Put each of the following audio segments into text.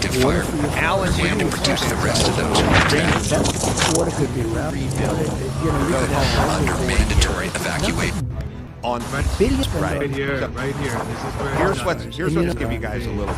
active fire. We had to protect the rest of those who were Water could be wrapped. under mandatory evacuation. On right here. This is where here's what's give you guys a little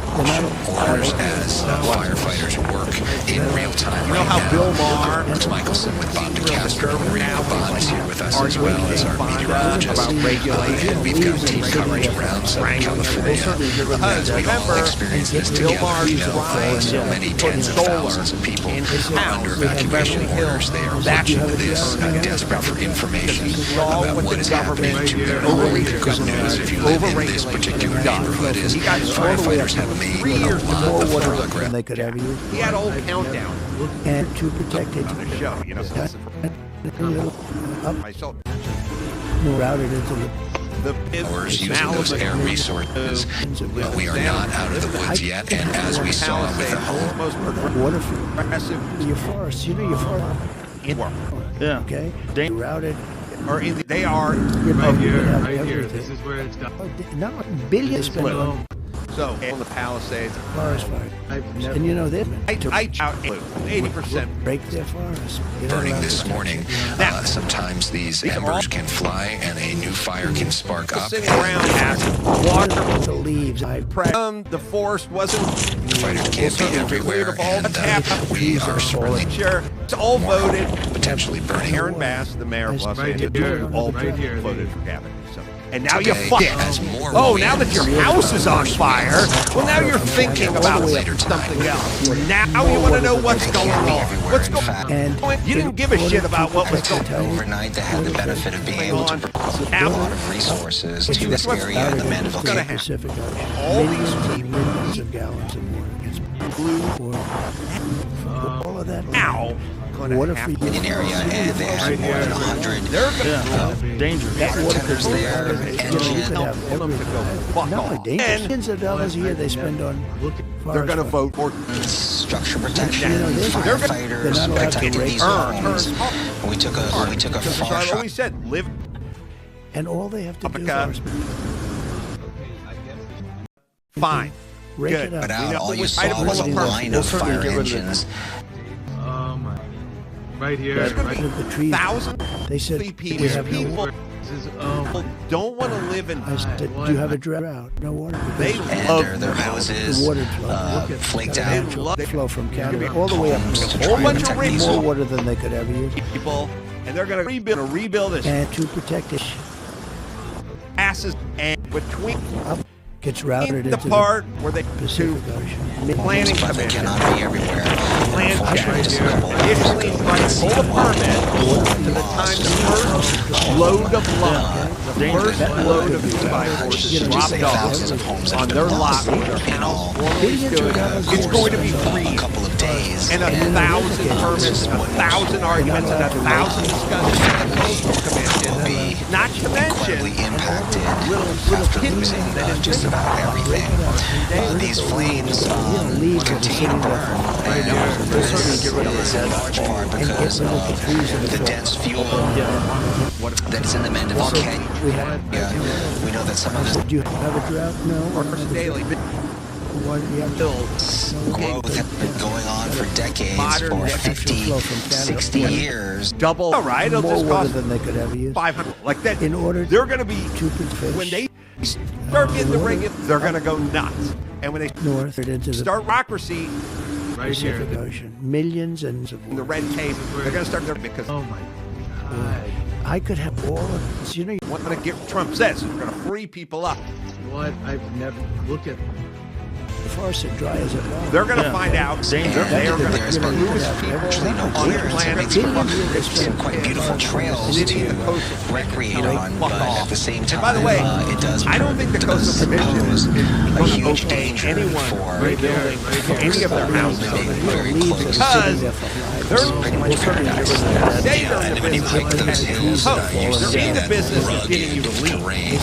Orders as firefighters work in real time. You know how Bill Maher Bruce Michelson with Bob DeCastro, Marina Bond is here with us as well as our meteorologist. about regulation. And we've got team coverage around Southern California. Because We've all remember, experienced this Bill together. Maher's We know trying so to many put tens of solar thousands of people in his under house. evacuation orders. They are watching this, desperate for information about what is happening to their own. The good news, if you live in this particular neighborhood, is firefighters have made 3 years a lot of progress. than they could ever use. He had a whole countdown And to protect it, on the show, you know. Myself, routed into the Hours using those air resources, but we are not out of the woods yet. And as we saw with the whole most the water for progressive your forests. You know your forest. in work. Yeah. Okay. Routed. Or in the, they are Right here. This is where it's done. No, billions spent on so on the Palisades. forest fire. And you know they I out 80%. break their forests. You're not burning allowed this to- morning. Now- Sometimes these embers can fly and a new fire can spark up. Sitting around asking water. The leaves. The forest wasn't Firefighters can't be everywhere, and we are sorely sure. It's all voted. potentially burning. Aaron Bass, the mayor of Los Right Angeles, here, all right here. voted for Gavin. So, and now you Today, fuck. as more Oh, now that winds- your house is on fire, well, now you're thinking about Later tonight. something else. Now you want to know what's going on. What's going on? And You didn't give a shit about what was going on. Overnight, they had the benefit of being able to provide a lot of resources to this area in the Mandeville gonna County. Pacific Ocean. All these Millions of gallons of water gets blue. All of that. Now, Water for In an area, and they have more than 100 they're going to Dangerous. firefighters there, engine. No, millions of dollars a year they spend on. they're going to vote for Structure protection, They're firefighters not allowed to protecting rake these earn. homes. And we took a So far I've shot. always said, live And all they have to do Uppercut. is fine. rake Good. it up. But out, know, all we you try to saw pull was a a person. line We'll of certainly fire get rid of it. engines. Right here. There's going Right. to The trees. thousands They said of people, we have no people water. This is don't want to live in. I said, do you have a drought? No water. They Because And love their the houses water flow. flaked Got a out. natural love- flow from Canada all the way up Homes to to try whole and bunch of protect rain. these more homes. water than they could ever use. people, and they're going to rebuild this And to protect it, passes and between gets routed the into part where they Pacific Ocean. planning But they commission cannot be everywhere. planned Unfortunately, just level. initially tried to pull a permit to the time the first load of lumber, the first load of 2x4s dropped thousands of off homes that on have their been lot lost where their in house all. formerly stood. It's going to be A free. couple of days. And 1,000 permits, 1,000 arguments, and 1,000 discussions at the coastal commission. Not to mention Incredibly impacted little after kids losing that just about everything. These flames continue to burn. And this is in large part because of the dense fuel that's in the Mandeville Canyon. We know that some of this Do you have a drought? No. workers daily What, you have growth has been going on for decades, Modern for natural 50, flow from Canada. 60 years. double. All right, it'll more just water cost than they could ever use. 500. Like that. In order They're going to be to fish when they start getting the ring, they're going to go nuts. And when they north into the start bureaucracy right here. Pacific Ocean, millions and of and the water. red tape, they're going to start there because Oh my God. I could have all of this. You know, what Trump says is we're going to free people up. What? I've never look at. the forests are dry as a bone. They're going to find out they are going There's to been lose virtually no people on the clearance. It planet. makes for some quite beautiful trails to recreate on, but at the same time, by the way, it does I don't think the Coastal Commission pose is a going to huge okay danger anyone for rebuilding any of their houses. living very Leaves close. are sitting there for They're lives. Pretty much paradise. Say they're in And the when you business hike those hills, they're in the business of getting you to leave. terrain,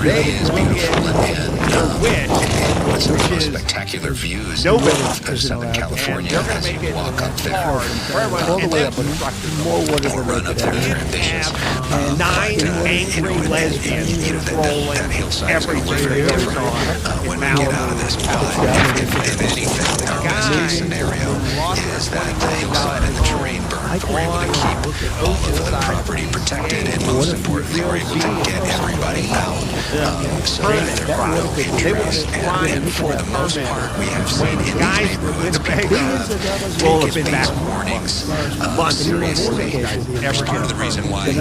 They is beautiful and which some of the most is spectacular views nobody of Southern California they're going as to make you it walk up there. hard for everyone. All the And way then up and more water Or than run they up could there, ever they're use. ambitious. And 9 angry lesbians that rolling hillside is going to be everything very that goes different on when in we get out of Malibu. this. all of the property protected, and most importantly, we're able to get everybody out so that there are no injuries. And for the most part, we have seen in these neighborhoods people have taken these warnings seriously. It's part of the reason why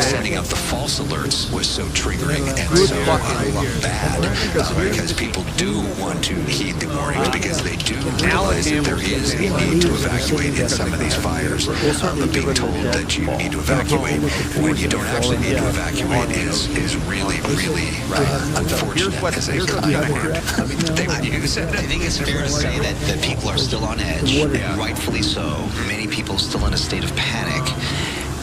sending out the false alerts was so triggering and so bad, because people do want to heed the warnings, because they do realize that there is a need to evacuate in some of these fires. But being told that you need to evacuate when you don't actually need to evacuate is really, really unfortunate as a command that they would use. I think it's fair to say that people are still on edge, rightfully so. Many people still in a state of panic.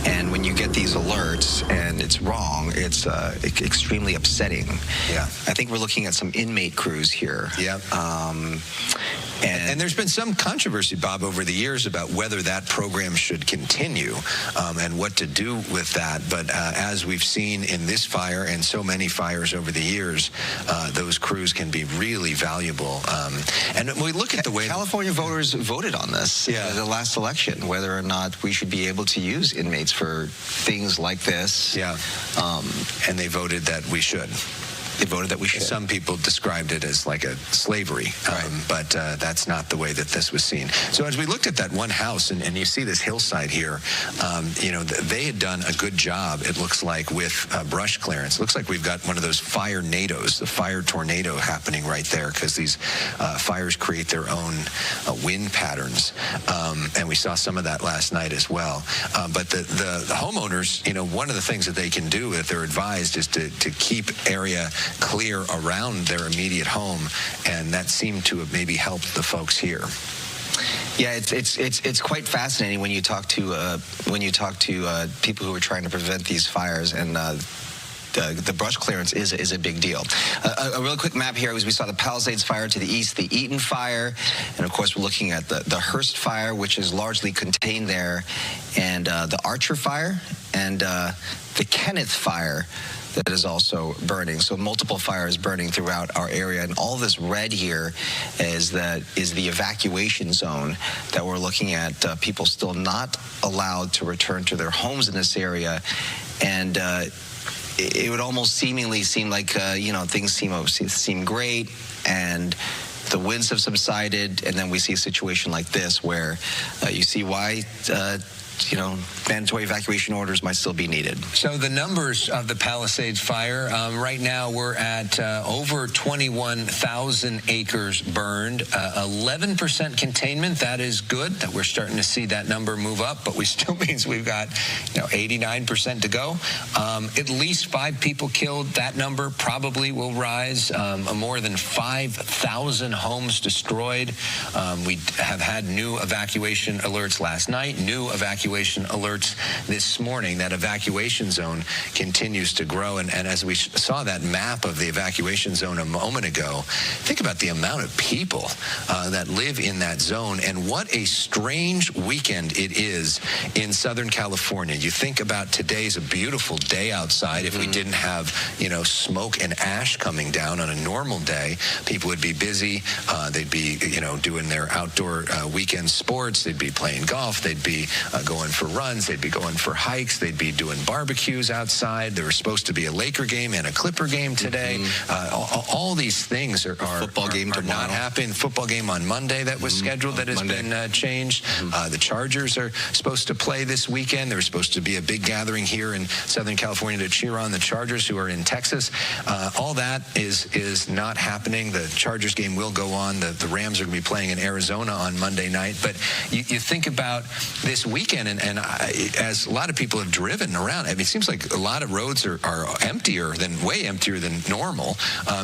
And when you get these alerts and it's wrong, it's extremely upsetting. Yeah. I think we're looking at some inmate crews here. Yeah. And there's been some controversy, Bob, over the years about whether that program should continue and what to do with that. But as we've seen in this fire and so many fires over the years, those crews can be really valuable. And when we look at the way California voters voted on this the last election, whether or not we should be able to use inmates for things like this. Yeah. And they voted that we should. They voted that we should. Some people described it as like a slavery, but that's not the way that this was seen. So as we looked at that one house, and you see this hillside here, you know, they had done a good job, it looks like, with brush clearance. It looks like we've got one of those fire nados, the fire tornado happening right there, because these fires create their own wind patterns. And we saw some of that last night as well. But the homeowners, you know, one of the things that they can do, that they're advised, is to keep area clear around their immediate home, and that seemed to have maybe helped the folks here. Yeah, it's quite fascinating when you talk to people who are trying to prevent these fires, and the brush clearance is a big deal. A real quick map here, as we saw the Palisades fire to the east, the Eaton fire, and of course we're looking at the Hearst fire, which is largely contained there, and the Archer fire, and the Kenneth fire that is also burning. So multiple fires burning throughout our area, and all this red here is the evacuation zone that we're looking at. People still not allowed to return to their homes in this area, and it would almost seemingly seem like you know, things seem great, and the winds have subsided, and then we see a situation like this where you see why you know, mandatory evacuation orders might still be needed. So the numbers of the Palisades fire, right now we're at over 21,000 acres burned, 11% containment. That is good that we're starting to see that number move up, but we still means we've got, you know, 89% to go. At least 5 people killed. That number probably will rise. More than 5,000 homes destroyed. We have had new evacuation alerts last night, new evacuation alerts this morning. That evacuation zone continues to grow, and as we saw that map of the evacuation zone a moment ago, think about the amount of people that live in that zone, and what a strange weekend it is in Southern California. You think about today's a beautiful day outside. If we didn't have, you know, smoke and ash coming down on a normal day, people would be busy. They'd be, you know, doing their outdoor weekend sports. They'd be playing golf. They'd be going for runs. They'd be going for hikes. They'd be doing barbecues outside. There was supposed to be a Laker game and a Clipper game today. All these things are football game are not happening. Football game on Monday that was scheduled that has been changed. The Chargers are supposed to play this weekend. There was supposed to be a big gathering here in Southern California to cheer on the Chargers, who are in Texas. All that is not happening. The Chargers game will go on. The Rams are going to be playing in Arizona on Monday night. But you think about this weekend, and as a lot of people have driven around, I mean, it seems like a lot of roads are way emptier than normal,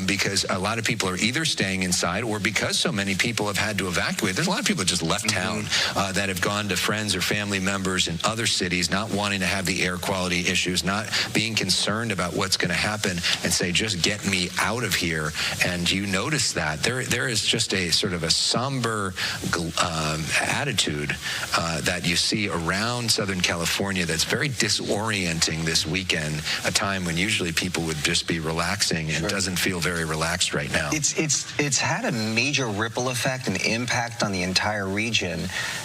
because a lot of people are either staying inside, or because so many people have had to evacuate. There's a lot of people that just left town that have gone to friends or family members in other cities, not wanting to have the air quality issues, not being concerned about what's going to happen, and say, just get me out of here. And you notice that there is just a sort of a somber attitude that you see around around Southern California that's very disorienting this weekend, a time when usually people would just be relaxing, and doesn't feel very relaxed right now. It's had a major ripple effect and impact on the entire region,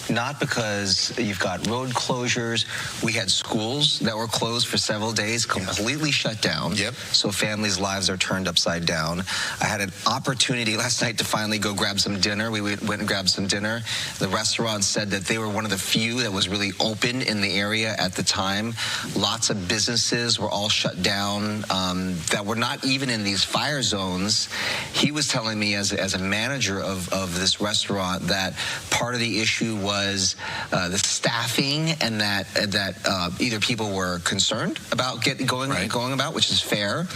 not because you've got road closures. We had schools that were closed for several days, completely shut down. Yep. So families' lives are turned upside down. I had an opportunity last night to finally go grab some dinner. We went and grabbed some dinner. The restaurant said that they were one of the few that was really open in the area at the time. Lots of businesses were all shut down that were not even in these fire zones. He was telling me as a manager of this restaurant that part of the issue was the staffing, and that either people were concerned about going about, which is fair,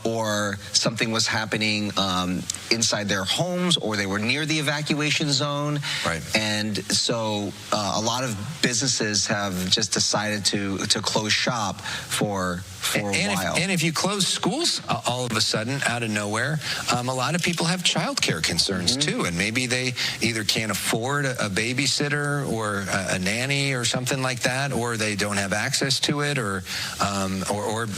or something was happening inside their homes, or they were near the evacuation zone. Right. And so a lot of businesses have just decided to close shop for a while. And if you close schools all of a sudden out of nowhere, a lot of people have childcare concerns too, and maybe they either can't afford a babysitter or a nanny or something like that, or they don't have access to it, or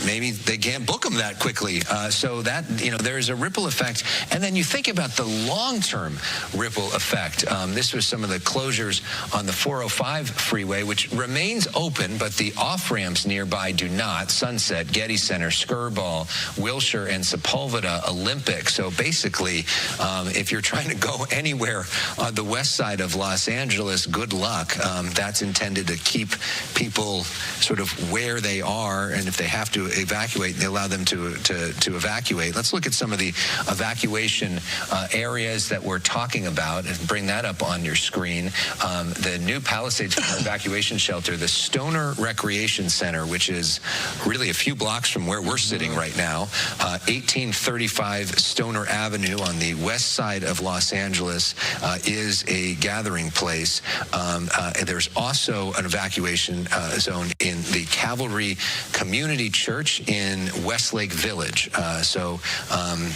maybe they can't book them that quickly. So that, there's a ripple effect. And then you think about the long-term ripple effect. This was some of the closures on the 405 freeway, which remains open, but the off-ramps nearby do not. Sunset, Getty Center, Skirball, Wilshire, and Sepulveda, Olympic. So basically, if you're trying to go anywhere on the west side of Los Angeles, good luck. That's intended to keep people sort of where they are, and if they have to evacuate, they allow them to evacuate. Let's look at some of the evacuation areas that we're talking about and bring that up on your screen. The new Palisades evacuation shelter, the Stoner Recreation Center, which is really a few blocks from where we're sitting right now, 1835 Stoner Avenue on the west side of Los Angeles, is a gathering place. There's also an evacuation zone in the Cavalry Community Church in Westlake Village. So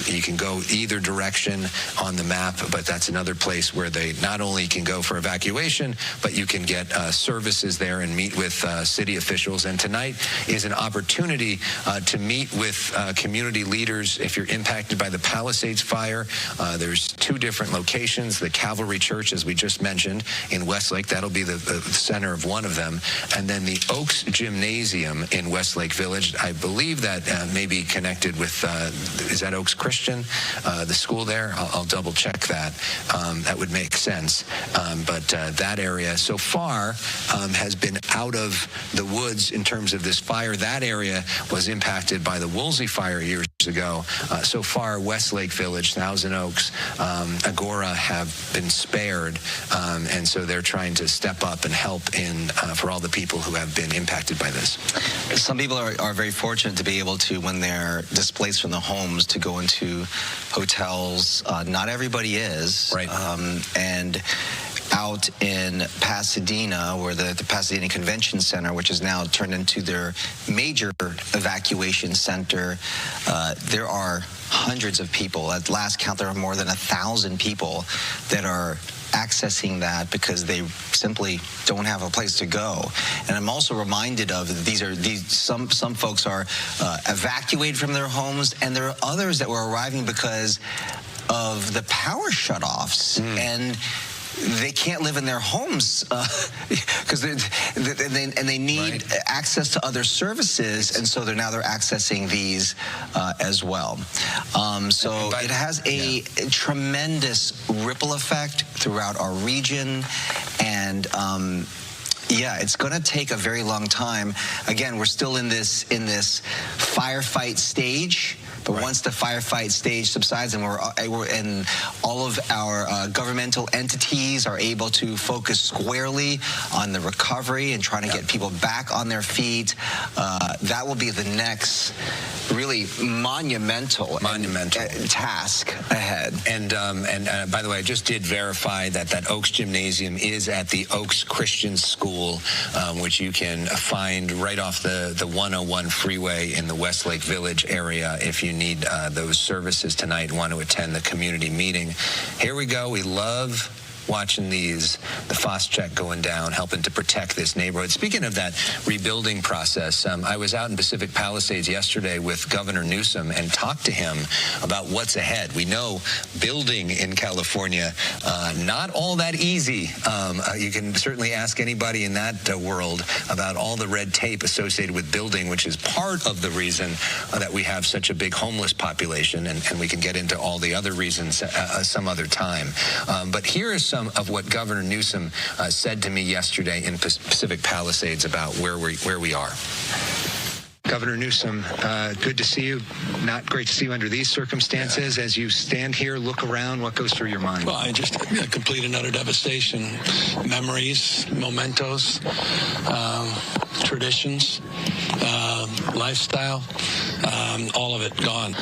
you can go either direction on the map, but that's another place where they not only can go for evacuation, but you can get services there and meet with city officials. And tonight is an opportunity to meet with community leaders if you're impacted by the Palisades fire. There's two different locations. The Cavalry Church, as we just mentioned, in Westlake. That'll be the center of one of them. And then the Oaks Gymnasium in Westlake Village. I believe that may be connected with, is that Oaks Christian, the school there? I'll double check that. That would make sense. But that area so far has been out of the woods in terms of this fire. That area was impacted by the Woolsey fire years ago. So far, Westlake Village, Thousand Oaks, Agora have been spared, and so they're trying to step up and help for all the people who have been impacted by this. Some people are very fortunate to be able to, when they're displaced from their homes, to go into hotels. Not everybody is. Right. And out in Pasadena, where the Pasadena Convention Center, which is now turned into their major evacuation center, there are hundreds of people. At last count, there are more than 1,000 people that are accessing that because they simply don't have a place to go. And I'm also reminded of some folks are evacuated from their homes, and there are others that were arriving because of the power shutoffs. And they can't live in their homes because they need access to other services, and so they're accessing these as well. So it has a tremendous ripple effect throughout our region, and yeah, it's going to take a very long time. Again, we're still in this firefight stage. But once the firefight stage subsides, and and all of our governmental entities are able to focus squarely on the recovery and trying to get people back on their feet, that will be the next really monumental task ahead. And by the way, I just did verify that Oaks Gymnasium is at the Oaks Christian School, which you can find right off the 101 freeway in the Westlake Village area if you need those services tonight and want to attend the community meeting. Here we go. We love watching the Phos-check going down, helping to protect this neighborhood. Speaking of that rebuilding process, I was out in Pacific Palisades yesterday with Governor Newsom and talked to him about what's ahead. We know building in California, not all that easy. You can certainly ask anybody in that world about all the red tape associated with building, which is part of the reason that we have such a big homeless population, and we can get into all the other reasons some other time. But here is some of what Governor Newsom said to me yesterday in Pacific Palisades about where we are. Governor Newsom, good to see you. Not great to see you under these circumstances. As you stand here, look around, what goes through your mind? Well, I just complete another devastation. Memories, mementos, traditions, lifestyle, all of it gone.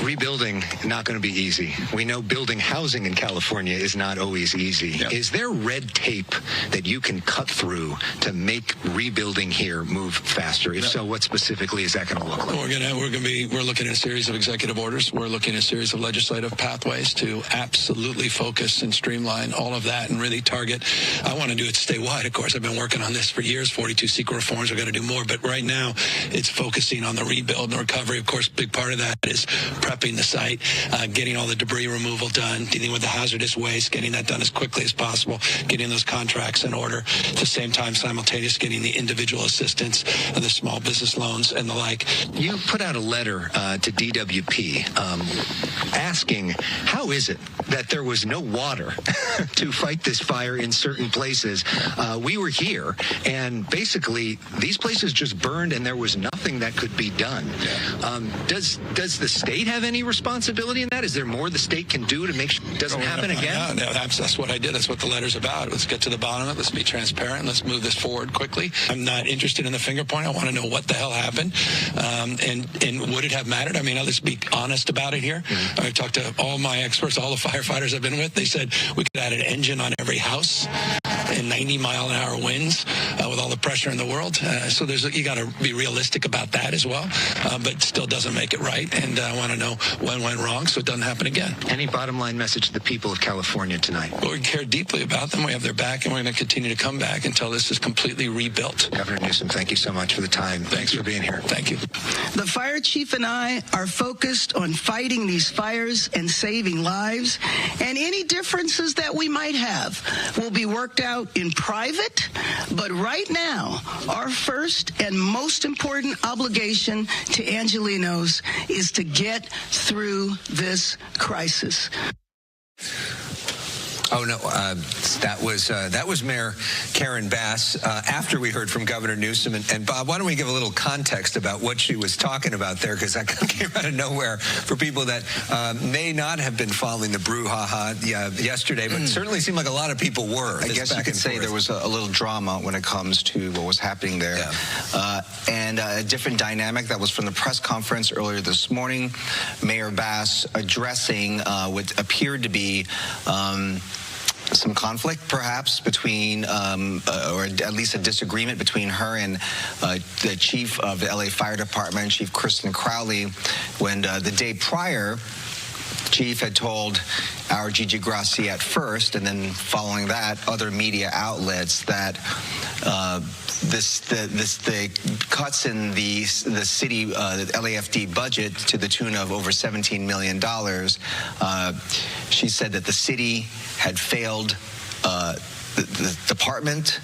Rebuilding, not going to be easy. We know building housing in California is not always easy. Yep. Is there red tape that you can cut through to make rebuilding here move faster? If so, what specifically is that going to look like? We're looking at a series of executive orders. We're looking at a series of legislative pathways to absolutely focus and streamline all of that and really target. I want to do it statewide, of course. I've been working on this for years. 42 secret reforms. We're going to do more. But right now, it's focusing on the rebuild and recovery. Of course, a big part of that is prepping the site, getting all the debris removal done, dealing with the hazardous waste, getting that done as quickly as possible, getting those contracts in order. At the same time, simultaneous getting the individual assistance, the small business loans and the like. You put out a letter to DWP asking, how is it that there was no water to fight this fire in certain places? We were here, and basically these places just burned, and there was nothing that could be done. Does the state have any responsibility in that? Is there more the state can do to make sure it doesn't happen again? Yeah, that's what I did. That's what the letter's about. Let's get to the bottom of it. Let's be transparent. Let's move this forward quickly. I'm not interested in the finger point. I want to know what the hell happened, and would it have mattered? I mean, let's be honest about it here. I talked to all my experts, all the firefighters I've been with. They said we could add an engine on every house and 90-mile-an-hour winds with all the pressure in the world. So you got to be realistic about that as well. But it still doesn't make it right, and I want to know what went wrong so it doesn't happen again. Any bottom line message to the people of California tonight? Well, we care deeply about them. We have their back, and we're going to continue to come back until this is completely rebuilt. Governor Newsom, thank you so much for the time. Thanks for being here. Thank you. The fire chief and I are focused on fighting these fires and saving lives, and any differences that we might have will be worked out in private. But right now, our first and most important obligation to Angelenos is to get through this crisis. Oh, no, that was Mayor Karen Bass after we heard from Governor Newsom. And Bob, why don't we give a little context about what she was talking about there, because that came out of nowhere for people that may not have been following the brouhaha yesterday, but certainly seemed like a lot of people were. I guess you could say there was a little drama when it comes to what was happening there. Yeah. And a different dynamic that was from the press conference earlier this morning. Mayor Bass addressing what appeared to be some conflict, perhaps, between, or at least a disagreement between her and the chief of the LA Fire Department, Chief Kristen Crowley, when the day prior, Chief had told our Gigi Grassi at first, and then following that, other media outlets that the cuts in the city, the LAFD budget to the tune of over $17 million. She said that the city had failed the department,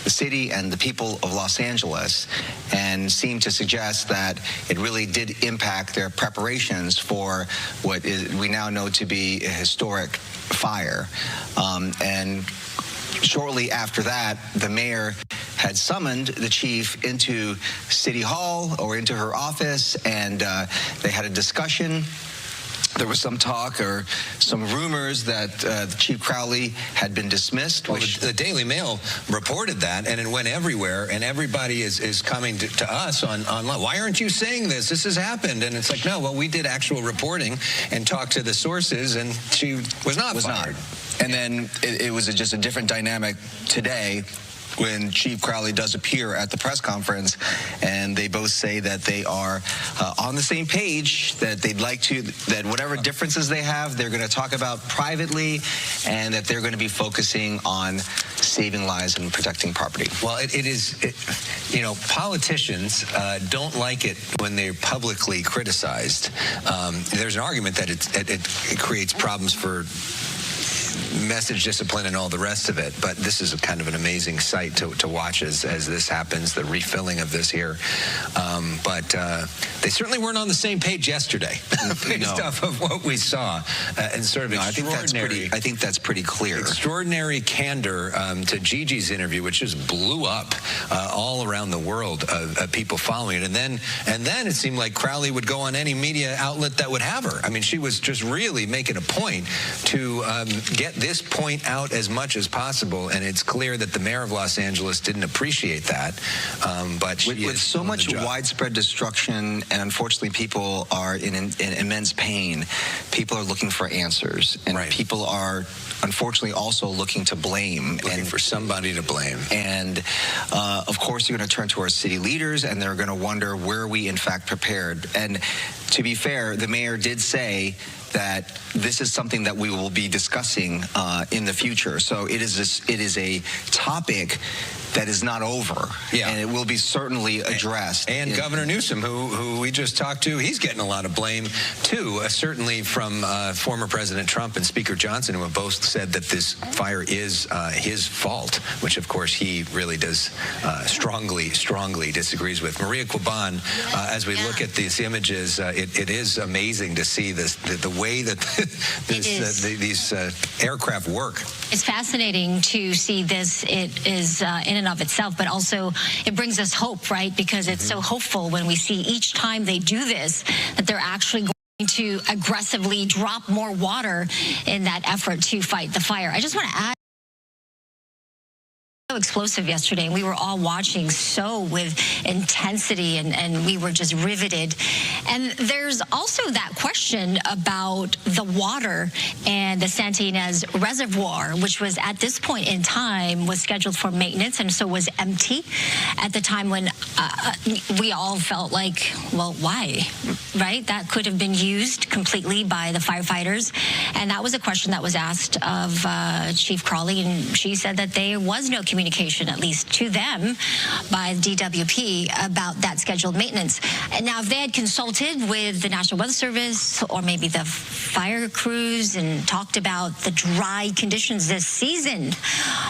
the city, and the people of Los Angeles, and seemed to suggest that it really did impact their preparations for what we now know to be a historic fire. And shortly after that, the mayor had summoned the chief into City Hall or into her office, and they had a discussion. There was some talk or some rumors that Chief Crowley had been dismissed. Well, the Daily Mail reported that, and it went everywhere, and everybody is coming to us online. Why aren't you saying this? This has happened. And it's like, no, well, we did actual reporting and talked to the sources, and she was not fired. And then it was just a different dynamic today when Chief Crowley does appear at the press conference, and they both say that they are on the same page, that they'd like to, that whatever differences they have, they're going to talk about privately, and that they're going to be focusing on saving lives and protecting property. Well, you know, politicians don't like it when they're publicly criticized. There's an argument that it creates problems for message discipline and all the rest of it, but this is kind of an amazing sight to watch as this happens, the refilling of this here. But they certainly weren't on the same page yesterday, based off of what we saw, and sort of extraordinary. I think that's pretty clear. Extraordinary candor to Gigi's interview, which just blew up all around the world of people following it, and then it seemed like Crowley would go on any media outlet that would have her. I mean, she was just really making a point to get this point out as much as possible, and it's clear that the mayor of Los Angeles didn't appreciate that. But with so much widespread destruction, and unfortunately people are in immense pain, people are looking for answers, and people are unfortunately also looking to blame, looking for somebody to blame. And of course, you're going to turn to our city leaders, and they're going to wonder, were we in fact prepared? And to be fair, the mayor did say that this is something that we will be discussing in the future. So it is a topic that is not over, and it will be certainly addressed. And Governor Newsom, who we just talked to, he's getting a lot of blame too, certainly from former President Trump and Speaker Johnson, who have both said that this fire is his fault, which of course he really does strongly disagrees with. Maria Quaban, as we look at these images, it is amazing to see the way that these aircraft work. It's fascinating to see this. It is in and of itself, but also it brings us hope, right? Because it's so hopeful when we see each time they do this, that they're actually going to aggressively drop more water in that effort to fight the fire. I just want to add, so explosive yesterday, and we were all watching so with intensity, and we were just riveted. And there's also that question about the water and the Santa Ynez Reservoir, which was at this point in time was scheduled for maintenance, and so was empty at the time when we all felt like, well, why, right? That could have been used completely by the firefighters, and that was a question that was asked of Chief Crowley, and she said that there was no communication, at least to them, by DWP about that scheduled maintenance. And now, if they had consulted with the National Weather Service or maybe the fire crews and talked about the dry conditions this season,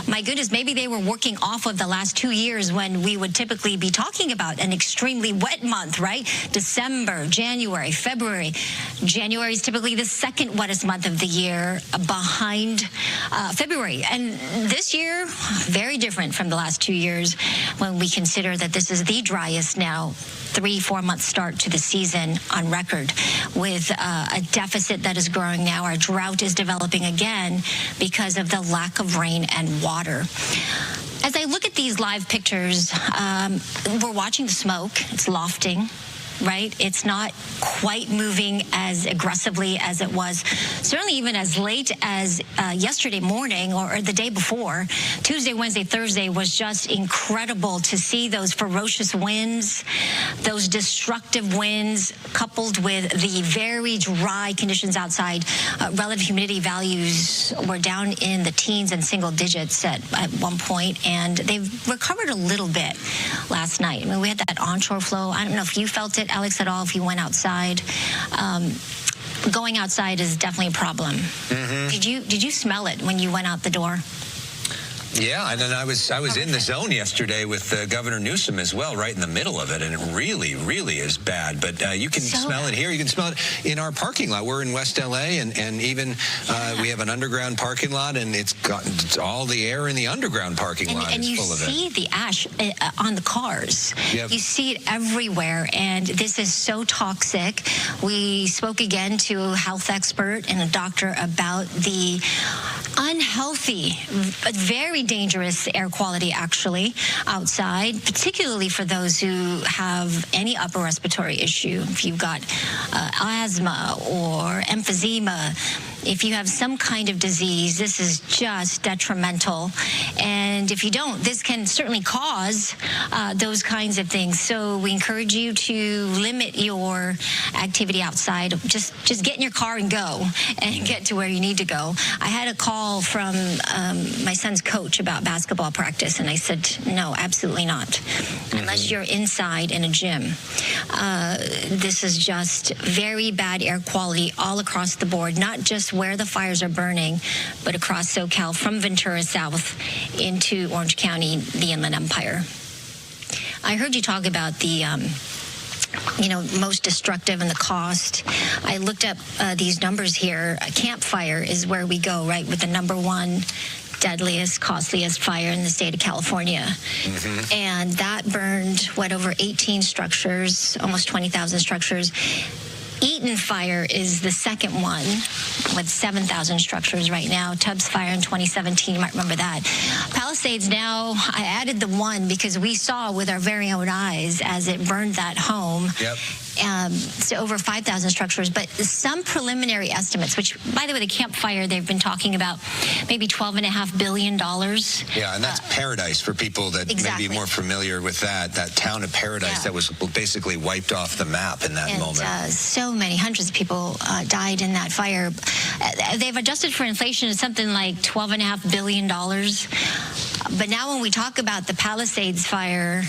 my goodness, maybe they were working off of the last 2 years when we would typically be talking about an extremely wet month, right? December, January, February. January is typically the second wettest month of the year, behind February. And this year, very different from the last 2 years when we consider that this is the driest now 3-4 month start to the season on record, with a deficit that is growing now. Our drought is developing again because of the lack of rain and water. As I look at these live pictures, we're watching the smoke. It's lofting, right? It's not quite moving as aggressively as it was, certainly even as late as yesterday morning or the day before. Tuesday, Wednesday, Thursday was just incredible to see those ferocious winds, those destructive winds, coupled with the very dry conditions outside. Relative humidity values were down in the teens and single digits at one point, and they've recovered a little bit last night. I mean, we had that onshore flow. I don't know if you felt it, Alex, at all, if you went outside. Going outside is definitely a problem. Did you smell it when you went out the door? Yeah, and then I was in the zone yesterday with Governor Newsom as well, right in the middle of it, and it really, really is bad. But you can smell it here. You can smell it in our parking lot. We're in West LA, and even we have an underground parking lot, and it's all the air in the underground parking lot is full of it. And you see the ash on the cars. Yep. You see it everywhere, and this is so toxic. We spoke again to a health expert and a doctor about the unhealthy, very dangerous air quality actually outside, particularly for those who have any upper respiratory issue. If you've got asthma or emphysema, if you have some kind of disease, this is just detrimental. And if you don't, this can certainly cause those kinds of things. So we encourage you to limit your activity outside. Just get in your car and go and get to where you need to go. I had a call from my son's coach about basketball practice, and I said, no, absolutely not, unless you're inside in a gym. This is just very bad air quality all across the board, not just where the fires are burning, but across SoCal from Ventura South into Orange County, the Inland Empire. I heard you talk about the most destructive and the cost. I looked up these numbers here. Camp Fire is where we go, right, with the #1 deadliest, costliest fire in the state of California. And that burned, over 18 structures, almost 20,000 structures. Eaton Fire is the second one with 7,000 structures right now. Tubbs Fire in 2017, you might remember that. Palisades now, I added the 1 because we saw with our very own eyes as it burned that home. Yep. So over 5,000 structures, but some preliminary estimates, which, by the way, the Camp Fire, they've been talking about maybe $12.5 billion. Yeah, and that's Paradise for people that may be more familiar with that town of Paradise that was basically wiped off the map in that moment. So many, hundreds of people died in that fire. They've adjusted for inflation. It's something like $12.5 billion. But now when we talk about the Palisades fire,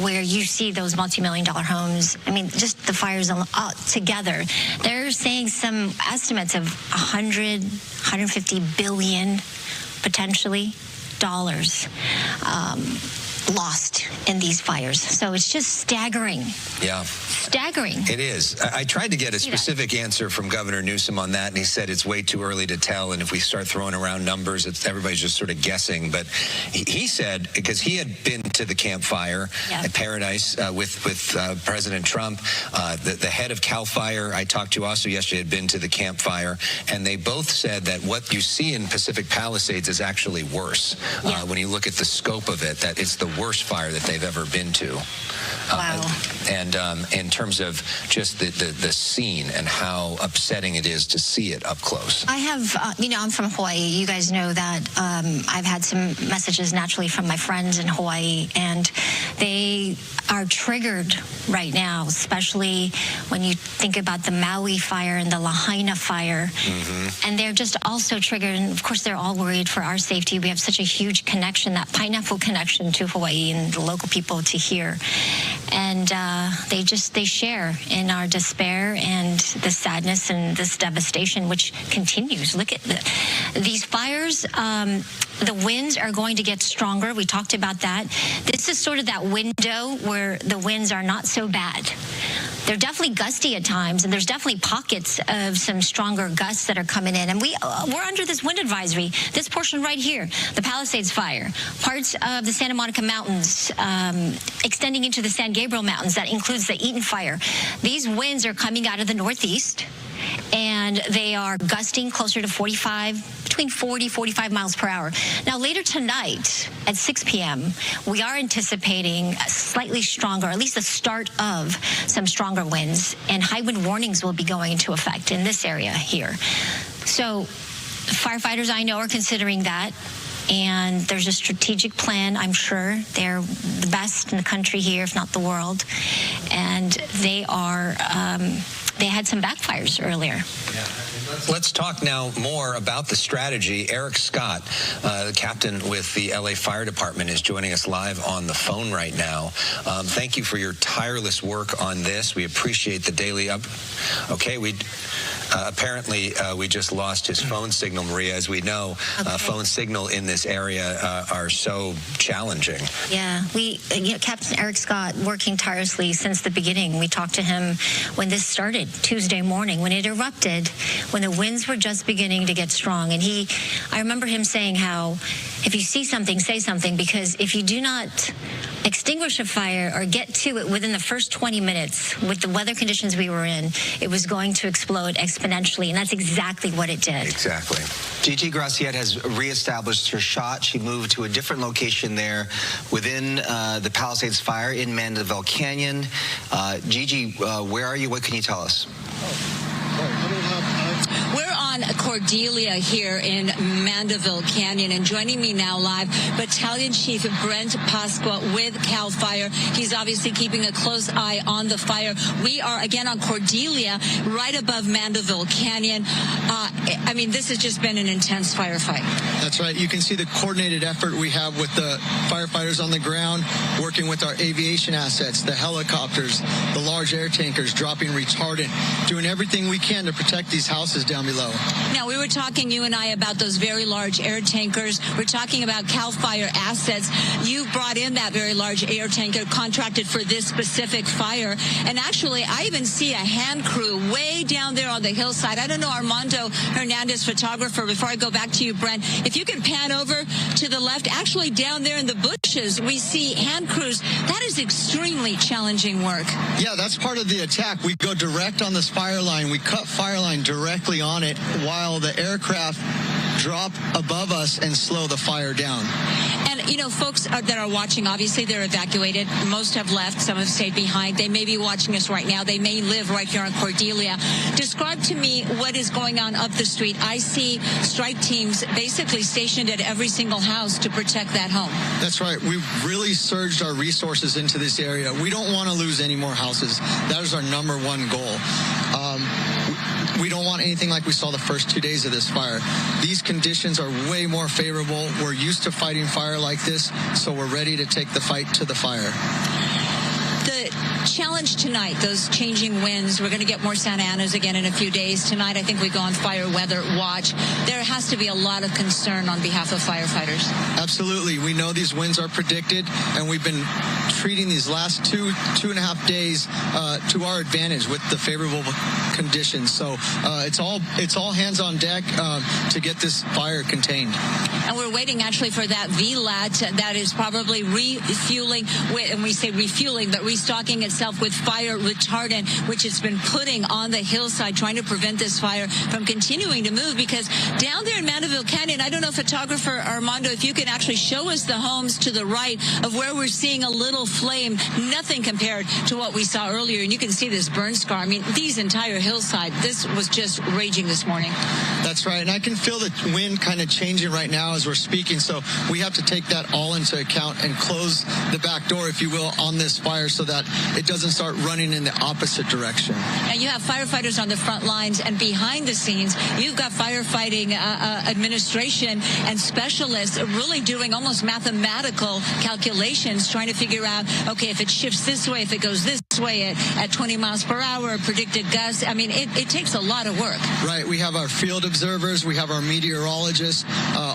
where you see those multi-million-dollar homes, I mean, just the fires together, they're saying some estimates of 150 billion, potentially, dollars lost in these fires. So it's just staggering. Yeah. Staggering. It is. I tried to get a specific answer from Governor Newsom on that, and he said it's way too early to tell, and if we start throwing around numbers, everybody's just sort of guessing. But he said, because he had been to the Camp Fire at Paradise with President Trump, the head of CAL FIRE I talked to also yesterday had been to the Camp Fire, and they both said that what you see in Pacific Palisades is actually worse. When you look at the scope of it, that it's the worst fire that they've ever been to. Wow. And in terms of just the scene and how upsetting it is to see it up close. I have, I'm from Hawaii. You guys know that. I've had some messages naturally from my friends in Hawaii, and they are triggered right now, especially when you think about the Maui fire and the Lahaina fire. And they're just also triggered, and of course they're all worried for our safety. We have such a huge connection, that pineapple connection to Hawaii and the local people to here. And they share in our despair and the sadness and this devastation, which continues. Look at these fires. The winds are going to get stronger. We talked about that. This is sort of that window where the winds are not so bad. They're definitely gusty at times, and there's definitely pockets of some stronger gusts that are coming in. And we're under this wind advisory. This portion right here, the Palisades fire, parts of the Santa Monica Mountains, extending into the San Gabriel Mountains. That includes the Eaton fire. These winds are coming out of the northeast, and they are gusting closer to between 40, 45 miles per hour. Now, later tonight at 6 p.m., we are anticipating a slightly stronger, at least the start of some stronger winds, and high wind warnings will be going into effect in this area here. So firefighters I know are considering that. And there's a strategic plan, I'm sure. They're the best in the country here, if not the world. And they had some backfires earlier. Let's talk now more about the strategy. Eric Scott, the captain with the LA Fire Department, is joining us live on the phone right now. Thank you for your tireless work on this. We appreciate the daily apparently, we just lost his phone signal, Maria. As we know, phone signal in this area are so challenging. Yeah, Captain Eric Scott working tirelessly since the beginning. We talked to him when this started, Tuesday morning, when it erupted, when the winds were just beginning to get strong. And I remember him saying how, if you see something, say something, because if you do not extinguish a fire or get to it within the first 20 minutes with the weather conditions we were in, it was going to explode exponentially, and that's exactly what it did. Exactly. Gigi Graciette has reestablished her shot. She moved to a different location there within the Palisades fire in Mandeville Canyon. Gigi, where are you? What can you tell us? We're on on Cordelia here in Mandeville Canyon, and joining me now live, Battalion Chief Brent Pasqua with CAL FIRE. He's obviously keeping a close eye on the fire. We are again on Cordelia, right above Mandeville Canyon. I mean, this has just been an intense firefight. That's right. You can see the coordinated effort we have with the firefighters on the ground, working with our aviation assets, the helicopters, the large air tankers, dropping retardant, doing everything we can to protect these houses down below. Now, we were talking, you and I, about those very large air tankers. We're talking about CAL FIRE assets. You brought in that very large air tanker contracted for this specific fire. And actually, I even see a hand crew way down there on the hillside. I don't know, Armando Hernandez, photographer, before I go back to you, Brent, if you can pan over to the left, actually down there in the bushes, we see hand crews. That is extremely challenging work. Yeah, that's part of the attack. We go direct on this fire line. We cut fire line directly on it while the aircraft drop above us and slow the fire down. And, you know, folks that are watching, obviously they're evacuated. Most have left. Some have stayed behind. They may be watching us right now. They may live right here on Cordelia. Describe to me what is going on up the street. I see strike teams basically stationed at every single house to protect that home. That's right. We've really surged our resources into this area. We don't want to lose any more houses. That is our number one goal. We don't want anything like we saw the first 2 days of this fire. These conditions are way more favorable. We're used to fighting fire like this, so we're ready to take the fight to the fire. The challenge tonight, those changing winds, we're going to get more Santa Anas again in a few days. Tonight, I think we go on fire weather watch. There has to be a lot of concern on behalf of firefighters. Absolutely. We know these winds are predicted, and we've been treating these last two and a half days to our advantage with the favorable conditions. So it's all hands on deck to get this fire contained. And we're waiting actually for that VLAT that is probably refueling, and we say refueling, but restocking itself with fire retardant, which it's been putting on the hillside, trying to prevent this fire from continuing to move. Because down there in Mandeville Canyon, I don't know, photographer Armando, if you can actually show us the homes to the right of where we're seeing a little flame, nothing compared to what we saw earlier. And you can see this burn scar. I mean, these entire hillside, this was just raging this morning. That's right. And I can feel the wind kind of changing right now as we're speaking. So we have to take that all into account and close the back door, if you will, on this fire so that it doesn't start running in the opposite direction. And you have firefighters on the front lines, and behind the scenes, you've got firefighting administration and specialists really doing almost mathematical calculations, trying to figure out, okay, if it shifts this way, if it goes this way at 20 miles per hour, predicted gusts. I mean, it takes a lot of work. Right. We have our field observers, we have our meteorologists,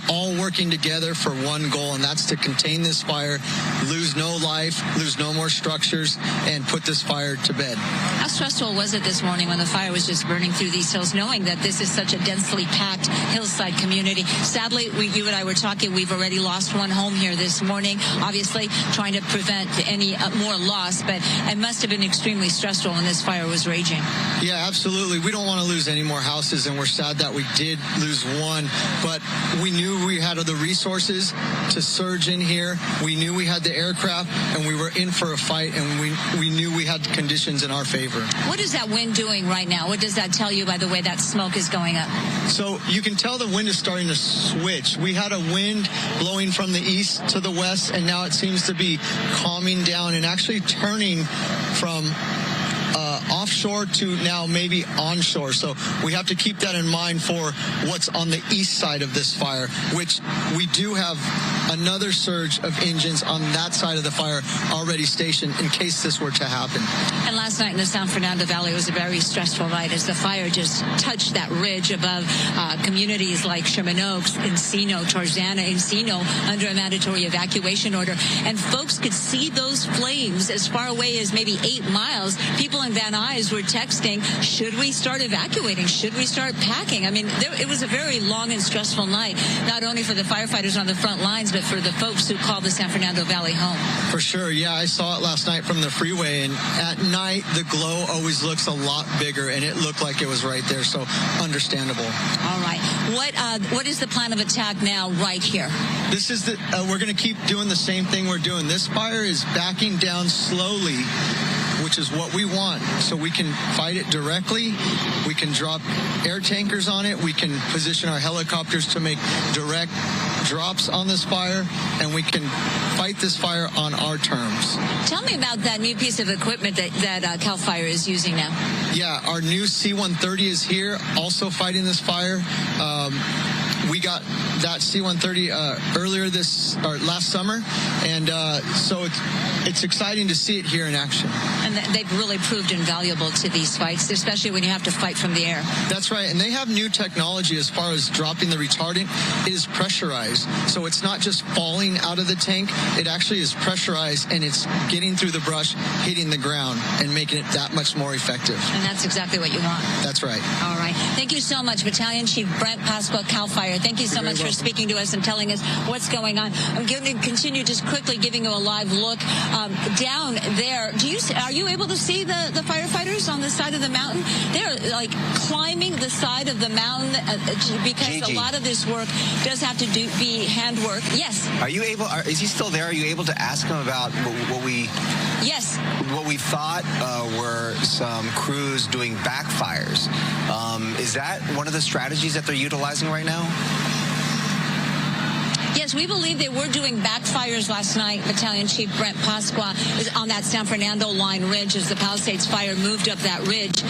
all working together for one goal, and that's to contain this fire, lose no life, lose no more structures, and put this fire to bed. How stressful was it this morning when the fire was just burning through these hills, knowing that this is such a densely packed hillside community? Sadly, you and I were talking, we've already lost one home here this morning, obviously trying to prevent any more loss, but it must have been extremely stressful when this fire was raging. Yeah, absolutely. We don't want to lose any more houses, and we're sad that we did lose one, but we knew we had the resources to surge in here. We knew we had the aircraft, and we were in for a fight, and we knew we had conditions in our favor. What is that wind doing right now? What does that tell you by the way that smoke is going up? So you can tell the wind is starting to switch. We had a wind blowing from the east to the west, and now it seems to be calming down and actually turning from offshore to now maybe onshore. So we have to keep that in mind for what's on the east side of this fire, which we do have another surge of engines on that side of the fire already stationed in case this were to happen. And last night in the San Fernando Valley was a very stressful night as the fire just touched that ridge above communities like Sherman Oaks, Encino, Tarzana, Encino under a mandatory evacuation order. And folks could see those flames as far away as maybe 8 miles. People in Van Nuys were texting, should we start evacuating? Should we start packing? I mean, it was a very long and stressful night, not only for the firefighters on the front lines, but for the folks who call the San Fernando Valley home. For sure. Yeah, I saw it last night from the freeway, and at night, the glow always looks a lot bigger, and it looked like it was right there, so understandable. All right. What is the plan of attack now right here? This is we're going to keep doing the same thing we're doing. This fire is backing down slowly, which is what we want, so we can fight it directly. We We can drop air tankers on it. We can position our helicopters to make direct drops on this fire, and we can fight this fire on our terms. Tell me about that new piece of equipment that CAL FIRE is using now. Yeah, our new C-130 is here, also fighting this fire. We got that C-130 earlier last summer, and so it's exciting to see it here in action. And they've really proved invaluable to these fights, especially when you have to fight from the air. That's right, and they have new technology as far as dropping the retardant. It is pressurized, so it's not just falling out of the tank. It actually is pressurized, and it's getting through the brush, hitting the ground, and making it that much more effective. And that's exactly what you want. That's right. All right. Thank you so much, Battalion Chief Brent Pasqua, CAL FIRE. Thank you so much for speaking to us and telling us what's going on. I'm going to continue just quickly giving you a live look down there. Are you able to see the firefighters on the side of the mountain? They're like climbing the side of the mountain because Gigi, a lot of this work does have to be handwork. Yes. Are you able? Is he still there? Are you able to ask him about what we? Yes. What we thought were some crews doing backfires. Is that one of the strategies that they're utilizing right now? Yes, we believe they were doing backfires last night. Battalion Chief Brent Pasqua is on that San Fernando line ridge as the Palisades fire moved up that ridge.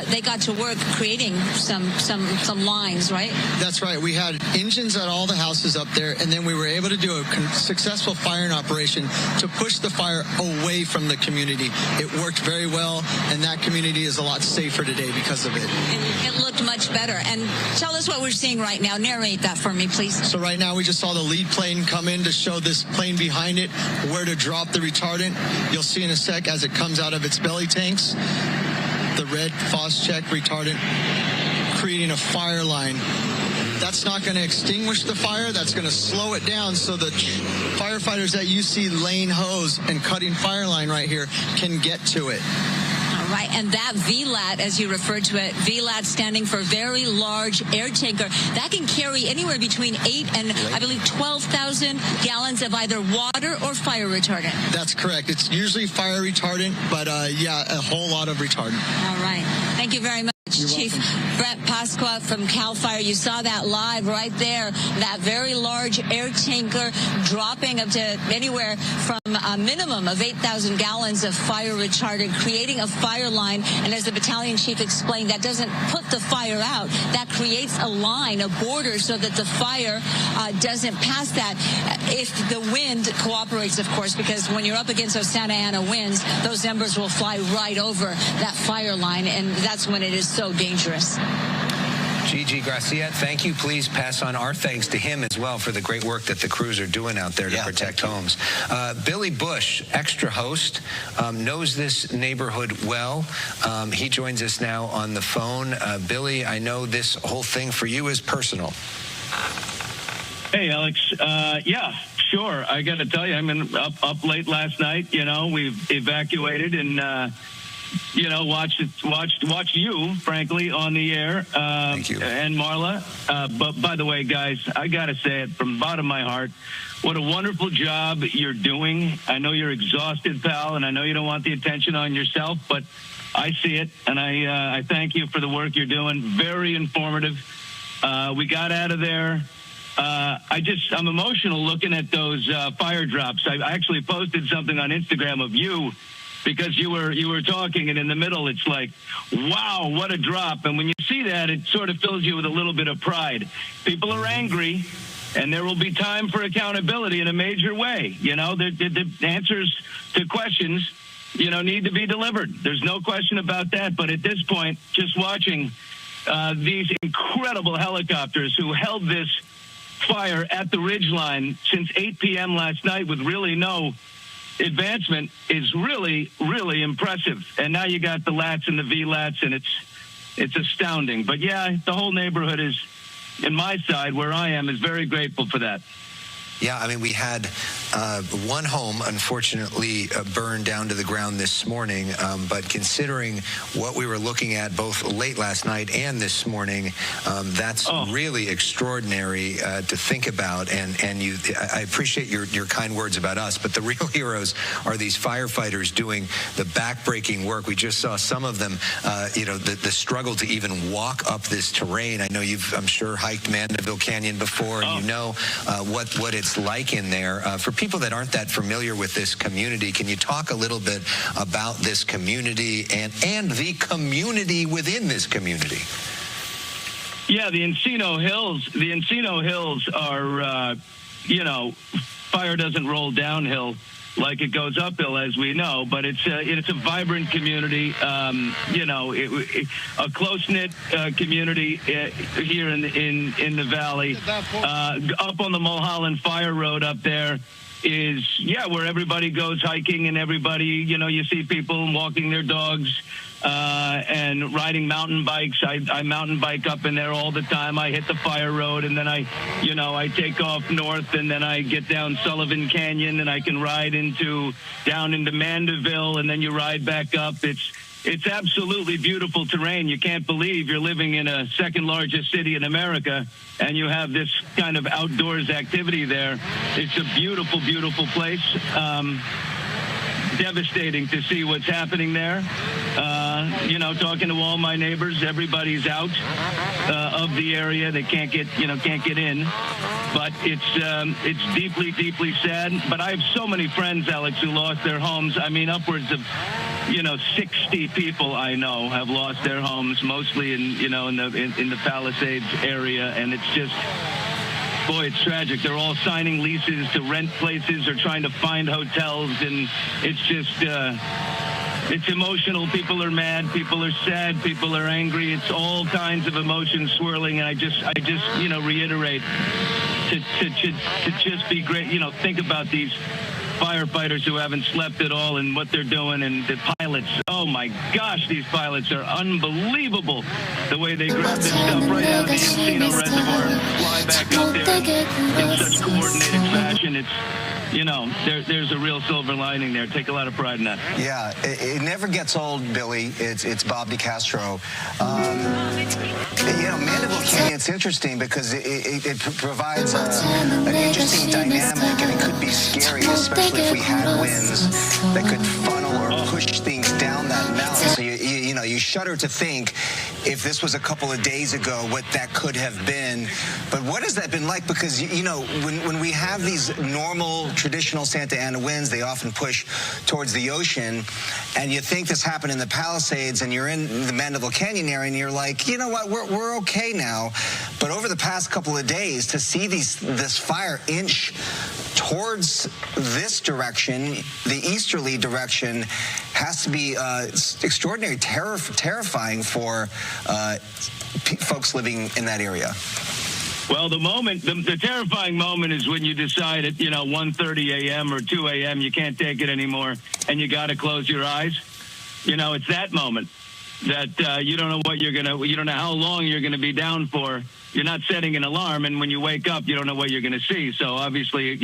They got to work creating some lines, right? That's right. We had engines at all the houses up there, and then we were able to do a successful firing operation to push the fire away from the community. It worked very well, and that community is a lot safer today because of it. It looked much better. And tell us what we're seeing right now. Narrate that for me, please. So right now we just saw the lead plane come in to show this plane behind it where to drop the retardant. You'll see in a sec as it comes out of its belly tanks. The red Phos-Chek retardant creating a fire line. That's not going to extinguish the fire. That's going to slow it down so the firefighters that you see laying hose and cutting fire line right here can get to it. Right, and that VLAT, as you referred to it, VLAT standing for Very Large Air Tanker, that can carry anywhere between 8 and, I believe, 12,000 gallons of either water or fire retardant. That's correct. It's usually fire retardant, but yeah, a whole lot of retardant. All right. Thank you very much, Chief Brent Pasqua from CAL FIRE. You saw that live right there, that Very Large Air Tanker dropping up to anywhere from a minimum of 8,000 gallons of fire retardant, creating a fire line. And as the battalion chief explained, that doesn't put the fire out. That creates a line, a border, so that the fire doesn't pass that. If the wind cooperates, of course, because when you're up against those Santa Ana winds, those embers will fly right over that fire line, and that's when it is so dangerous. Gigi Gracia, thank you. Please pass on our thanks to him as well for the great work that the crews are doing out there to protect homes. Billy Bush, extra host, knows this neighborhood well. He joins us now on the phone. Billy, I know this whole thing for you is personal. Hey, Alex. Yeah, sure. I got to tell you, I mean, up late last night. You know, we've evacuated and. You know, watch you, frankly, on the air. Thank you. And Marla. But by the way, guys, I got to say it from the bottom of my heart. What a wonderful job you're doing. I know you're exhausted, pal, and I know you don't want the attention on yourself, but I see it, and I thank you for the work you're doing. Very informative. We got out of there. I'm emotional looking at those fire drops. I actually posted something on Instagram of you, because you were talking, and in the middle it's like, wow, what a drop. And when you see that, it sort of fills you with a little bit of pride. People are angry, and there will be time for accountability in a major way. You know, the answers to questions, you know, need to be delivered. There's no question about that. But at this point, just watching these incredible helicopters who held this fire at the ridgeline since 8 p.m. last night with really no advancement is really, really impressive. And now you got the LATs and the VLATs, and it's astounding. But yeah, the whole neighborhood is, in my side where I am, is very grateful for that. Yeah, I mean, we had One home, unfortunately, burned down to the ground this morning, but considering what we were looking at both late last night and this morning, that's really extraordinary to think about. And I appreciate your kind words about us, but the real heroes are these firefighters doing the backbreaking work. We just saw some of them, the struggle to even walk up this terrain. I know you've, I'm sure, hiked Mandeville Canyon before, and you know what it's like in there. For people that aren't that familiar with this community, can you talk a little bit about this community and the community within this community? Yeah, the Encino Hills. The Encino Hills are, fire doesn't roll downhill like it goes uphill, as we know, but it's a vibrant community, a close-knit community here in the valley. Up on the Mulholland Fire Road up there is, where everybody goes hiking, and everybody, you see people walking their dogs and riding mountain bikes. I mountain bike up in there all the time. I hit the fire road, and then I take off north, and then I get down Sullivan Canyon, and I can ride down into Mandeville, and then you ride back up. It's absolutely beautiful terrain. You can't believe you're living in a second largest city in America, and you have this kind of outdoors activity there. It's a beautiful, beautiful place. Devastating to see what's happening there. Talking to all my neighbors, everybody's out of the area. They can't get in. But it's deeply, deeply sad. But I have so many friends, Alex, who lost their homes. I mean, upwards of 60 people I know have lost their homes, mostly in the Palisades area, and it's just. Boy, it's tragic. They're all signing leases to rent places or trying to find hotels, and it's just, it's emotional. People are mad. People are sad. People are angry. It's all kinds of emotions swirling, and I just reiterate to just be great. Think about these firefighters who haven't slept at all and what they're doing, and the pilots. Oh my gosh, these pilots are unbelievable. The way they grab this stuff right out of the Encino Reservoir and fly back up there in such coordinated fashion. It's, there's a real silver lining there. Take a lot of pride in that. Yeah, it never gets old, Billy. It's Bob DeCastro. Mandeville Canyon, it's interesting because it provides an interesting dynamic, and it could be scary, especially if we had winds that could funnel or push things down that mountain. So you shudder to think if this was a couple of days ago, what that could have been. But what has that been like? Because, when we have these normal, traditional Santa Ana winds, they often push towards the ocean, and you think this happened in the Palisades, and you're in the Mandeville Canyon area, and you're like, you know what, we're okay now. But over the past couple of days, to see this fire inch towards this direction, the easterly direction, has to be extraordinary, terrifying for folks living in that area. Well, the terrifying moment is when you decide at 1:30 a.m. or 2 a.m. you can't take it anymore, and you got to close your eyes. It's that moment that you don't know what you don't know how long you're going to be down for. You're not setting an alarm, and when you wake up, you don't know what you're going to see. So obviously,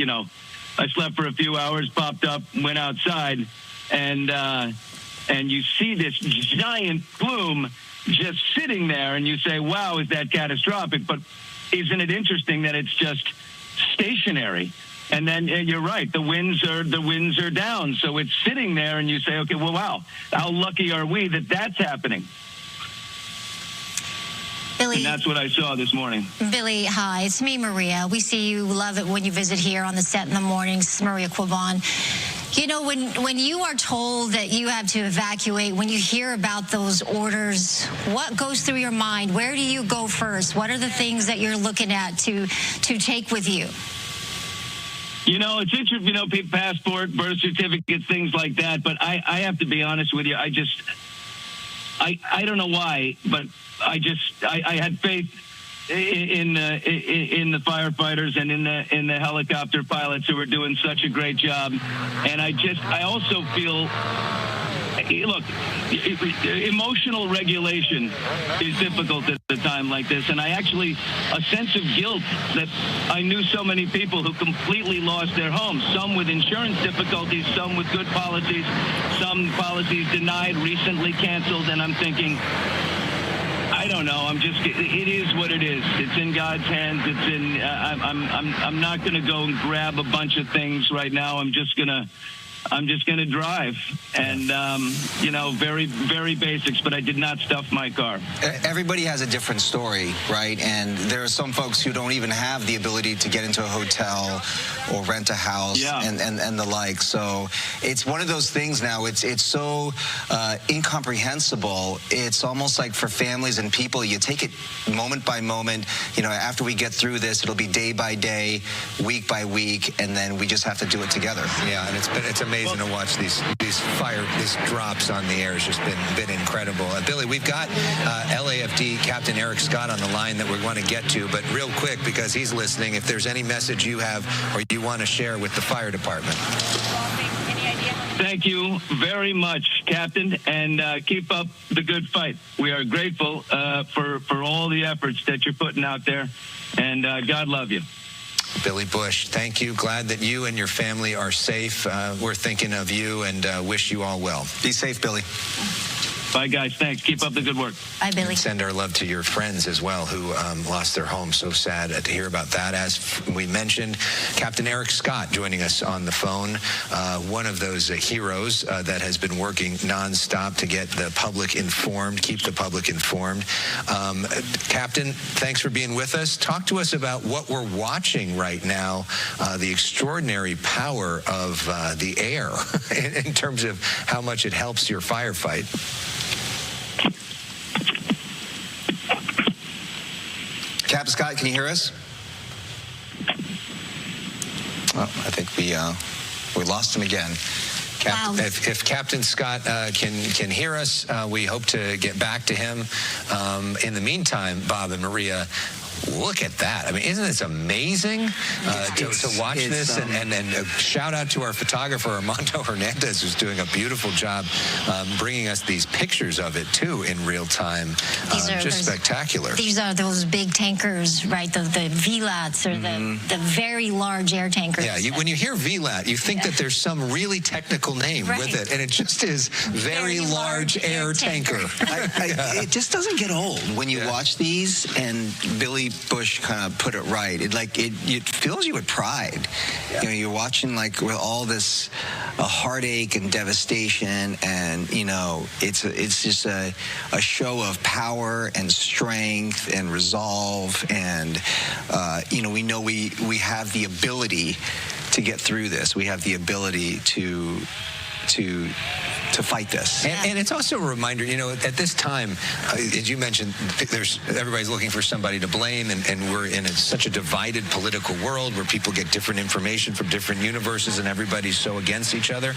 I slept for a few hours, popped up, went outside, and you see this giant plume just sitting there, and you say, wow, is that catastrophic? But isn't it interesting that it's just stationary? And then you're right, the winds are down, so it's sitting there, and you say, okay, well, wow, how lucky are we that that's happening? Billy, and that's what I saw this morning. Billy, hi, it's me, Maria. We see you, love it when you visit here on the set in the mornings. It's Maria Quavon. When you are told that you have to evacuate, when you hear about those orders, what goes through your mind? Where do you go first? What are the things that you're looking at to take with you? It's interesting, passport, birth certificates, things like that. But I have to be honest with you. I don't know why, but I had faith in the firefighters and in the helicopter pilots who were doing such a great job. And I also feel look, emotional regulation is difficult at a time like this, and a sense of guilt that I knew so many people who completely lost their homes, some with insurance difficulties, some with good policies, some policies denied, recently canceled, and I'm thinking, I don't know. It is what it is. It's in God's hands. I'm not going to go and grab a bunch of things right now. I'm just going to drive, and very, very basics. But I did not stuff my car. Everybody has a different story, right? And there are some folks who don't even have the ability to get into a hotel or rent a house, and the like. So it's one of those things now. It's so incomprehensible. It's almost like for families and people, you take it moment by moment. After we get through this, it'll be day by day, week by week, and then we just have to do it together. Yeah, and it's amazing to watch these drops on the air. It's just been incredible. Billy, we've got LAFD Captain Eric Scott on the line that we want to get to, but real quick, because he's listening, if there's any message you have or you want to share with the fire department. Thank you very much, Captain, and keep up the good fight. We are grateful for all the efforts that you're putting out there, and God love you. Billy Bush, thank you. Glad that you and your family are safe. We're thinking of you and wish you all well. Be safe, Billy. Bye, guys. Thanks. Keep up the good work. Bye, Billy. Send our love to your friends as well who lost their homes. So sad to hear about that. As we mentioned, Captain Eric Scott joining us on the phone, one of those heroes that has been working nonstop to get the public informed, keep the public informed. Captain, thanks for being with us. Talk to us about what we're watching right now, the extraordinary power of the air in terms of how much it helps your firefight. Captain Scott, can you hear us? Oh, I think we lost him again. Wow. If Captain Scott can hear us, we hope to get back to him. In the meantime, Bob and Maria, look at that. I mean, isn't this amazing to watch this? And a shout out to our photographer, Armando Hernandez, who's doing a beautiful job bringing us these pictures of it, too, in real time. Just spectacular. These are those big tankers, right? The VLATs or the very large air tankers. Yeah, when you hear VLAT, you think that there's some really technical name with it, and it just is very large air tanker. It just doesn't get old when you watch these, and Billy Bush kind of put it right. It fills you with pride. You're watching with all this heartache and devastation, and it's just a show of power and strength and resolve, and we know we have the ability to get through this. We have the ability to fight this. And it's also a reminder, at this time, as you mentioned, everybody's looking for somebody to blame, and we're in such a divided political world where people get different information from different universes and everybody's so against each other.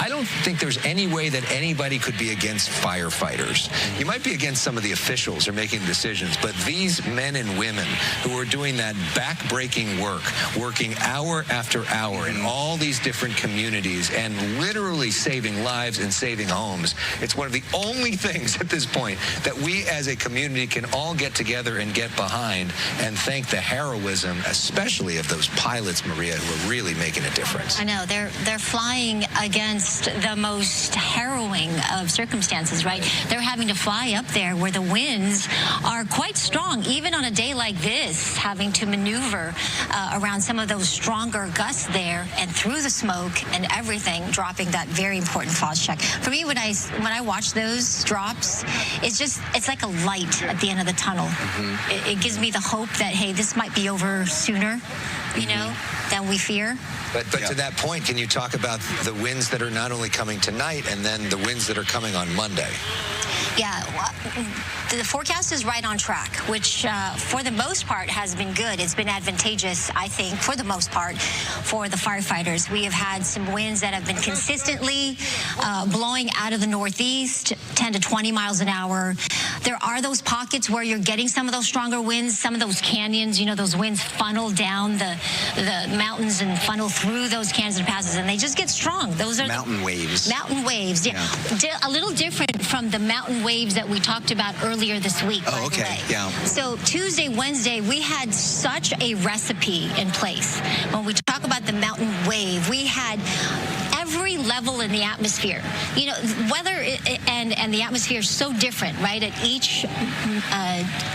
I don't think there's any way that anybody could be against firefighters. You might be against some of the officials who are making decisions, but these men and women who are doing that back-breaking work, working hour after hour in all these different communities and literally saving lives and saving homes. It's one of the only things at this point that we as a community can all get together and get behind, and thank the heroism, especially of those pilots, Maria, who are really making a difference. I know. They're flying against the most harrowing of circumstances, right? They're having to fly up there where the winds are quite strong, even on a day like this, having to maneuver around some of those stronger gusts there, and through the smoke and everything, dropping that very important fog check. For me, when I watch those drops, it's like a light at the end of the tunnel. It gives me the hope that, hey, this might be over sooner, than we fear. But to that point, can you talk about the winds that are not only coming tonight and then the winds that are coming on Monday? Yeah, the forecast is right on track, which for the most part has been good. It's been advantageous, I think, for the most part, for the firefighters. We have had some winds that have been consistently blowing out of the northeast, 10 to 20 miles an hour. There are those pockets where you're getting some of those stronger winds, some of those canyons, those winds funnel down the mountains and funnel through those canyons and passes, and they just get strong. Those are mountain waves. Mountain waves, yeah. A little different from the mountain waves that we talked about earlier this week. Oh, okay, by the way. yeah. So Tuesday, Wednesday, we had such a recipe in place. When we talk about the mountain wave, we had every level in the atmosphere. You know, weather and the atmosphere is so different, right, at each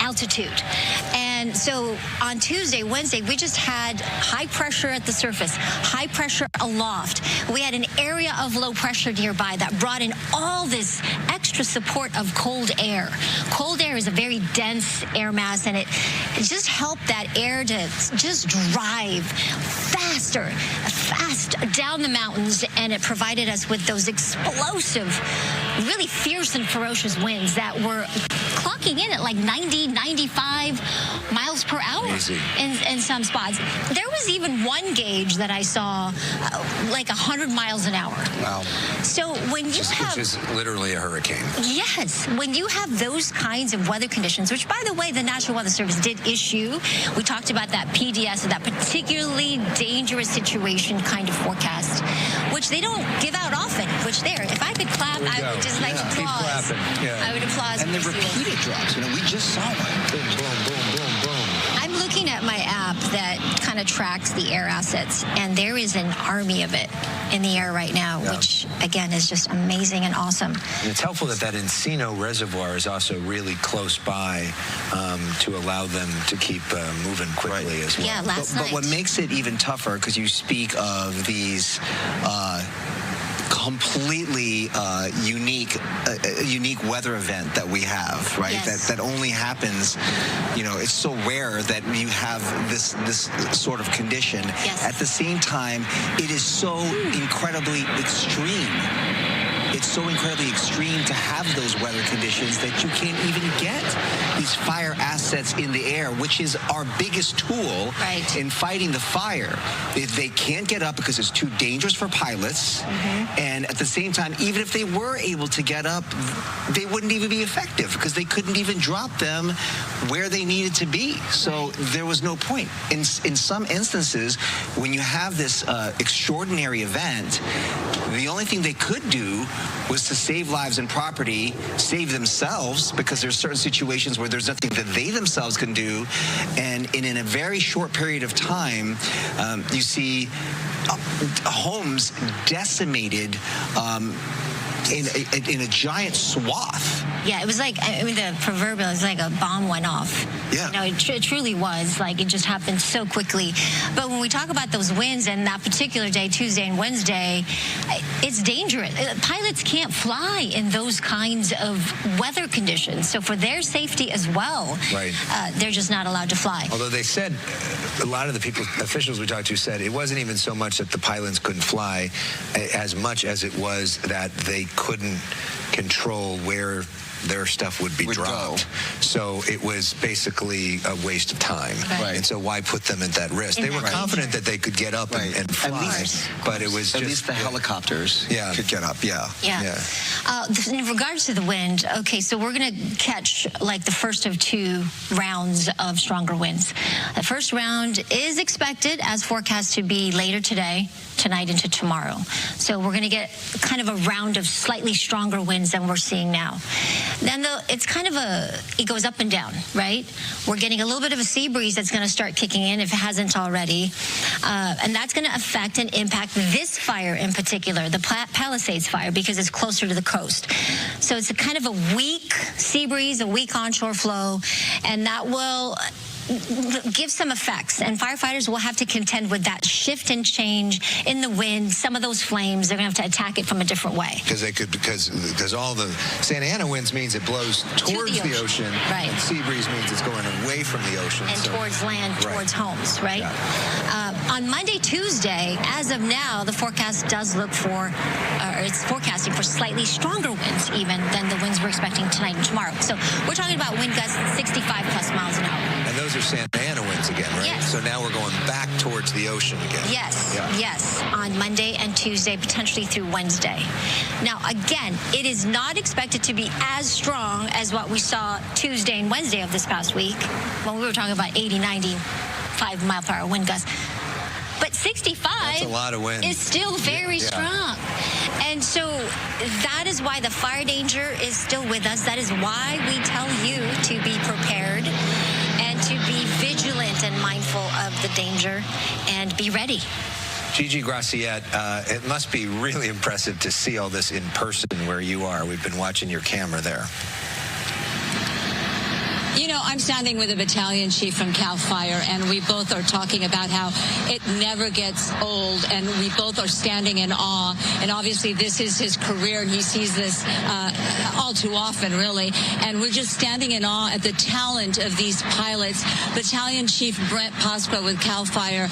altitude. And so on Tuesday, Wednesday, we just had high pressure at the surface, high pressure aloft. We had an area of low pressure nearby that brought in all this extra support of cold air. Cold air is a very dense air mass, and it just helped that air to just drive fast down the mountains, and it provided us with those explosive, really fierce and ferocious winds that were clocking in at like 90, 95 miles per hour in some spots. There was even one gauge that I saw like 100 miles an hour. Wow. So when you have... Which is literally a hurricane. Yes. When you have those kinds of weather conditions, which, by the way, the National Weather Service did issue. We talked about that PDS, that particularly dangerous situation kind of forecast, which they don't give out often, which if I could clap, I would just like applause. Keep clapping. Yeah. I would applause. And the repeated drops. You know, we just saw one. Boom, boom, boom, boom, boom. I'm looking at my app that kind of tracks the air assets, and there is an army of it in the air right now, which, again, is just amazing and awesome. And it's helpful that Encino Reservoir is also really close by to allow them to keep moving quickly as well. Yeah, last night. But what makes it even tougher, because you speak of these completely unique weather event that we have, right? Yes. That only happens, you know, it's so rare that you have this sort of condition. Yes. At the same time, it is so incredibly extreme. It's so incredibly extreme to have those weather conditions that you can't even get these fire assets in the air, which is our biggest tool in fighting the fire. They can't get up because it's too dangerous for pilots. And at the same time, even if they were able to get up, they wouldn't even be effective because they couldn't even drop them where they needed to be. So there was no point. In some instances, when you have this extraordinary event, the only thing they could do was to save lives and property, save themselves, because there's certain situations where there's nothing that they themselves can do. And in a very short period of time, you see homes decimated in a giant swath. Yeah, it was like, I mean, the proverbial, it was like a bomb went off. Yeah. You know, it truly was. Like, it just happened so quickly. But when we talk about those winds and that particular day, Tuesday and Wednesday, it's dangerous. Pilots can't fly in those kinds of weather conditions. So for their safety as well, they're just not allowed to fly. Although they said, a lot of the officials we talked to said it wasn't even so much that the pilots couldn't fly as much as it was that they couldn't control where their stuff would be dropped. So it was basically a waste of time. And so why put them at that risk? They were confident that they could get up and fly, but it was at least the helicopters could get up. In regards to the wind, okay, so we're going to catch like the first of two rounds of stronger winds. The first round is expected, as forecast, to be later today, tonight into tomorrow. So we're going to get kind of a round of slightly stronger winds than we're seeing now. Then it's kind of it goes up and down, right? We're getting a little bit of a sea breeze that's going to start kicking in if it hasn't already. And that's going to affect and impact this fire in particular, the Palisades fire, because it's closer to the coast. So it's a kind of a weak sea breeze, a weak onshore flow, and that will give some effects, and firefighters will have to contend with that shift and change in the wind. Some of those flames, they're going to have to attack it from a different way. Because all the Santa Ana winds means it blows towards the ocean, and sea breeze means it's going away from the ocean. And towards land, towards homes, right? On Monday, Tuesday, as of now, the forecast does look for, it's forecasting for slightly stronger winds even than the winds we're expecting tonight and tomorrow. So we're talking about wind gusts 65 plus miles an hour. And those are Santa Ana winds again, right? Yes. So now we're going back towards the ocean again. Yes, yes, on Monday and Tuesday, potentially through Wednesday. Now, again, it is not expected to be as strong as what we saw Tuesday and Wednesday of this past week when we were talking about 80, 95 mile per hour wind gusts. 65 That's a lot of wind. is still very strong. And so that is why the fire danger is still with us. That is why we tell you to be prepared and to be vigilant and mindful of the danger and be ready. Gigi Graciette, it must be really impressive to see all this in person where you are. We've been watching your camera there. You know, I'm standing with a battalion chief from CAL FIRE, and we both are talking about how it never gets old, and we both are standing in awe. And obviously, this is his career, and he sees this all too often, really. And we're just standing in awe at the talent of these pilots. Battalion Chief Brent Pasqua with CAL FIRE,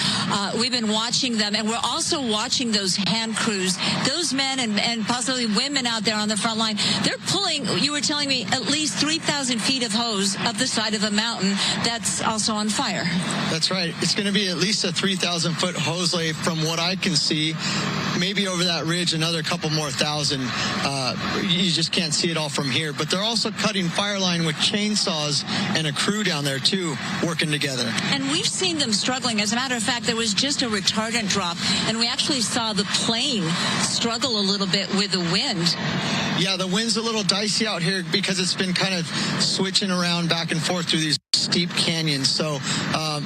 we've been watching them, and we're also watching those hand crews, those men and possibly women out there on the front line. They're pulling, you were telling me, at least 3,000 feet of hose up the side of a mountain that's also on fire. That's right. It's going to be at least a 3,000-foot hose lay from what I can see. Maybe over that ridge, another couple more thousand. You just can't see it all from here. But they're also cutting fire line with chainsaws and a crew down there, too, working together. And we've seen them struggling. As a matter of fact, there was just a retardant drop, and we actually saw the plane struggle a little bit with the wind. Yeah, the wind's a little dicey out here because it's been kind of switching around back and forth through these steep canyons. So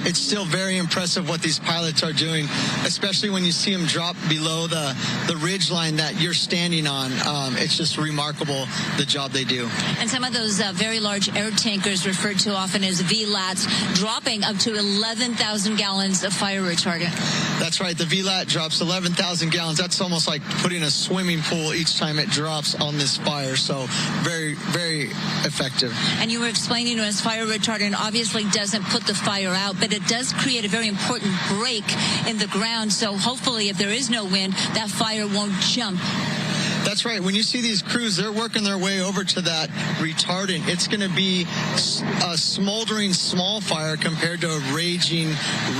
it's still very impressive what these pilots are doing, especially when you see them drop below the ridge line that you're standing on. It's just remarkable the job they do. And some of those very large air tankers referred to often as VLATs dropping up to 11,000 gallons of fire retardant. That's right. The VLAT drops 11,000 gallons. That's almost like putting a swimming pool each time it drops on this fire. So very, very effective. And you were explaining to us fire retardant obviously doesn't put the fire out, but it does create a very important break in the ground. So hopefully if there is no wind, that fire won't jump. That's right. When you see these crews, they're working their way over to that retardant. It's going to be a smoldering small fire compared to a raging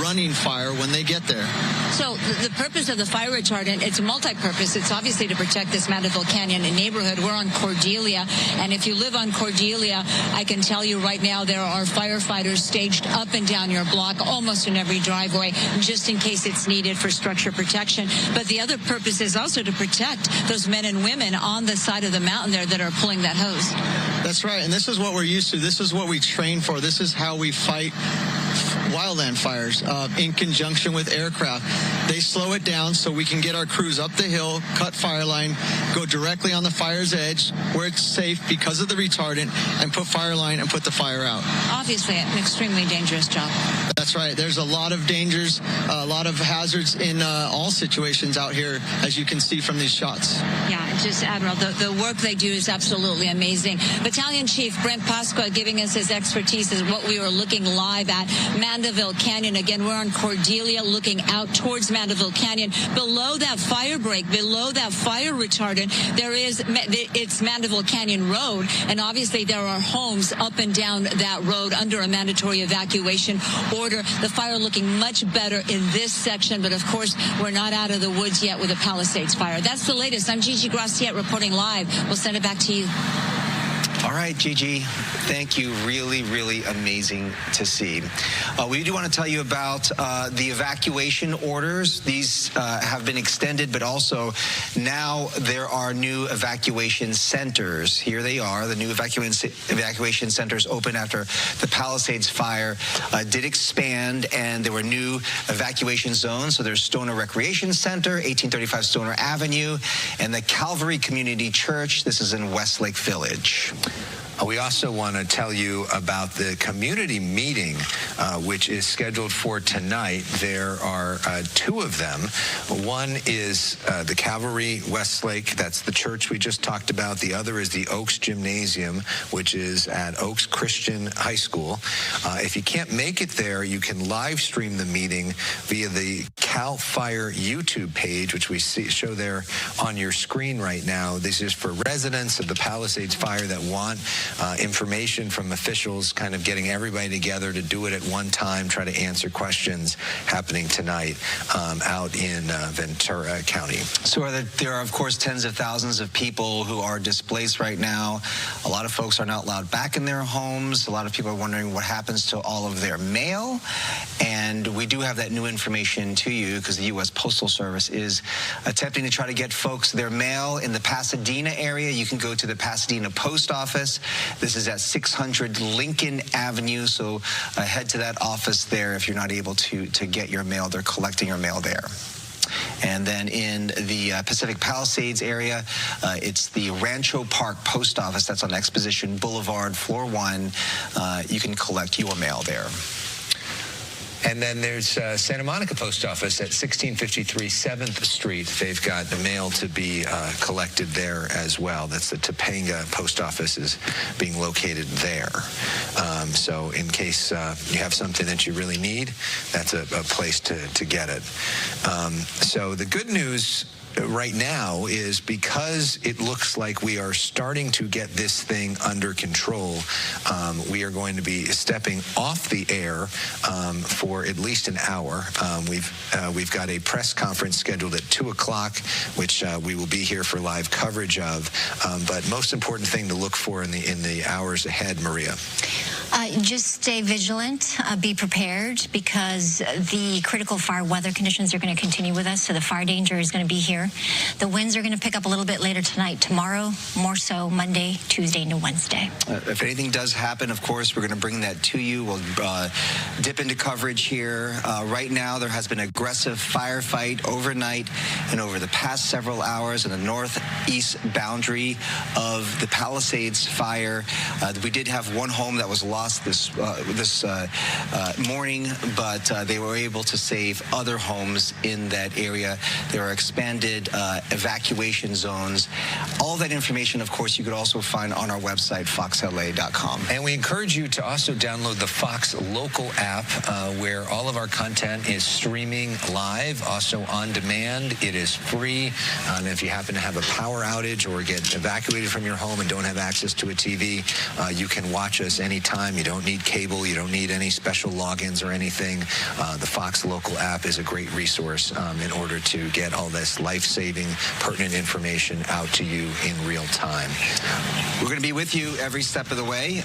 running fire when they get there. So the purpose of the fire retardant, it's multi-purpose. It's obviously to protect this Mandeville Canyon neighborhood. We're on Cordelia, and if you live on Cordelia, I can tell you right now there are firefighters staged up and down your block, almost in every driveway, just in case it's needed for structure protection. But the other purpose is also to protect those men and women on the side of the mountain there that are pulling that hose. That's right, and this is what we're used to. This is what we train for. This is how we fight wildland fires in conjunction with aircraft. They slow it down so we can get our crews up the hill, cut fire line, go directly on the fire's edge where it's safe because of the retardant, and put fire line and put the fire out. Obviously, an extremely dangerous job. That's right. There's a lot of dangers, a lot of hazards in all situations out here, as you can see from these shots. Yeah, just, Admiral, the work they do is absolutely amazing. Battalion Chief Brent Pasqua giving us his expertise is what we were looking live at Mandeville Canyon. Again, we're on Cordelia looking out towards Mandeville Canyon. Below that fire break, below that fire retardant, it's Mandeville Canyon Road, and obviously there are homes up and down that road under a mandatory evacuation order. The fire looking much better in this section, but of course, we're not out of the woods yet with the Palisades fire. That's the latest. I'm Gigi Graciette reporting live. We'll send it back to you. All right, Gigi, thank you. Really, really amazing to see. We do want to tell you about the evacuation orders. These have been extended, but also now there are new evacuation centers. Here they are. The new evacuation centers opened after the Palisades fire did expand, and there were new evacuation zones. So there's Stoner Recreation Center, 1835 Stoner Avenue, and the Calvary Community Church. This is in Westlake Village. We also want to tell you about the community meeting, which is scheduled for tonight. There are two of them. One is the Calvary Westlake. That's the church we just talked about. The other is the Oaks Gymnasium, which is at Oaks Christian High School. If you can't make it there, you can live stream the meeting via the CAL FIRE YouTube page, which we show there on your screen right now. This is for residents of the Palisades fire that want information from officials, kind of getting everybody together to do it at one time, try to answer questions happening tonight out in Ventura County. So there are, of course, tens of thousands of people who are displaced right now. A lot of folks are not allowed back in their homes. A lot of people are wondering what happens to all of their mail. And we do have that new information to you. you because the U.S. Postal Service is attempting to try to get folks their mail in the Pasadena area. You can go to the Pasadena Post Office. This is at 600 Lincoln Avenue, so head to that office there if you're not able to get your mail. They're collecting your mail there. And then in the Pacific Palisades area, it's the Rancho Park Post Office. That's on Exposition Boulevard, floor 1. You can collect your mail there. And then there's Santa Monica Post Office at 1653 7th Street. They've got the mail to be collected there as well. That's the Topanga Post Office is being located there. So in case you have something that you really need, that's a place to get it. So the good news right now is because it looks like we are starting to get this thing under control, we are going to be stepping off the air for at least an hour. We've got a press conference scheduled at 2 o'clock, which we will be here for live coverage of. But most important thing to look for in the hours ahead, Maria. Just stay vigilant, be prepared, because the critical fire weather conditions are going to continue with us, so the fire danger is going to be here. The winds are going to pick up a little bit later tonight, tomorrow, more so Monday, Tuesday, into Wednesday. If anything does happen, of course, we're going to bring that to you. We'll dip into coverage here. Right now, there has been aggressive firefight overnight and over the past several hours in the northeast boundary of the Palisades fire. We did have one home that was lost this morning, but they were able to save other homes in that area. There are expanded evacuation zones. All that information, of course, you could also find on our website, foxla.com. And we encourage you to also download the Fox Local app, where all of our content is streaming live, also on demand. It is free. And if you happen to have a power outage or get evacuated from your home and don't have access to a TV, you can watch us anytime. You don't need cable. You don't need any special logins or anything. The Fox Local app is a great resource in order to get all this life-saving, pertinent information out to you in real time. We're going to be with you every step of the way.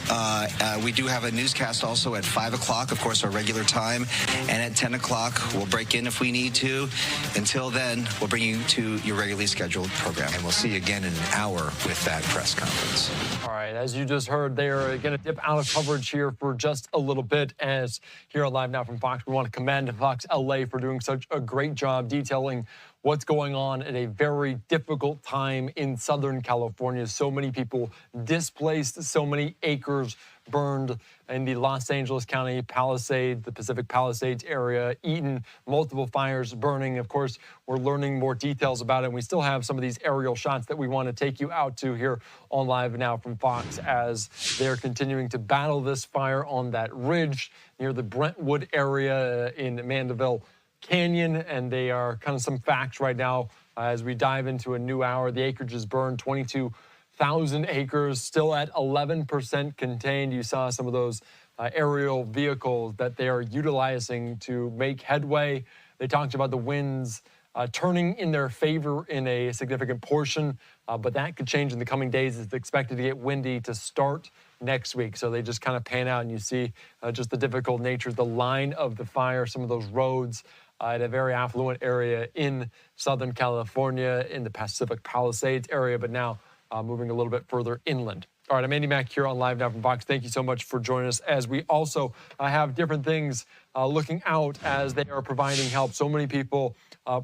We do have a newscast also at 5 o'clock, of course, our regular time, and at 10 o'clock, we'll break in if we need to. Until then, we'll bring you to your regularly scheduled program. And we'll see you again in an hour with that press conference. All right, as you just heard, they are going to dip out of coverage here for just a little bit. As here on Live Now from Fox, we want to commend Fox LA for doing such a great job detailing what's going on at a very difficult time in Southern California. So many people displaced, so many acres burned in the Los Angeles County Palisades, the Pacific Palisades area, Eaton, multiple fires burning. Of course, we're learning more details about it. And we still have some of these aerial shots that we want to take you out to here on Live Now from Fox as they're continuing to battle this fire on that ridge near the Brentwood area in Mandeville Canyon. And they are kind of some facts right now as we dive into a new hour. The acreage is burned, 22,000 acres, still at 11% contained. You saw some of those aerial vehicles that they are utilizing to make headway. They talked about the winds turning in their favor in a significant portion, but that could change in the coming days. It's expected to get windy to start next week. So they just kind of pan out and you see just the difficult nature, the line of the fire, some of those roads in a very affluent area in Southern California, in the Pacific Palisades area, but now moving a little bit further inland. All right, I'm Andy Mack here on Live Now from Fox. Thank you so much for joining us as we also have different things looking out as they are providing help. So many people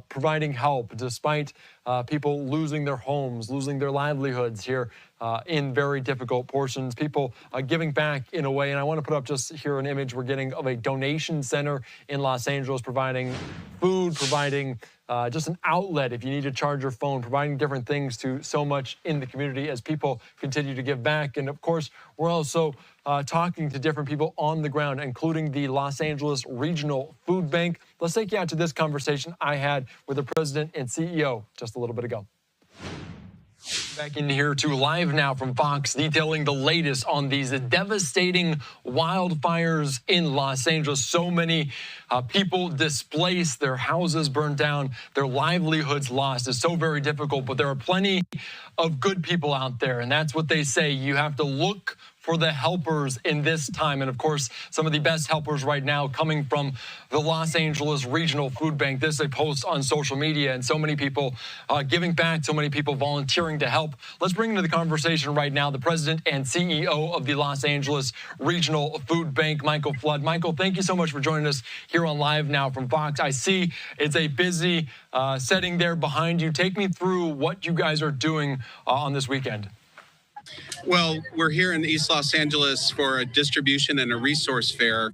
providing help despite people losing their homes, losing their livelihoods here in very difficult portions. People giving back in a way. And I want to put up just here an image we're getting of a donation center in Los Angeles providing food, providing just an outlet if you need to charge your phone, providing different things to so much in the community as people continue to give back. And of course, we're also talking to different people on the ground, including the Los Angeles Regional Food Bank. Let's take you out to this conversation I had with the president and CEO just a little bit ago. Back in here to Live Now from Fox, detailing the latest on these devastating wildfires in Los Angeles. So many people displaced, their houses burned down, their livelihoods lost. It's so very difficult, but there are plenty of good people out there, and that's what they say. You have to look for the helpers in this time. And of course, some of the best helpers right now coming from the Los Angeles Regional Food Bank. This is a post on social media, and so many people giving back, so many people volunteering to help. Let's bring into the conversation right now the president and CEO of the Los Angeles Regional Food Bank, Michael Flood. Michael, thank you so much for joining us here on Live Now from Fox. I see it's a busy setting there behind you. Take me through what you guys are doing on this weekend. Well, we're here in East Los Angeles for a distribution and a resource fair.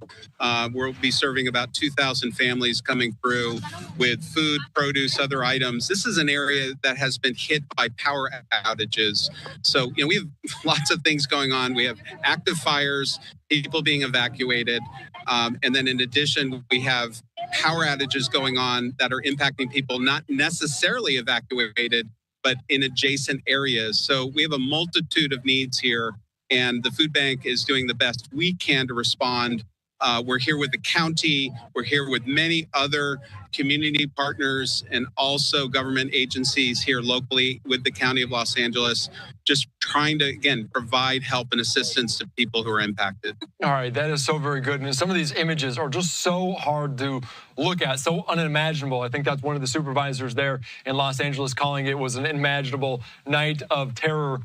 We'll be serving about 2,000 families coming through with food, produce, other items. This is an area that has been hit by power outages. So, we have lots of things going on. We have active fires, people being evacuated. And then in addition, we have power outages going on that are impacting people not necessarily evacuated, but in adjacent areas. So we have a multitude of needs here, and the food bank is doing the best we can to respond. We're here with the county. We're here with many other community partners and also government agencies here locally with the County of Los Angeles, just trying to, again, provide help and assistance to people who are impacted. All right, that is so very good. And some of these images are just so hard to look at, so unimaginable. I think that's one of the supervisors there in Los Angeles calling it was an unimaginable night of terror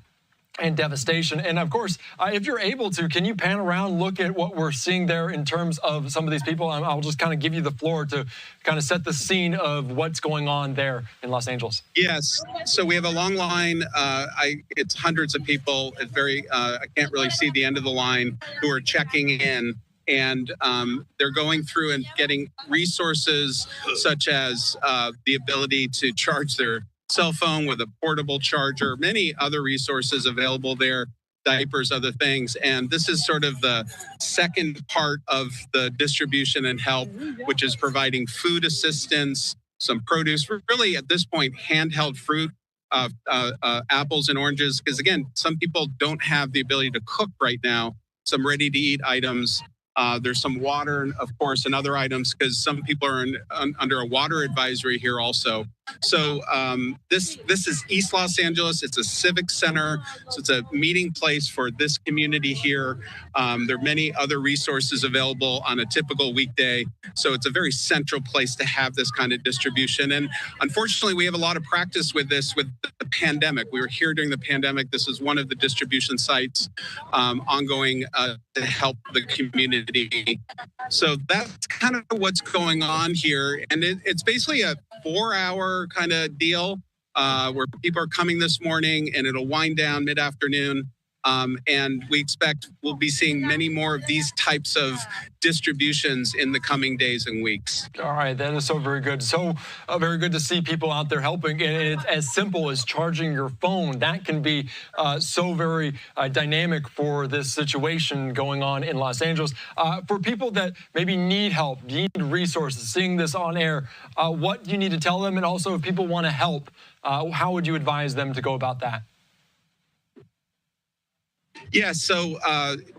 and devastation. And of course, if you're able to, can you pan around, look at what we're seeing there in terms of some of these people? I'll just kind of give you the floor to kind of set the scene of what's going on there in Los Angeles. Yes, so we have a long line. It's hundreds of people. It's I can't really see the end of the line, who are checking in. And they're going through and getting resources such as the ability to charge their cell phone with a portable charger, many other resources available there, diapers, other things. And this is sort of the second part of the distribution and help, which is providing food assistance, some produce, really at this point, handheld fruit, apples and oranges, because again, some people don't have the ability to cook right now, some ready to eat items. There's some water, of course, and other items, because some people are under a water advisory here also. So this is East Los Angeles. It's a civic center, so it's a meeting place for this community here. There are many other resources available on a typical weekday, so it's a very central place to have this kind of distribution. And unfortunately, we have a lot of practice with this with the pandemic. We were here during the pandemic. This is one of the distribution sites ongoing to help the community. So that's kind of what's going on here. And it's basically a 4-hour kind of deal where people are coming this morning, and it'll wind down mid-afternoon. And we expect we'll be seeing many more of these types of distributions in the coming days and weeks. All right, that is so very good. So very good to see people out there helping. And it's as simple as charging your phone. That can be so very dynamic for this situation going on in Los Angeles. For people that maybe need help, need resources, seeing this on air, what do you need to tell them? And also, if people want to help, how would you advise them to go about that? Yeah, so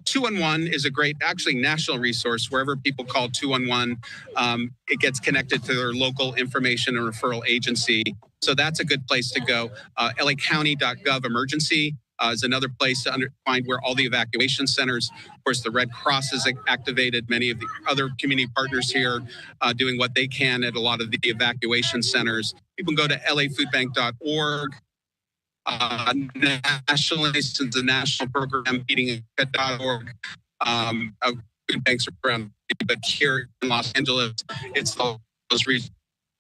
211 is a great, actually, national resource. Wherever people call 211, it gets connected to their local information and referral agency. So that's a good place to go. LAcounty.gov emergency is another place to find where all the evacuation centers. Of course, the Red Cross is activated. Many of the other community partners here doing what they can at a lot of the evacuation centers. People can go to lafoodbank.org. Nationally, since the national program meeting at .org, food banks around, but here in Los Angeles, it's the most recent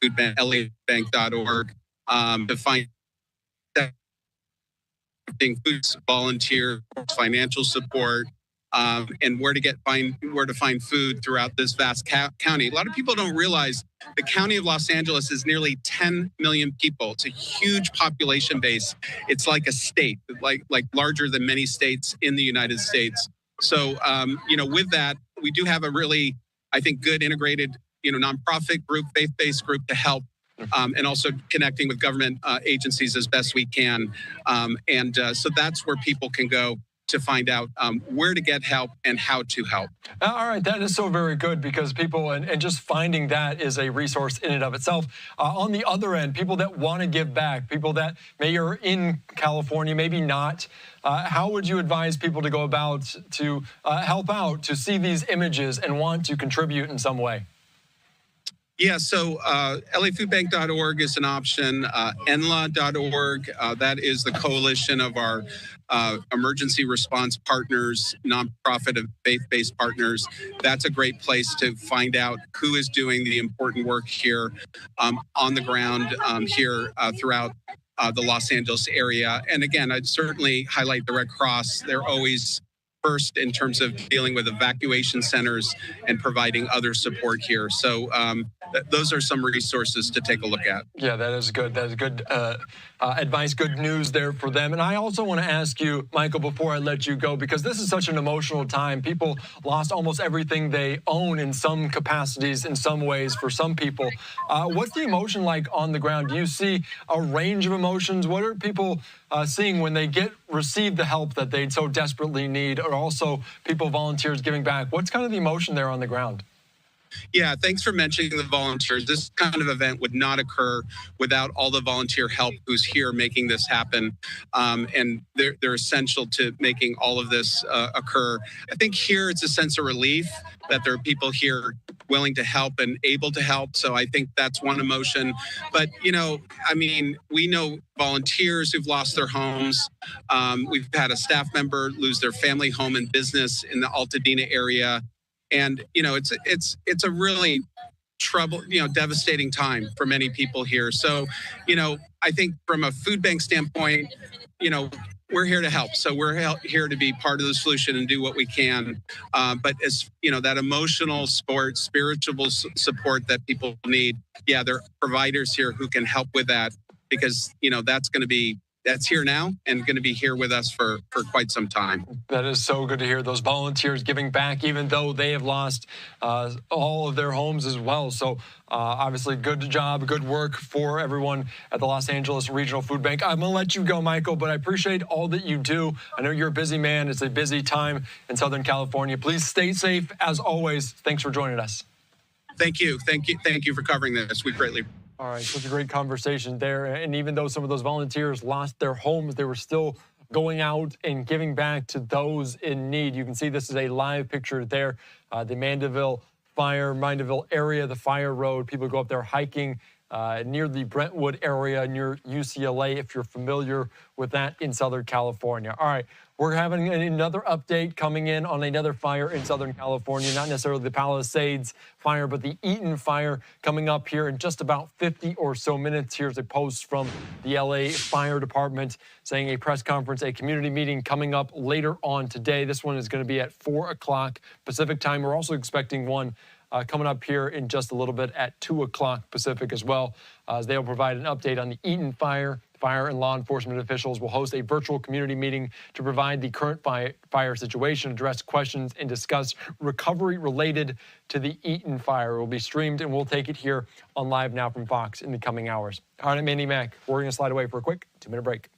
food bank, labank.org, to find food volunteer, financial support, and where to find food throughout this vast county. A lot of people don't realize the county of Los Angeles is nearly 10 million people. It's a huge population base. It's like a state, like larger than many states in the United States. So, with that, we do have a really, I think, good integrated, nonprofit group, faith-based group to help. And also connecting with government agencies as best we can. So that's where people can go. to find out where to get help and how to help. All right, that is so very good, because people, and just finding that is a resource in and of itself. On the other end, people that want to give back, people that maybe are in California, maybe not, how would you advise people to go about to help out, to see these images and want to contribute in some way? Yeah, so lafoodbank.org is an option. NLA.org, that is the coalition of our emergency response partners, nonprofit and faith-based partners. That's a great place to find out who is doing the important work here on the ground here throughout the Los Angeles area. And again, I'd certainly highlight the Red Cross. They're always first in terms of dealing with evacuation centers and providing other support here. So those are some resources to take a look at. Yeah, that is good. That is good advice, good news there for them. And I also want to ask you, Michael, before I let you go, because this is such an emotional time. People lost almost everything they own in some capacities, in some ways, for some people. What's the emotion like on the ground? Do you see a range of emotions? What are people seeing when they receive the help that they so desperately need, or also people, volunteers giving back? What's kind of the emotion there on the ground? Yeah, thanks for mentioning the volunteers. This kind of event would not occur without all the volunteer help who's here making this happen. And they're essential to making all of this occur. I think here it's a sense of relief that there are people here willing to help and able to help. So I think that's one emotion. But, you know, I mean, we know volunteers who've lost their homes. We've had a staff member lose their family home and business in the Altadena area. And, you know, it's a really devastating time for many people here. So, you know, I think from a food bank standpoint, you know, we're here to help. So we're here to be part of the solution and do what we can. But as, you know, that emotional support, spiritual support that people need, yeah, there are providers here who can help with that, because, you know, that's here now and going to be here with us for quite some time. That is so good to hear, those volunteers giving back, even though they have lost all of their homes as well. So obviously, good job, good work for everyone at the Los Angeles Regional Food Bank. I'm going to let you go, Michael, but I appreciate all that you do. I know you're a busy man. It's a busy time in Southern California. Please stay safe, as always. Thanks for joining us. Thank you. Thank you for covering this. We greatly appreciate it. All right, such a great conversation there. And even though some of those volunteers lost their homes, they were still going out and giving back to those in need. You can see this is a live picture there. The Mandeville area, the Fire Road. People go up there hiking near the Brentwood area, near UCLA, if you're familiar with that in Southern California. All right, we're having another update coming in on another fire in Southern California, not necessarily the Palisades fire, but the Eaton fire coming up here in just about 50 or so minutes. Here's a post from the LA Fire Department saying a press conference, a community meeting coming up later on today. This one is going to be at 4 o'clock Pacific time. We're also expecting one coming up here in just a little bit at 2 o'clock Pacific as well, as they'll provide an update on the Eaton fire. Fire and law enforcement officials will host a virtual community meeting to provide the current fire situation, address questions, and discuss recovery related to the Eaton fire. It will be streamed, and we'll take it here on Live Now from Fox in the coming hours. All right, I'm Andy Mack. We're going to slide away for a quick 2-minute break.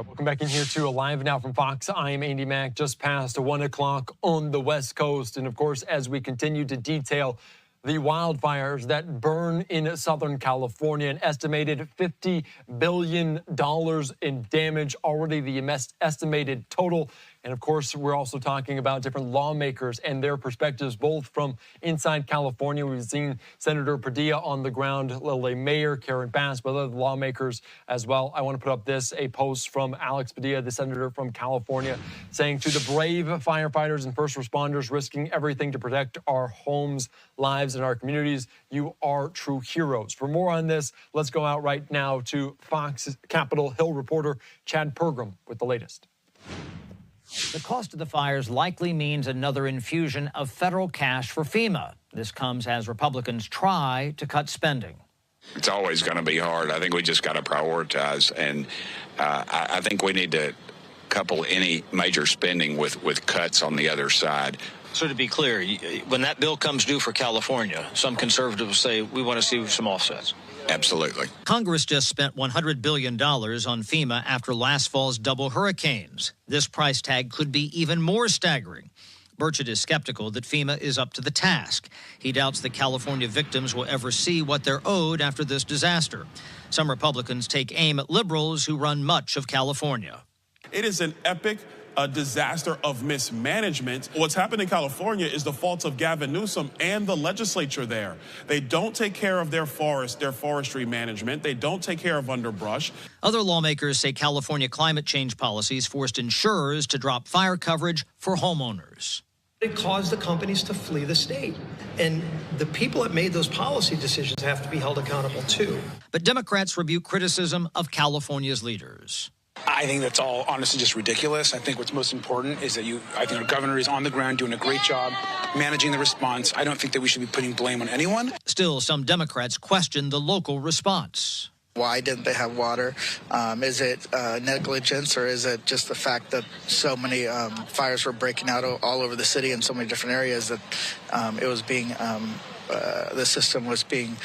right, welcome back in here to Live Now from Fox. I am Andy Mack, just past 1 o'clock on the West Coast. And of course, as we continue to detail the wildfires that burn in Southern California, an estimated $50 billion in damage, already the estimated total. And of course, we're also talking about different lawmakers and their perspectives, both from inside California. We've seen Senator Padilla on the ground, LA Mayor Karen Bass, but other lawmakers as well. I want to put up a post from Alex Padilla, the senator from California, saying, to the brave firefighters and first responders risking everything to protect our homes, lives, and our communities, you are true heroes. For more on this, let's go out right now to Fox Capitol Hill reporter Chad Pergram with the latest. The cost of the fires likely means another infusion of federal cash for FEMA. This comes as Republicans try to cut spending. It's always going to be hard. I think we just got to prioritize, and I think we need to couple any major spending with cuts on the other side. So to be clear, when that bill comes due for California, some conservatives say we want to see some offsets. Absolutely. Congress just spent $100 billion on FEMA after last fall's double hurricanes. This price tag could be even more staggering. Burchett is skeptical that FEMA is up to the task. He doubts that California victims will ever see what they're owed after this disaster. Some Republicans take aim at liberals who run much of California. It is an epic disaster of mismanagement. What's happened in California is the fault of Gavin Newsom and the legislature there. They don't take care of their forests, their forestry management. They don't take care of underbrush. Other lawmakers say California climate change policies forced insurers to drop fire coverage for homeowners. It caused the companies to flee the state. And the people that made those policy decisions have to be held accountable too. But Democrats rebuke criticism of California's leaders. I think that's all honestly just ridiculous. I think what's most important is that I think our governor is on the ground doing a great job managing the response. I don't think that we should be putting blame on anyone. Still, some Democrats question the local response. Why didn't they have water? Is it negligence, or is it just the fact that so many fires were breaking out all over the city in so many different areas that it was being the system was being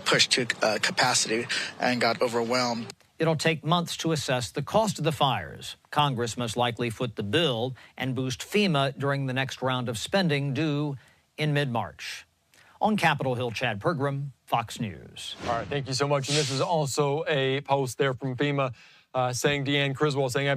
pushed to capacity and got overwhelmed? It'll take months to assess the cost of the fires. Congress must likely foot the bill and boost FEMA during the next round of spending due in mid-March. On Capitol Hill, Chad Pergram, Fox News. All right, thank you so much. And this is also a post there from FEMA saying, Deanne Criswell saying, I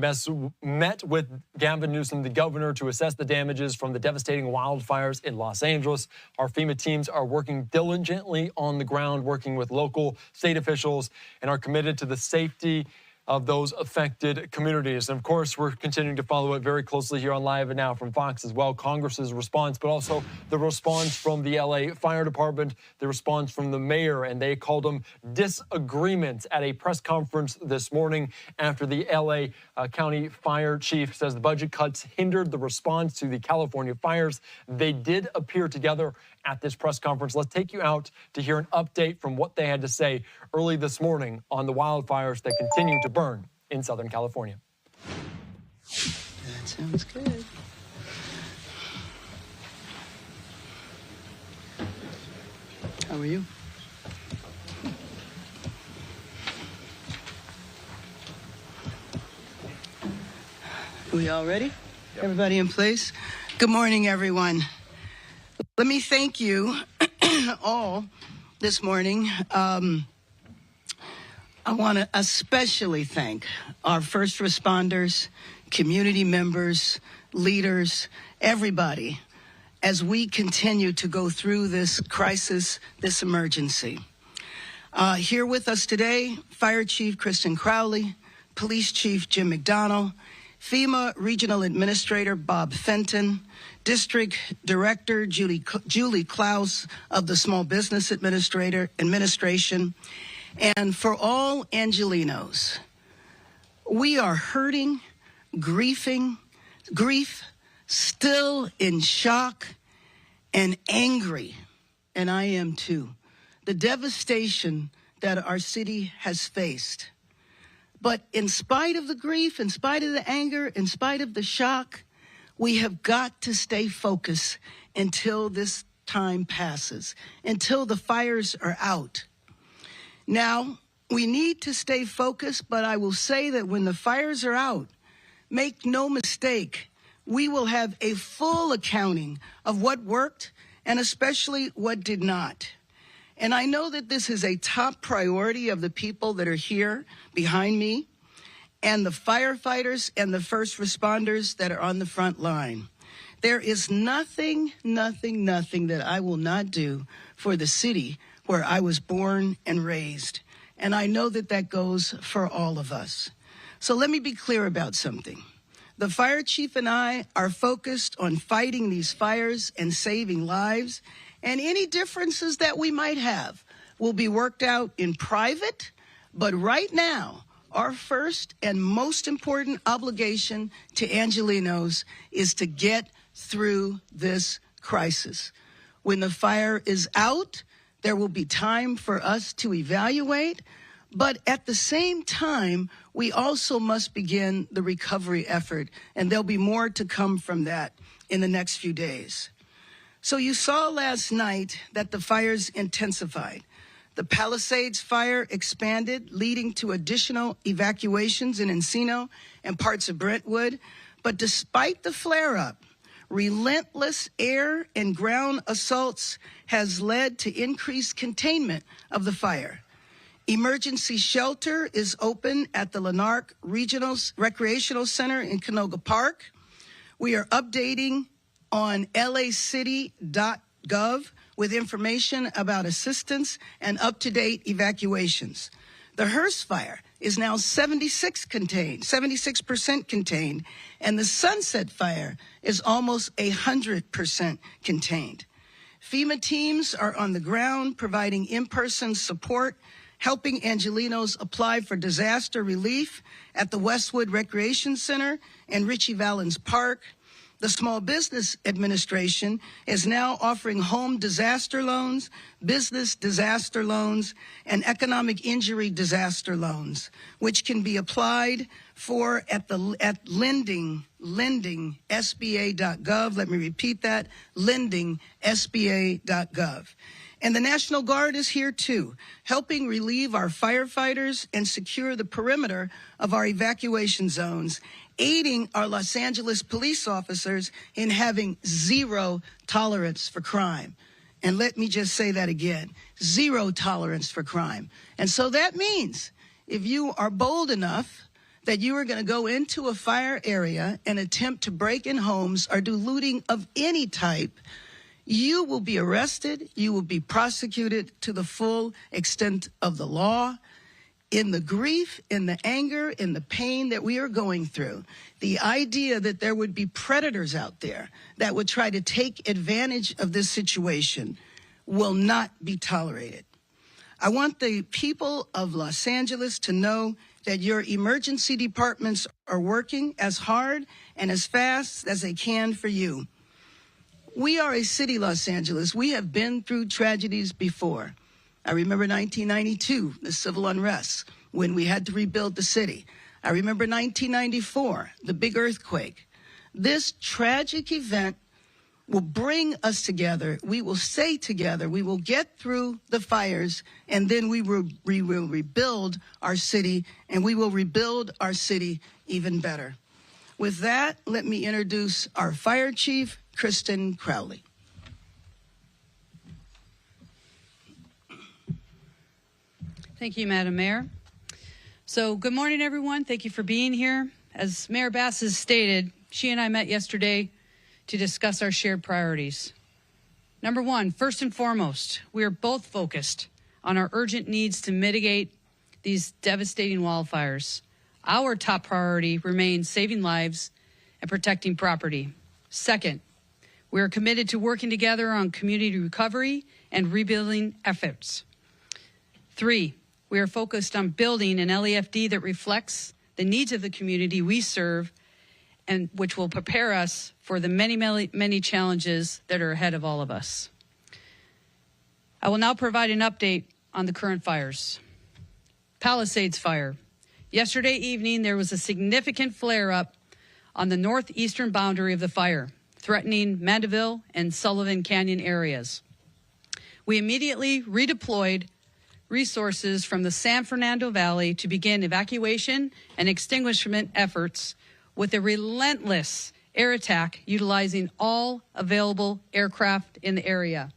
met with Gavin Newsom, the governor, to assess the damages from the devastating wildfires in Los Angeles. Our FEMA teams are working diligently on the ground, working with local, state officials, and are committed to the safety of those affected communities. And of course, we're continuing to follow it very closely here on Live Now from Fox as well. Congress's response, but also the response from the LA Fire Department, the response from the mayor, and they called them disagreements at a press conference this morning after the LA County Fire Chief says the budget cuts hindered the response to the California fires. They did appear together at this press conference. Let's take you out to hear an update from what they had to say early this morning on the wildfires that continue to burn in Southern California. That sounds good. How are you? Are we all ready? Yep. Everybody in place? Good morning, everyone. Let me thank you all this morning. I want to especially thank our first responders, community members, leaders, everybody, as we continue to go through this crisis, this emergency. Here with us today, Fire Chief Kristen Crowley, Police Chief Jim McDonnell, FEMA Regional Administrator Bob Fenton, District Director Julie Klaus of the Small Business Administration, and for all Angelenos, we are hurting, grief, still in shock and angry, and I am too. The devastation that our city has faced. But in spite of the grief, in spite of the anger, in spite of the shock, we have got to stay focused until this time passes, until the fires are out. Now, We need to stay focused, but I will say that when the fires are out, make no mistake, we will have a full accounting of what worked and especially what did not. And I know that this is a top priority of the people that are here behind me and the firefighters and the first responders that are on the front line. There is nothing that I will not do for the city where I was born and raised. And I know that that goes for all of us. So let me be clear about something. The fire chief and I are focused on fighting these fires and saving lives, and any differences that we might have will be worked out in private. But right now, our first and most important obligation to Angelenos is to get through this crisis. When the fire is out, there will be time for us to evaluate, but at the same time, we also must begin the recovery effort, and there'll be more to come from that in the next few days. So you saw last night that the fires intensified. The Palisades fire expanded, leading to additional evacuations in Encino and parts of Brentwood. But despite the flare-up, relentless air and ground assaults has led to increased containment of the fire. Emergency shelter is open at the Lanark Regional Recreational Center in Canoga Park. We are updating on lacity.gov with information about assistance and up-to-date evacuations. The Hearst fire is now 76% contained, and the Sunset fire is almost 100% contained. FEMA teams are on the ground providing in-person support, helping Angelenos apply for disaster relief at the Westwood Recreation Center and Ritchie Valens Park. The Small Business Administration is now offering home disaster loans, business disaster loans, and economic injury disaster loans, which can be applied for at lending SBA.gov. Let me repeat that, lending SBA.gov. And the National Guard is here too, helping relieve our firefighters and secure the perimeter of our evacuation zones, aiding our Los Angeles police officers in having zero tolerance for crime. And let me just say that again, zero tolerance for crime. And so that means if you are bold enough that you are going to go into a fire area and attempt to break in homes or do looting of any type, you will be arrested, you will be prosecuted to the full extent of the law. In the grief, in the anger, in the pain that we are going through, the idea that there would be predators out there that would try to take advantage of this situation will not be tolerated. I want the people of Los Angeles to know that your emergency departments are working as hard and as fast as they can for you. We are a city, Los Angeles. We have been through tragedies before. I remember 1992, the civil unrest, when we had to rebuild the city. I remember 1994, the big earthquake. This tragic event will bring us together. We will stay together. We will get through the fires, and then we will rebuild our city, and we will rebuild our city even better. With that, let me introduce our fire chief, Kristen Crowley. Thank you, Madam Mayor. So good morning, everyone. Thank you for being here. As Mayor Bass has stated, she and I met yesterday to discuss our shared priorities. Number one, first and foremost, we are both focused on our urgent needs to mitigate these devastating wildfires. Our top priority remains saving lives and protecting property. Second, we are committed to working together on community recovery and rebuilding efforts. 3, we are focused on building an LEFD that reflects the needs of the community we serve and which will prepare us for the many challenges that are ahead of all of us. I will now provide an update on the current fires. Palisades fire. Yesterday evening, there was a significant flare-up on the northeastern boundary of the fire, threatening Mandeville and Sullivan Canyon areas. We immediately redeployed resources from the San Fernando Valley to begin evacuation and extinguishment efforts with a relentless air attack utilizing all available aircraft in the area.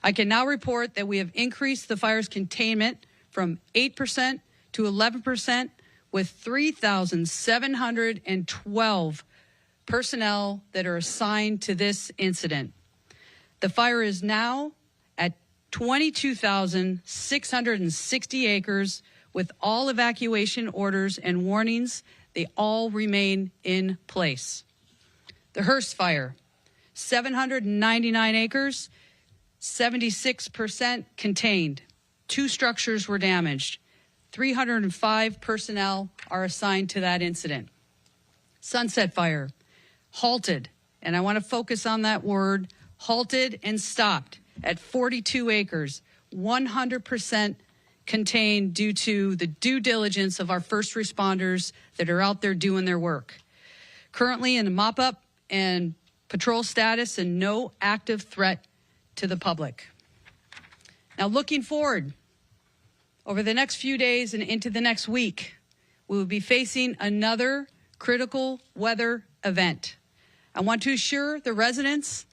I can now report that we have increased the fire's containment from 8% to 11% with 3,712 personnel that are assigned to this incident. The fire is now at 22,660 acres with all evacuation orders and warnings. They all remain in place. The Hearst fire, 799 acres, 76% contained. 2 structures were damaged. 305 personnel are assigned to that incident. Sunset fire, halted, and I want to focus on that word, halted and stopped at 42 acres, 100% contained due to the due diligence of our first responders that are out there doing their work. Currently in a mop-up and patrol status and no active threat to the public. Now looking forward, over the next few days and into the next week, we will be facing another critical weather event. I want to assure the residents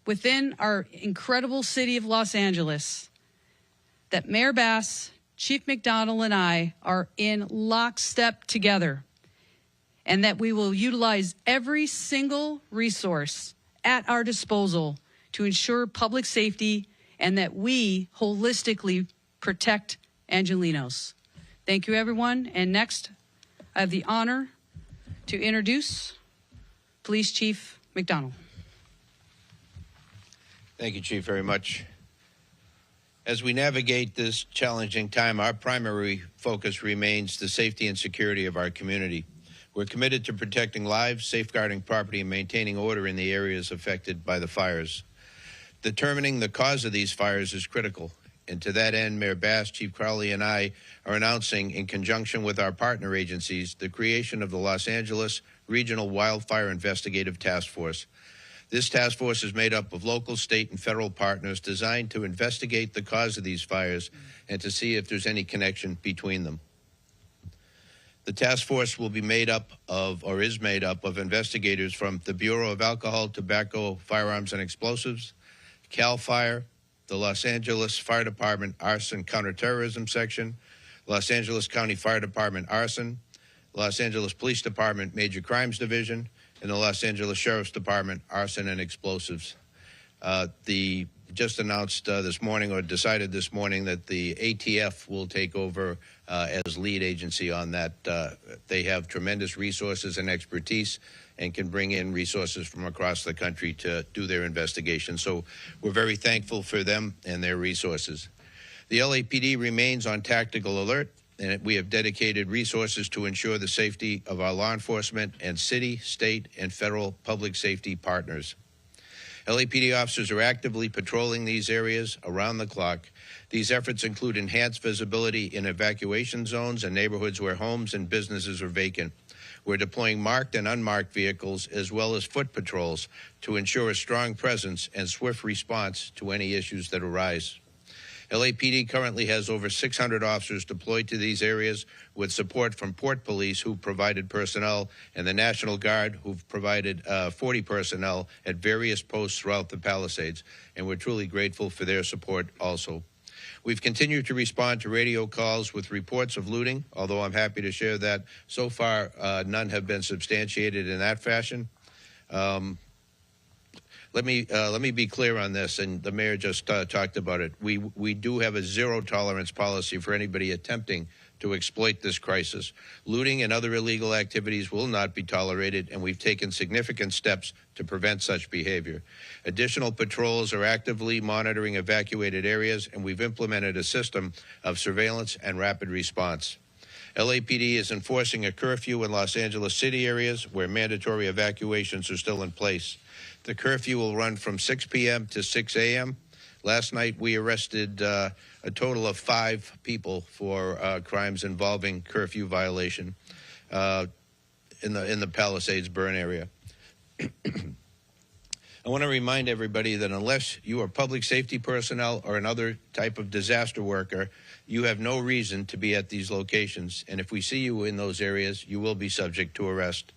within our incredible city of Los Angeles that Mayor Bass, Chief McDonald, and I are in lockstep together, and that we will utilize every single resource at our disposal to ensure public safety and that we holistically protect Angelenos. Thank you, everyone. And next, I have the honor to introduce Police Chief McDonald. Thank you, Chief, very much. As we navigate this challenging time, our primary focus remains the safety and security of our community. We're committed to protecting lives, safeguarding property, and maintaining order in the areas affected by the fires. Determining the cause of these fires is critical, and to that end, Mayor Bass, Chief Crowley, and I are announcing, in conjunction with our partner agencies, the creation of the Los Angeles Regional Wildfire Investigative Task Force. This task force is made up of local, state, and federal partners designed to investigate the cause of these fires and to see if there's any connection between them. The task force will be made up of, or is made up of, investigators from the Bureau of Alcohol, Tobacco, Firearms, and Explosives, CAL FIRE, the Los Angeles Fire Department Arson Counterterrorism Section, Los Angeles County Fire Department Arson, Los Angeles Police Department Major Crimes Division, and the Los Angeles Sheriff's Department Arson and Explosives. Just announced this morning, or decided this morning, that the ATF will take over as lead agency on that. They have tremendous resources and expertise and can bring in resources from across the country to do their investigation. So we're very thankful for them and their resources. The LAPD remains on tactical alert, and we have dedicated resources to ensure the safety of our law enforcement and city, state, and federal public safety partners. LAPD officers are actively patrolling these areas around the clock. These efforts include enhanced visibility in evacuation zones and neighborhoods where homes and businesses are vacant. We're deploying marked and unmarked vehicles as well as foot patrols to ensure a strong presence and swift response to any issues that arise. LAPD currently has over 600 officers deployed to these areas with support from Port Police, who provided personnel, and the National Guard, who've provided 40 personnel at various posts throughout the Palisades, and we're truly grateful for their support also. We've continued to respond to radio calls with reports of looting, although I'm happy to share that so far none have been substantiated in that fashion. Let me be clear on this, and the mayor just talked about it. We do have a zero tolerance policy for anybody attempting to exploit this crisis. Looting and other illegal activities will not be tolerated, and we've taken significant steps to prevent such behavior. Additional patrols are actively monitoring evacuated areas, and we've implemented a system of surveillance and rapid response. LAPD is enforcing a curfew in Los Angeles city areas where mandatory evacuations are still in place. The curfew will run from 6 p.m. to 6 a.m. Last night, we arrested a total of 5 people for crimes involving curfew violation in the Palisades burn area. I want to remind everybody that unless you are public safety personnel or another type of disaster worker, you have no reason to be at these locations. And if we see you in those areas, you will be subject to arrest.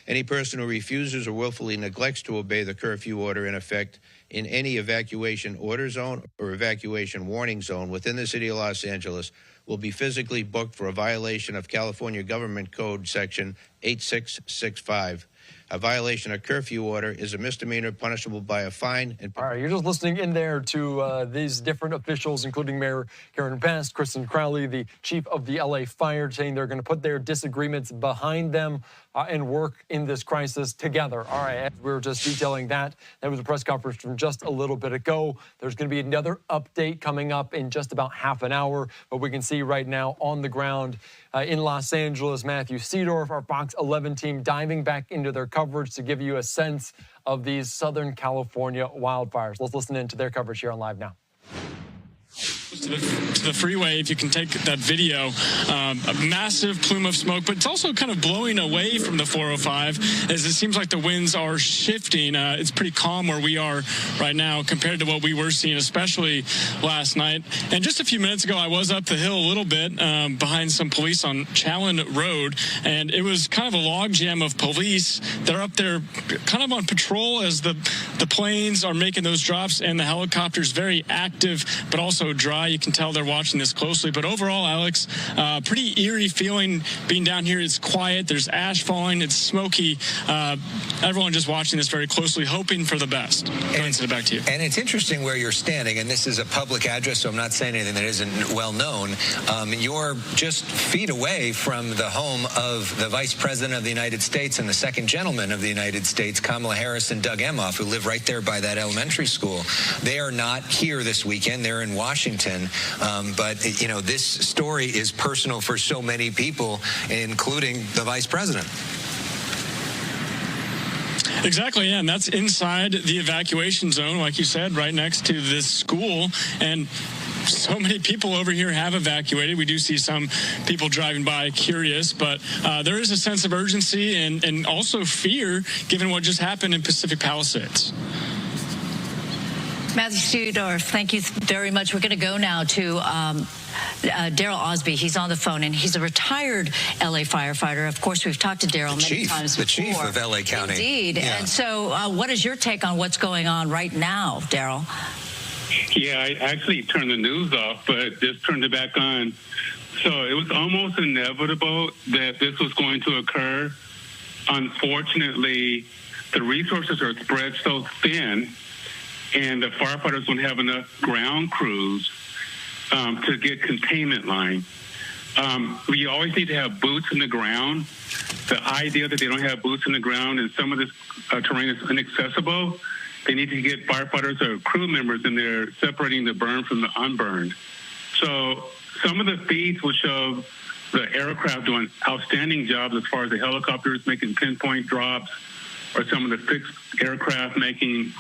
Any person who refuses or willfully neglects to obey the curfew order in effect in any evacuation order zone or evacuation warning zone within the city of Los Angeles will be physically booked for a violation of California Government Code Section 8665. A violation of curfew order is a misdemeanor punishable by a fine. All right, you're just listening in there to these different officials, including Mayor Karen Bass, Kristen Crowley, the chief of the LA Fire, saying they're going to put their disagreements behind them and work in this crisis together. All right, as we were just detailing that. That was a press conference from just a little bit ago. There's going to be another update coming up in just about half an hour. But we can see right now on the ground in Los Angeles, Matthew Seedorf, our Fox 11 team, diving back into their coverage to give you a sense of these Southern California wildfires. Let's listen in to their coverage here on Live Now. To the freeway, if you can take that video, a massive plume of smoke, but it's also kind of blowing away from the 405 as it seems like the winds are shifting. It's pretty calm where we are right now compared to what we were seeing, especially last night. And just a few minutes ago, I was up the hill a little bit behind some police on Challen Road, and it was kind of a logjam of police. They're up there kind of on patrol as the planes are making those drops and the helicopters very active, but also dry. You can tell they're watching this closely. But overall, Alex, pretty eerie feeling being down here. It's quiet. There's ash falling. It's smoky. Everyone just watching this very closely, hoping for the best. And send it back to you. And it's interesting where you're standing, and this is a public address, so I'm not saying anything that isn't well known. You're just feet away from the home of the Vice President of the United States and the Second Gentleman of the United States, Kamala Harris and Doug Emhoff, who live right there by that elementary school. They are not here this weekend. They're in Washington. But, you know, this story is personal for so many people, including the Vice President. Exactly, yeah, and that's inside the evacuation zone, like you said, right next to this school. And so many people over here have evacuated. We do see some people driving by curious, but there is a sense of urgency and also fear given what just happened in Pacific Palisades. Matthew Seedorf, thank you very much. We're going to go now to Daryl Osby. He's on the phone, and he's a retired LA firefighter. Of course, we've talked to Daryl many times before. The chief of LA County. Indeed. Yeah. And so what is your take on what's going on right now, Daryl? Yeah, I actually turned the news off, but just turned it back on. So it was almost inevitable that this was going to occur. Unfortunately, the resources are spread so thin, and the firefighters don't have enough ground crews to get containment line. We always need to have boots in the ground. The idea that they don't have boots in the ground and some of this terrain is inaccessible, they need to get firefighters or crew members in there separating the burn from the unburned. So some of the feeds will show the aircraft doing outstanding jobs as far as the helicopters making pinpoint drops, or some of the fixed aircraft making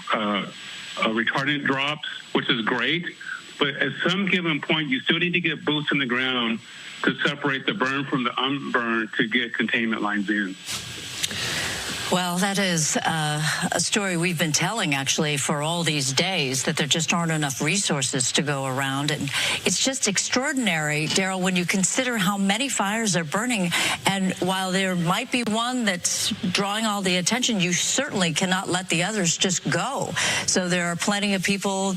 retardant drops, which is great. But at some given point, you still need to get boots in the ground to separate the burn from the unburned to get containment lines in. Well, that is a story we've been telling, actually, for all these days, that there just aren't enough resources to go around. And it's just extraordinary, Daryl, when you consider how many fires are burning. And while there might be one that's drawing all the attention, you certainly cannot let the others just go. So there are plenty of people,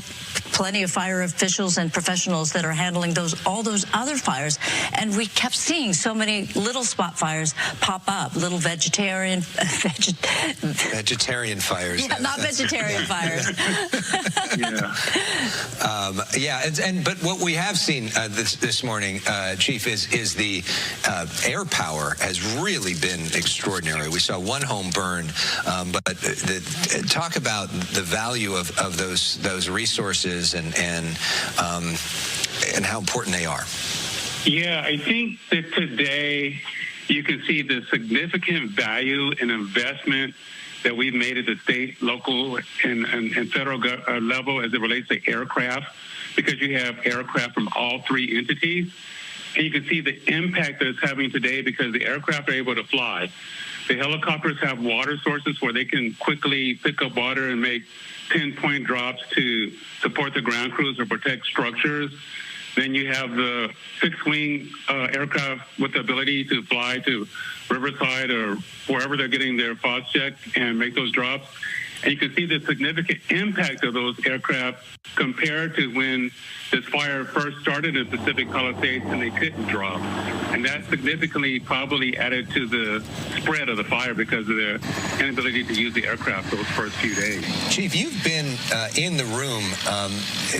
plenty of fire officials and professionals that are handling all those other fires. And we kept seeing so many little spot fires pop up, little vegetarian fires. Yeah, not vegetarian fires. But what we have seen this morning, Chief, is the air power has really been extraordinary. We saw one home burn, but talk about the value of those resources and how important they are. Yeah, I think that today you can see the significant value and investment that we've made at the state, local, and federal level as it relates to aircraft, because you have aircraft from all three entities. And you can see the impact that it's having today because the aircraft are able to fly. The helicopters have water sources where they can quickly pick up water and make pinpoint drops to support the ground crews or protect structures. Then you have the fixed-wing aircraft with the ability to fly to Riverside or wherever they're getting their FOS check and make those drops. And you can see the significant impact of those aircraft compared to when this fire first started in Pacific Palisades and they couldn't drop. And that significantly probably added to the spread of the fire because of their inability to use the aircraft those first few days. Chief, you've been in the room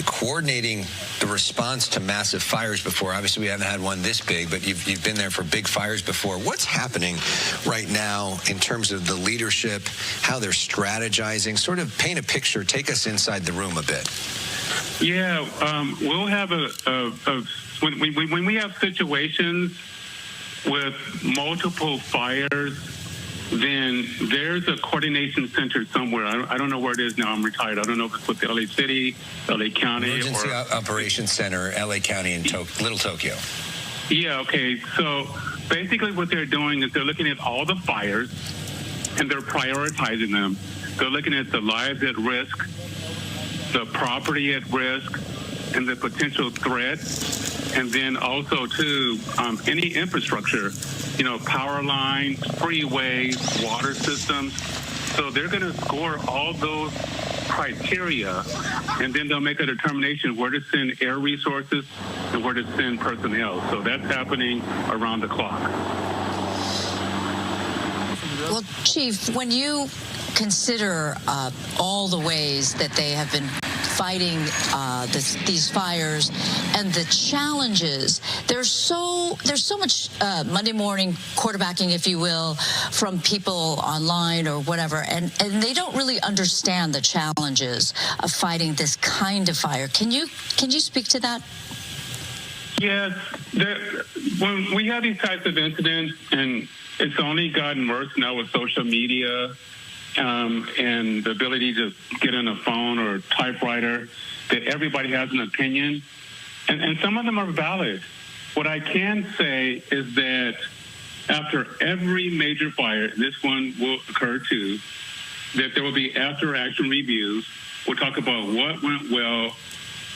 coordinating the response to massive fires before. Obviously, we haven't had one this big, but you've been there for big fires before. What's happening right now in terms of the leadership, how they're strategizing? Sort of paint a picture, take us inside the room a bit. Yeah, we'll have when we have situations with multiple fires, then there's a coordination center somewhere. I don't know where it is now. I'm retired. I don't know if it's with the LA City, LA County. Emergency Operations Center, LA County, and Little Tokyo. Yeah, okay. So basically what they're doing is they're looking at all the fires and they're prioritizing them. They're looking at the lives at risk, the property at risk, and the potential threat, and then also, too, any infrastructure, power lines, freeways, water systems. So they're going to score all those criteria, and then they'll make a determination where to send air resources and where to send personnel. So that's happening around the clock. Well, Chief, when you consider all the ways that they have been fighting these fires and the challenges, there's so much Monday morning quarterbacking, if you will, from people online or whatever, and they don't really understand the challenges of fighting this kind of fire. Can you speak to that? Yes, when we have these types of incidents, and it's only gotten worse now with social media and the ability to get on a phone or typewriter, that everybody has an opinion, and some of them are valid. What I can say is that after every major fire, this one will occur too, that there will be after-action reviews. We'll talk about what went well,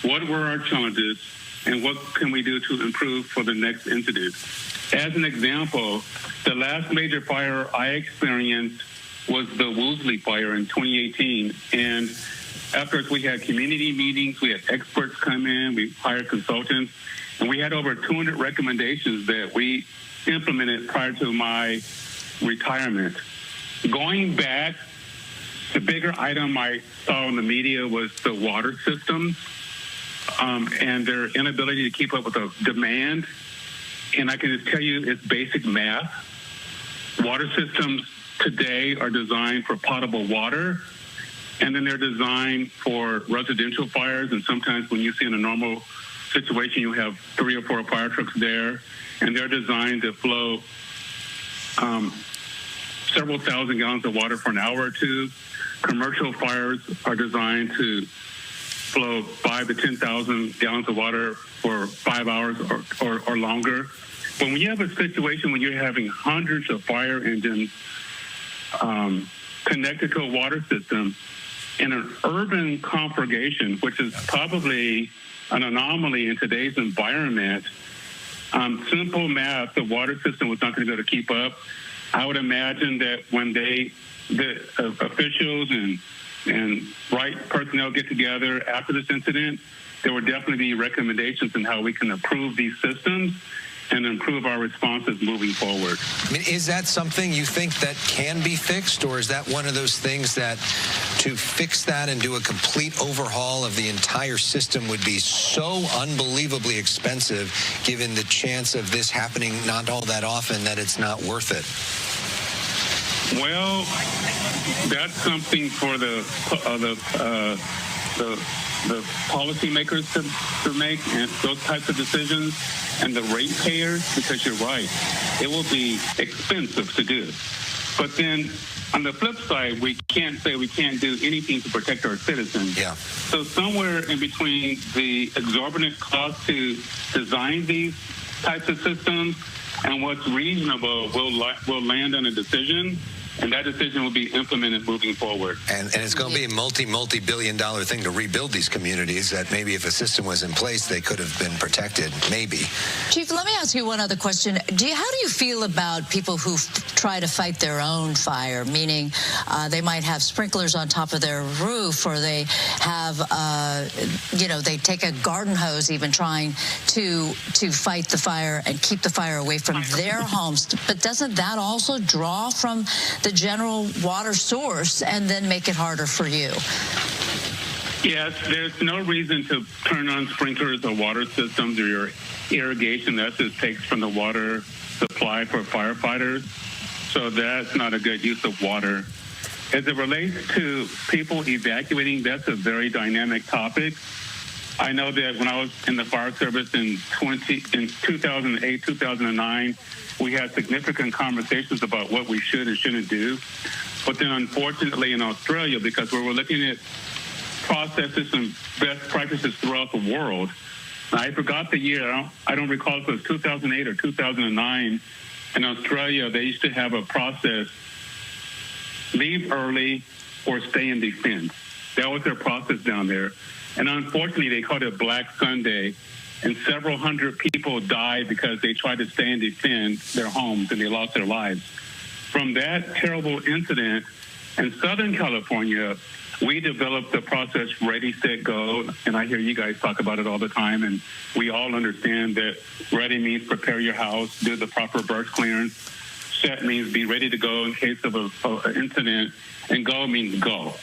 what were our challenges, and what can we do to improve for the next incident. As an example, the last major fire I experienced was the Woolsey fire in 2018. And afterwards, we had community meetings, we had experts come in, we hired consultants, and we had over 200 recommendations that we implemented prior to my retirement. Going back, the bigger item I saw in the media was the water systems and their inability to keep up with the demand. And I can just tell you it's basic math. Water systems today are designed for potable water, and then they're designed for residential fires. And sometimes when you see in a normal situation, you have 3 or 4 fire trucks there, and they're designed to flow several thousand gallons of water for an hour or two. Commercial fires are designed to flow 5 to 10,000 gallons of water for 5 hours or longer. But when you have a situation when you're having hundreds of fire engines connected to a water system in an urban conflagration, which is probably an anomaly in today's environment, simple math, the water system was not going to be able to keep up. I would imagine that when the officials and right personnel get together after this incident, there will definitely be recommendations on how we can improve these systems and improve our responses moving forward. I mean, is that something you think that can be fixed, or is that one of those things that to fix that and do a complete overhaul of the entire system would be so unbelievably expensive, given the chance of this happening not all that often, that it's not worth it? Well, that's something for the policymakers to make, and those types of decisions, and the ratepayers, because you're right, it will be expensive to do. But then on the flip side, we can't say we can't do anything to protect our citizens. Yeah. So somewhere in between the exorbitant cost to design these types of systems and what's reasonable will land on a decision, and that decision will be implemented moving forward. And it's going to be a multi-billion-dollar thing to rebuild these communities that maybe if a system was in place, they could have been protected, maybe. Chief, let me ask you one other question. How do you feel about people who try to fight their own fire, meaning they might have sprinklers on top of their roof, or they have, they take a garden hose even trying to fight the fire and keep the fire away from their homes? But doesn't that also draw from the general water source and then make it harder for you? Yes, there's no reason to turn on sprinklers or water systems or your irrigation. That just takes from the water supply for firefighters. So that's not a good use of water. As it relates to people evacuating, that's a very dynamic topic. I know that when I was in the fire service in 2008, 2009, we had significant conversations about what we should and shouldn't do. But then unfortunately in Australia, because we were looking at processes and best practices throughout the world, I forgot the year, I don't recall if it was 2008 or 2009, in Australia they used to have a process, leave early or stay and defend. That was their process down there. And unfortunately they called it Black Sunday, and several hundred people died because they tried to stay and defend their homes and they lost their lives. From that terrible incident in Southern California, we developed the process Ready, Set, Go, and I hear you guys talk about it all the time, and we all understand that ready means prepare your house, do the proper burst clearance. Set means be ready to go in case of an incident, and go means go.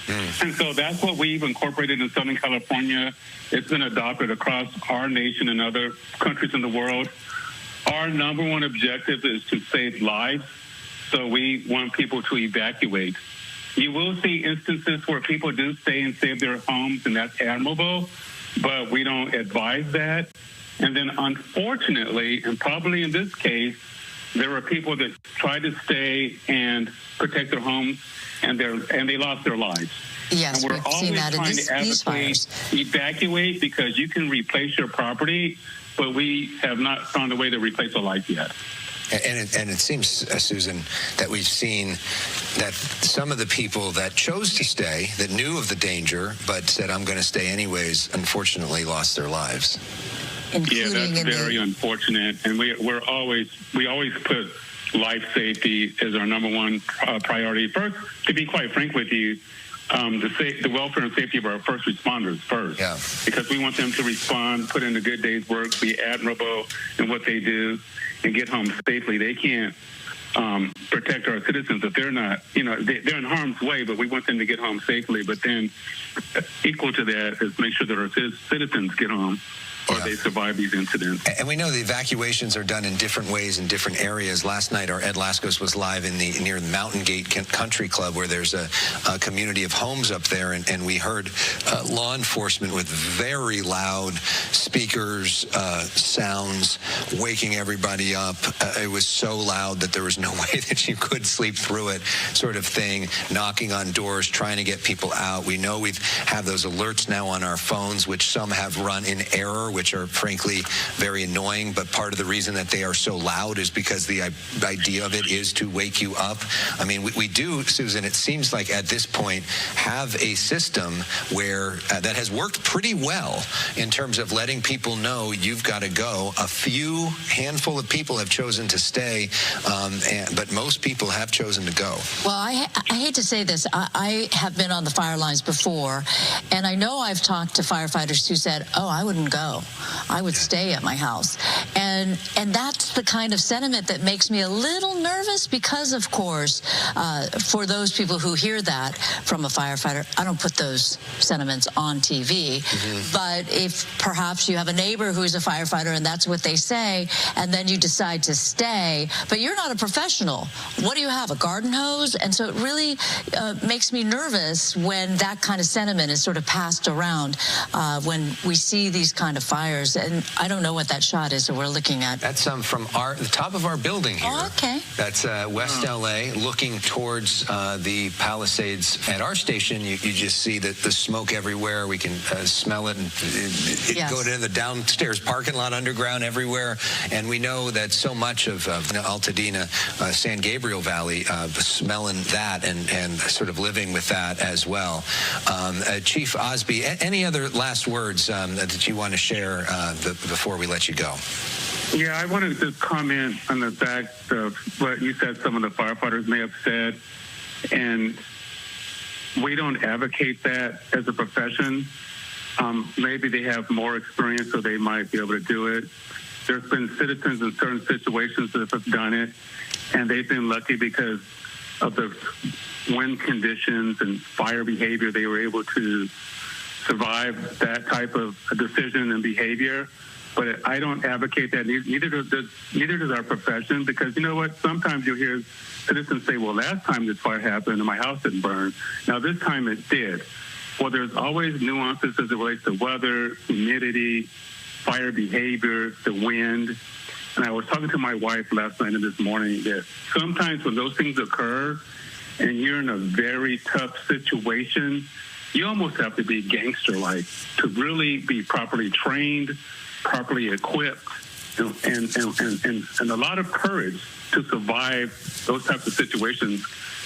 And so that's what we've incorporated in Southern California. It's been adopted across our nation and other countries in the world. Our number one objective is to save lives, so we want people to evacuate. You will see instances where people do stay and save their homes, and that's admirable, but we don't advise that. And then unfortunately, and probably in this case, there were people that tried to stay and protect their homes, and they lost their lives. Yes, and we're we've always seen that in trying to these fires. Evacuate because you can replace your property, but we have not found a way to replace a life yet. And it seems, Susan, that we've seen that some of the people that chose to stay, that knew of the danger, but said, I'm going to stay anyways, unfortunately lost their lives. Yeah, that's very unfortunate. And we always put life safety as our number one priority. First, to be quite frank with you, the welfare and safety of our first responders first. Yeah. Because we want them to respond, put in a good day's work, be admirable in what they do, and get home safely. They can't protect our citizens if they're not, they're in harm's way, but we want them to get home safely. But then equal to that is make sure that our citizens get home, or they survive these incidents. And we know the evacuations are done in different ways in different areas. Last night, our Ed Laskos was live near the Mountain Gate Country Club, where there's a community of homes up there, and we heard law enforcement with very loud speakers, sounds, waking everybody up. It was so loud that there was no way that you could sleep through it, sort of thing, knocking on doors, trying to get people out. We know we have those alerts now on our phones, which some have run in error, which are frankly very annoying, but part of the reason that they are so loud is because the idea of it is to wake you up. I mean, we do, Susan, it seems like at this point have a system where that has worked pretty well in terms of letting people know you've got to go. A handful of people have chosen to stay, but most people have chosen to go. Well, I hate to say this. I have been on the fire lines before, and I know I've talked to firefighters who said, oh, I wouldn't go. I would stay at my house. And that's the kind of sentiment that makes me a little nervous because, of course, for those people who hear that from a firefighter, I don't put those sentiments on TV. But if perhaps you have a neighbor who's a firefighter and that's what they say, and then you decide to stay, but you're not a professional. What do you have, a garden hose? And so it really makes me nervous when that kind of sentiment is sort of passed around when we see these kind of fires fires. And I don't know what that shot is that we're looking at. That's from the top of our building here. Oh, okay. That's West LA, looking towards the Palisades. At our station, you just see the smoke everywhere. We can smell it and go to the downstairs parking lot, underground, everywhere. And we know that so much of Altadena, San Gabriel Valley, smelling that and sort of living with that as well. Chief Osby, any other last words that you want to share before we let you go? Yeah, I wanted to comment on the fact of what you said some of the firefighters may have said, and we don't advocate that as a profession. Maybe they have more experience, so they might be able to do it. There's been citizens in certain situations that have done it, and they've been lucky because of the wind conditions and fire behavior. They were able to survive that type of decision and behavior. But I don't advocate that. Neither does our profession, because you know what? Sometimes you hear citizens say, well, last time this fire happened and my house didn't burn. Now, this time it did. Well, there's always nuances as it relates to weather, humidity, fire behavior, the wind. And I was talking to my wife last night and this morning that sometimes when those things occur and you're in a very tough situation, you almost have to be gangster-like to really be properly trained, properly equipped, and a lot of courage to survive those types of situations.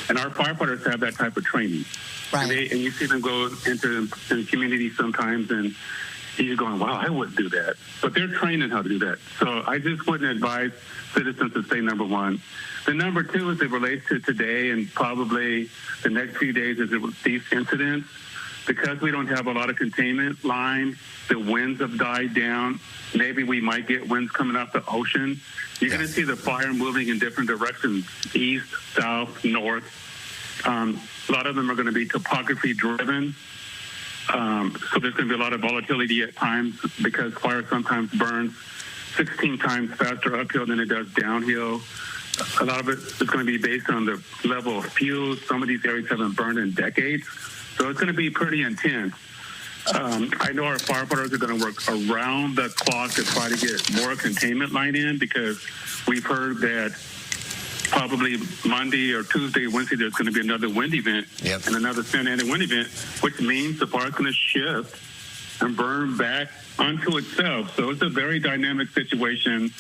And our firefighters have that type of training. Right. And you see them go into the community sometimes, and you're going, wow, I wouldn't do that. But they're trained how to do that. So I just wouldn't advise citizens to say number one. The number two, as it relates to today and probably the next few days, is these incidents. Because we don't have a lot of containment line, the winds have died down. Maybe we might get winds coming off the ocean. You're going to see the fire moving in different directions, east, south, north. A lot of them are going to be topography driven. So there's going to be a lot of volatility at times because fire sometimes burns 16 times faster uphill than it does downhill. A lot of it is going to be based on the level of fuel. Some of these areas haven't burned in decades. So it's going to be pretty intense. I know our firefighters are going to work around the clock to try to get more containment line in, because we've heard that probably Monday or Tuesday, Wednesday, there's going to be another wind event and another Santa Ana wind event, which means the fire's going to shift and burn back onto itself. So it's a very dynamic situation.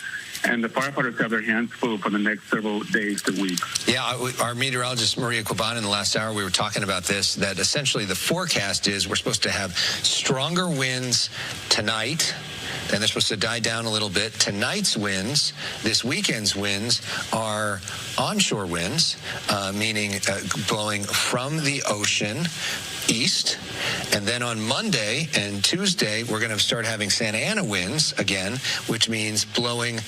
And the firefighters have their hands full for the next several days to weeks. Yeah, our meteorologist, Maria Quaban, in the last hour, we were talking about this, that essentially the forecast is we're supposed to have stronger winds tonight, and they're supposed to die down a little bit. Tonight's winds, this weekend's winds, are onshore winds, meaning blowing from the ocean east. And then on Monday and Tuesday, we're going to start having Santa Ana winds again, which means blowing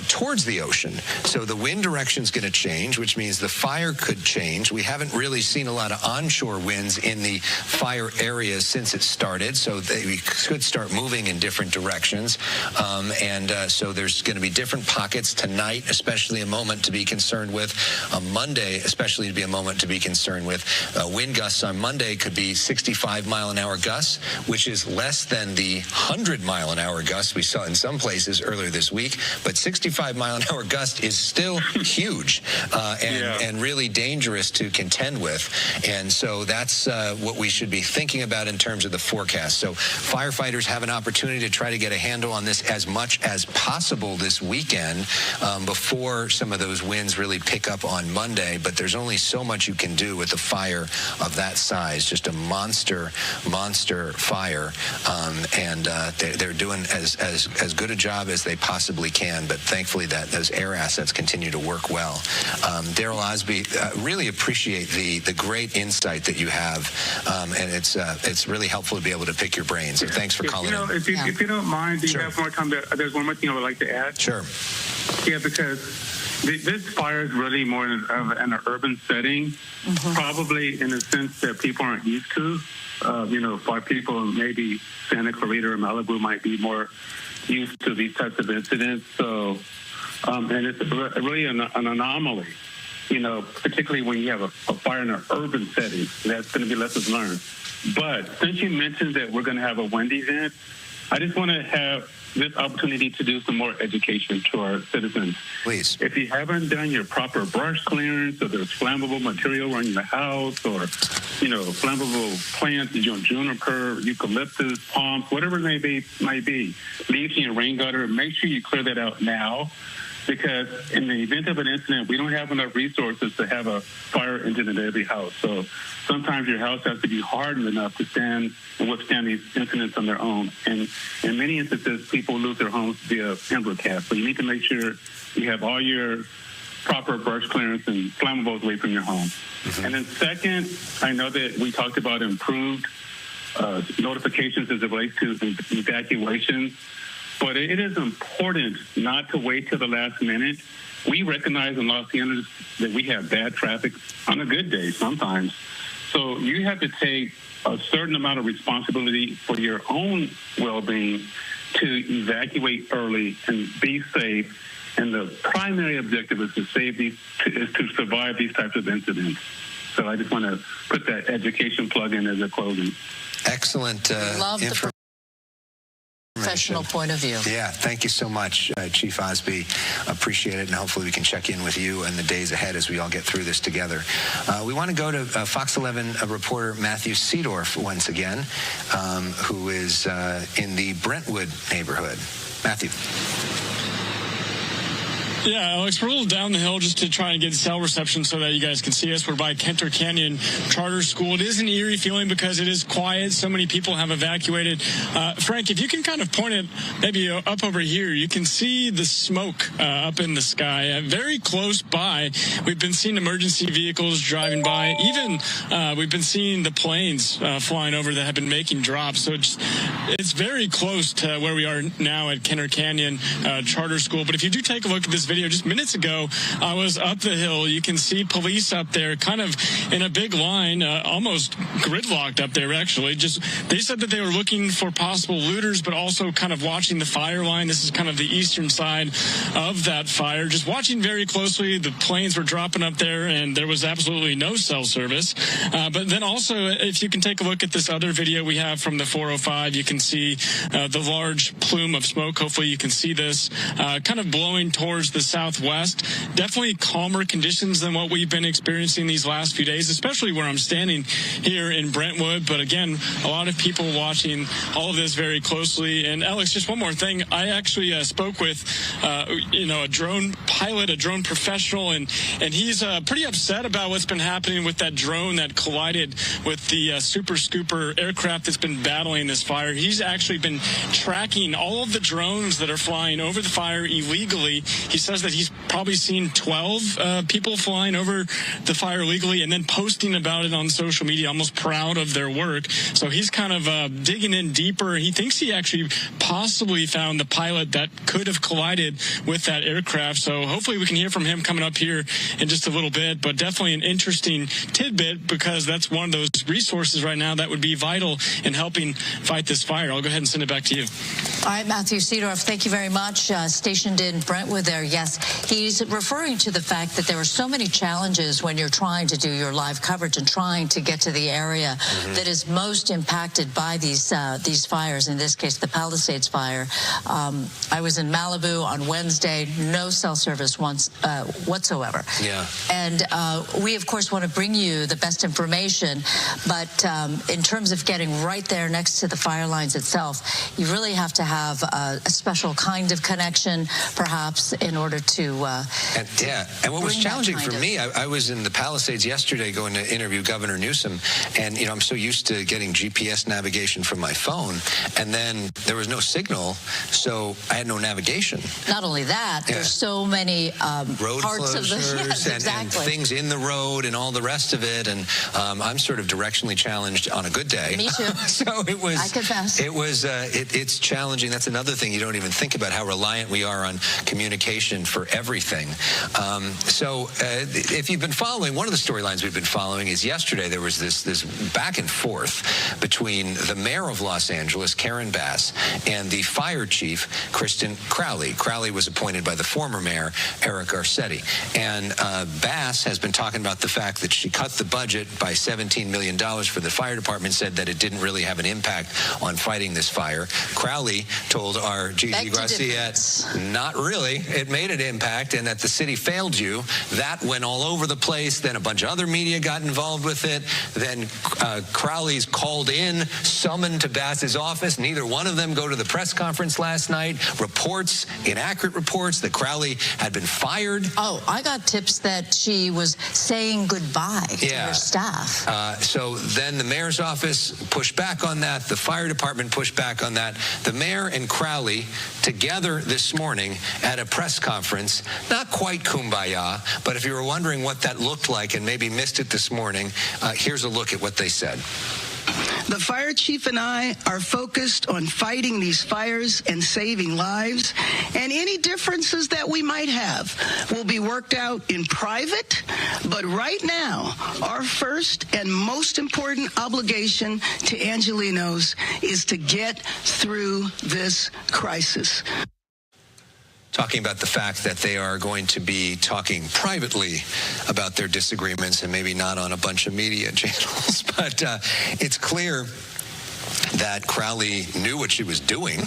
towards the ocean. So the wind direction is going to change, which means the fire could change. We haven't really seen a lot of onshore winds in the fire areas since it started, so we could start moving in different directions. So there's going to be different pockets tonight, especially a moment to be concerned with. On Monday, especially to be a moment to be concerned with. Wind gusts on Monday could be 65-mile-an-hour gusts, which is less than the 100-mile-an-hour gusts we saw in some places earlier this week. But 65-mile-an-hour gust is still huge and really dangerous to contend with. And so that's what we should be thinking about in terms of the forecast. So firefighters have an opportunity to try to get a handle on this as much as possible this weekend before some of those winds really pick up on Monday. But there's only so much you can do with a fire of that size, just a monster fire. They're doing as good a job as they possibly can, but thankfully that those air assets continue to work well. Daryl Osby, really appreciate the great insight that you have, and it's really helpful to be able to pick your brain. So thanks for calling in. If you don't mind, do you have more time? There's one more thing I would like to add. Sure. Yeah, because this fire is really more in an urban setting, probably in a sense that people aren't used to. For people, maybe Santa Clarita or Malibu might be more used to these types of incidents. So, and it's really an anomaly, particularly when you have a fire in an urban setting. That's going to be lessons learned. But since you mentioned that we're going to have a wind event, I just want to have this opportunity to do some more education to our citizens. Please. If you haven't done your proper brush clearance, or there's flammable material around your house, or, flammable plants, juniper, eucalyptus, palms, whatever it might be, leaves in your rain gutter, make sure you clear that out now. Because in the event of an incident, we don't have enough resources to have a fire engine in every house. So sometimes your house has to be hardened enough to stand and withstand these incidents on their own. And in many instances, people lose their homes via timber cast. So you need to make sure you have all your proper brush clearance and flammables away from your home. And then second, I know that we talked about improved notifications as it relates to evacuations. But it is important not to wait till the last minute. We recognize in Los Angeles that we have bad traffic on a good day sometimes. So you have to take a certain amount of responsibility for your own well-being to evacuate early and be safe. And the primary objective is to survive these types of incidents. So I just want to put that education plug in as a closing. Excellent information. Professional point of view. Yeah, thank you so much, Chief Osby. Appreciate it, and hopefully we can check in with you in the days ahead as we all get through this together. We want to go to Fox 11 reporter Matthew Seedorf once again, who is in the Brentwood neighborhood. Matthew. Yeah, Alex, we're a little down the hill just to try and get cell reception so that you guys can see us. We're by Kenter Canyon Charter School. It is an eerie feeling because it is quiet. So many people have evacuated. Frank, if you can kind of point it maybe up over here, you can see the smoke up in the sky. Very close by, we've been seeing emergency vehicles driving by. Even we've been seeing the planes flying over that have been making drops. So it's very close to where we are now at Kenter Canyon Charter School. But if you do take a look at this video, just minutes ago, I was up the hill. You can see police up there kind of in a big line, almost gridlocked up there, actually. They said that they were looking for possible looters, but also kind of watching the fire line. This is kind of the eastern side of that fire. Just watching very closely. The planes were dropping up there, and there was absolutely no cell service. But then also, if you can take a look at this other video we have from the 405, you can see the large plume of smoke. Hopefully you can see this kind of blowing towards the southwest. Definitely calmer conditions than what we've been experiencing these last few days, especially where I'm standing here in Brentwood. But again, a lot of people watching all of this very closely. And Alex, just one more thing. I actually spoke with, a drone pilot, a drone professional, and he's pretty upset about what's been happening with that drone that collided with the Super Scooper aircraft that's been battling this fire. He's actually been tracking all of the drones that are flying over the fire illegally. He says that he's probably seen 12 people flying over the fire illegally and then posting about it on social media, almost proud of their work. So he's kind of digging in deeper. He thinks he actually possibly found the pilot that could have collided with that aircraft. So hopefully we can hear from him coming up here in just a little bit, but definitely an interesting tidbit because that's one of those resources right now that would be vital in helping fight this fire. I'll go ahead and send it back to you. All right, Matthew Seedorf, thank you very much. Stationed in Brentwood there. Yes, he's referring to the fact that there are so many challenges when you're trying to do your live coverage and trying to get to the area that is most impacted by these fires, in this case, the Palisades fire. I was in Malibu on Wednesday, no cell service whatsoever. Yeah. And we, of course, want to bring you the best information, but in terms of getting right there next to the fire lines itself, you really have to have a special kind of connection, perhaps, in order to and what was challenging for me, I was in the Palisades yesterday going to interview Governor Newsom, and I'm so used to getting GPS navigation from my phone, and then there was no signal, so I had no navigation. Not only that, there's so many road parts closures of the and things in the road and all the rest of it, and I'm sort of directionally challenged on a good day. Me too. So it was. I confess. It was. It's challenging. That's another thing you don't even think about, how reliant we are on communication mission for everything. So if you've been following, one of the storylines we've been following is yesterday there was this back and forth between the mayor of Los Angeles, Karen Bass, and the fire chief, Kristen Crowley. Crowley was appointed by the former mayor, Eric Garcetti. And Bass has been talking about the fact that she cut the budget by $17 million for the fire department, said that it didn't really have an impact on fighting this fire. Crowley told our Gigi Garcia, not really. It made an impact, and that the city failed you. That went all over the place. Then a bunch of other media got involved with it. Then Crowley's called in, summoned to Bass's office. Neither one of them go to the press conference last night. Reports, inaccurate reports, that Crowley had been fired. Oh, I got tips that she was saying goodbye to her staff. So then the mayor's office pushed back on that. The fire department pushed back on that. The mayor and Crowley together this morning at a press conference, not quite kumbaya, but if you were wondering what that looked like and maybe missed it this morning, here's a look at what they said. The fire chief and I are focused on fighting these fires and saving lives, and any differences that we might have will be worked out in private. But right now, our first and most important obligation to Angelenos is to get through this crisis. Talking about the fact that they are going to be talking privately about their disagreements and maybe not on a bunch of media channels. But it's clear that Crowley knew what she was doing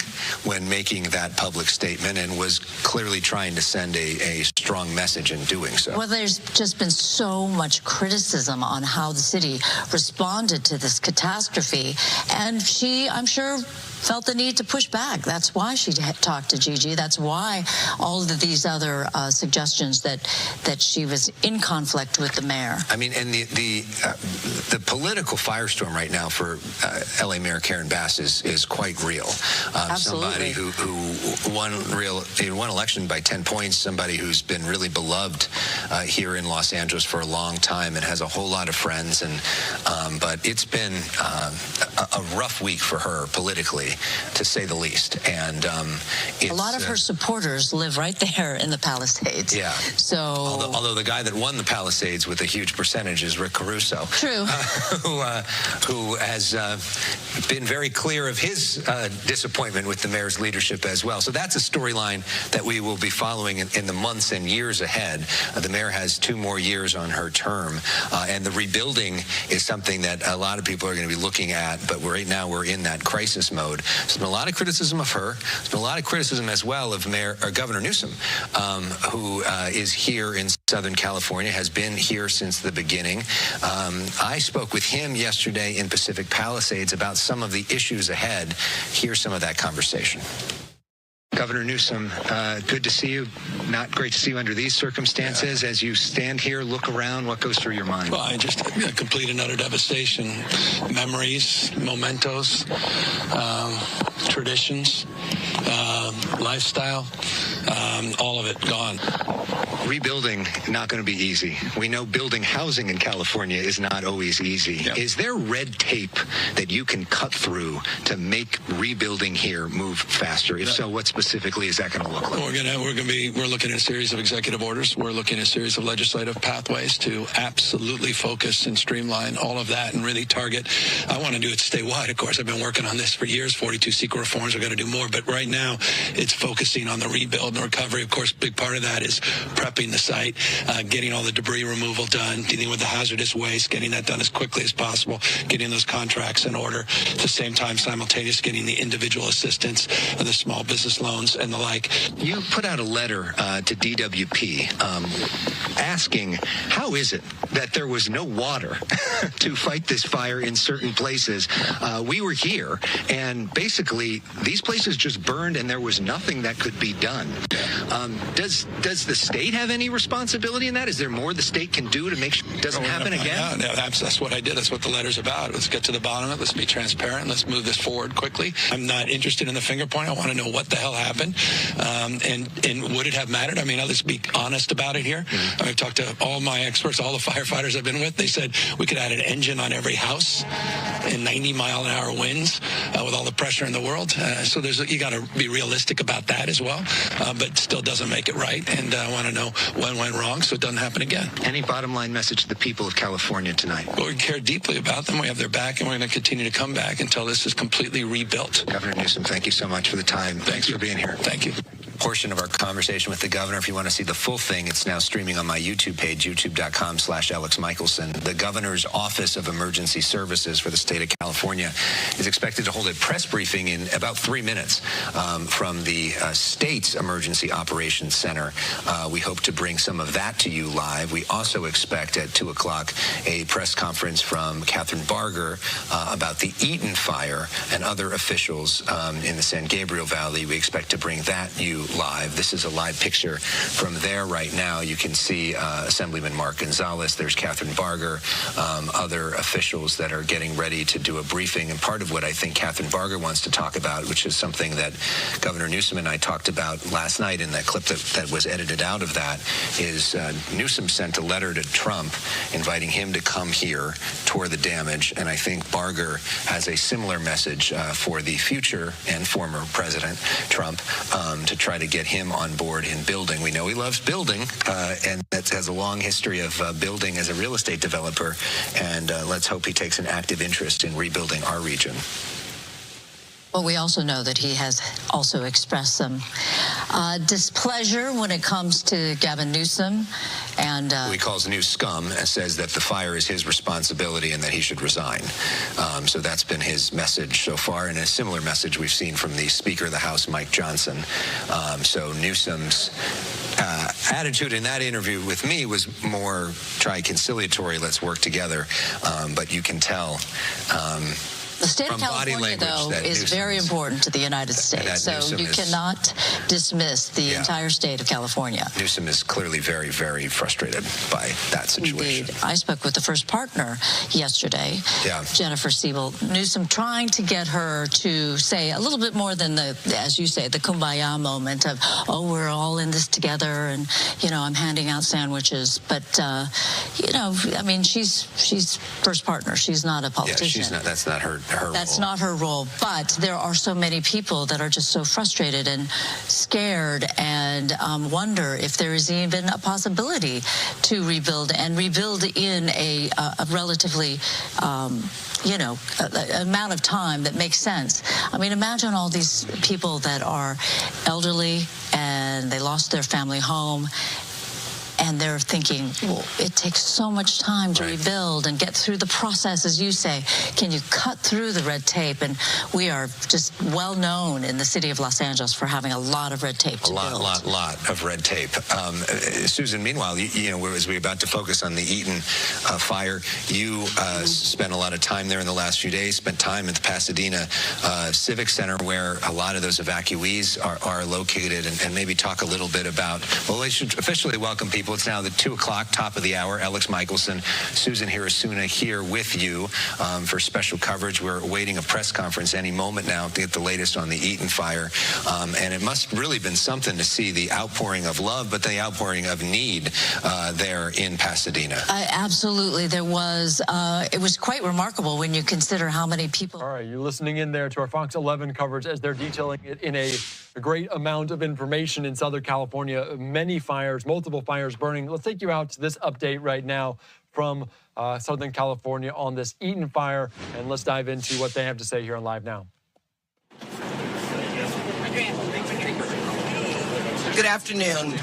when making that public statement and was clearly trying to send a strong message in doing so. Well, there's just been so much criticism on how the city responded to this catastrophe. And she, I'm sure, felt the need to push back. That's why she talked to Gigi. That's why all of these other suggestions that she was in conflict with the mayor. I mean, and the political firestorm right now for LA Mayor Karen Bass is quite real. Somebody who won election by 10 points, somebody who's been really beloved here in Los Angeles for a long time and has a whole lot of friends. And but it's been a rough week for her politically, to say the least. And a lot of her supporters live right there in the Palisades. Yeah. So, although the guy that won the Palisades with a huge percentage is Rick Caruso. True. Who has been very clear of his disappointment with the mayor's leadership as well. So that's a storyline that we will be following in the months and years ahead. The mayor has 2 more years on her term, and the rebuilding is something that a lot of people are going to be looking at. But right now we're in that crisis mode. There's been a lot of criticism of her. There's been a lot of criticism as well of Governor Newsom, who is here in Southern California, has been here since the beginning. I spoke with him yesterday in Pacific Palisades about some of the issues ahead. Here's some of that conversation. Governor Newsom, good to see you. Not great to see you under these circumstances. As you stand here, look around, what goes through your mind? Well, I just complete and utter devastation. Memories, mementos, traditions, lifestyle, all of it gone. Rebuilding, not going to be easy. We know building housing in California is not always easy. Yep. Is there red tape that you can cut through to make rebuilding here move faster? If so, what specifically is that going to look like? We're looking at a series of executive orders. We're looking at a series of legislative pathways to absolutely focus and streamline all of that and really target. I want to do it statewide, of course. I've been working on this for years, 42 CEQA reforms. We're going to do more. But right now, it's focusing on the rebuild and recovery. Of course, big part of that is prepping the site, getting all the debris removal done, dealing with the hazardous waste, getting that done as quickly as possible, getting those contracts in order. At the same time, simultaneous getting the individual assistance, the small business loans and the like. You put out a letter to DWP asking, how is it that there was no water to fight this fire in certain places? We were here, and basically these places just burned and there was nothing that could be done. Does the state have any responsibility in that? Is there more the state can do to make sure it doesn't happen again? Yeah, that's what I did. That's what the letter's about. Let's get to the bottom of it. Let's be transparent. Let's move this forward quickly. I'm not interested in the finger point. I want to know what the hell happened, and would it have mattered? I mean, let's be honest about it here. Mm-hmm. I've talked to all my experts, all the firefighters I've been with. They said we could add an engine on every house in 90-mile-an-hour winds. with all the pressure in the world. So you got to be realistic about that as well, but still doesn't make it right. And I want to know what went wrong so it doesn't happen again. Any bottom line message to the people of California tonight? Well, we care deeply about them. We have their back, and we're going to continue to come back until this is completely rebuilt. Governor Newsom, thank you so much for the time. Thanks for being here. Thank you. Portion of our conversation with the governor. If you want to see the full thing, it's now streaming on my YouTube page, youtube.com/Alex Michelson. The governor's Office of Emergency Services for the state of California is expected to hold a press briefing in about 3 minutes from the state's Emergency Operations Center. We hope to bring some of that to you live. We also expect at 2 o'clock a press conference from Catherine Barger about the Eaton fire and other officials in the San Gabriel Valley. We expect to bring that you live. This is a live picture from there right now. You can see Assemblyman Mark Gonzalez. There's Catherine Barger, other officials that are getting ready to do a briefing. And part of what I think Catherine Barger wants to talk about, which is something that Governor Newsom and I talked about last night in that clip that was edited out of that, is Newsom sent a letter to Trump inviting him to come here, tour the damage. And I think Barger has a similar message for the future and former President Trump to try to get him on board in building. We know he loves building, and that has a long history of building as a real estate developer, and let's hope he takes an active interest in rebuilding our region. Well, we also know that he has also expressed some displeasure when it comes to Gavin Newsom. And he calls New scum and says that the fire is his responsibility and that he should resign. So that's been his message so far, and a similar message we've seen from the Speaker of the House, Mike Johnson. So Newsom's attitude in that interview with me was more conciliatory, let's work together. But you can tell the state of California, though, is very important to the United States, so you cannot dismiss the entire state of California. Newsom is clearly very, very frustrated by that situation. Indeed. I spoke with the first partner yesterday, Jennifer Siebel. Newsom trying to get her to say a little bit more than the, as you say, the kumbaya moment of, oh, we're all in this together, and, you know, I'm handing out sandwiches. But, you know, I mean, she's first partner. She's not a politician. Yeah, she's not. That's not her That's not her role, but there are so many people that are just so frustrated and scared and wonder if there is even a possibility to rebuild and rebuild in a relatively, you know, amount of time that makes sense. I mean, imagine all these people that are elderly and they lost their family home, and they're thinking, well, it takes so much time to rebuild and get through the process, as you say. Can you cut through the red tape? And we are just well known in the city of Los Angeles for having a lot of red tape to build. A lot of red tape. Susan, meanwhile, you know, as we're about to focus on the Eaton fire, you spent a lot of time there in the last few days, spent time at the Pasadena Civic Center where a lot of those evacuees are located, and maybe talk a little bit about, well, we should officially welcome people. It's now the 2 o'clock, top of the hour. Alex Michelson, Susan Hirasuna here with you for special coverage. We're awaiting a press conference any moment now to get the latest on the Eaton fire. And it must really been something to see the outpouring of love, but the outpouring of need there in Pasadena. Absolutely. There was, it was quite remarkable when you consider how many people. All right, you're listening in there to our Fox 11 coverage as they're detailing it in a great amount of information in Southern California. Many fires, multiple fires burning. Let's take you out to this update right now from Southern California on this Eaton fire, and let's dive into what they have to say here on Live Now. Good afternoon.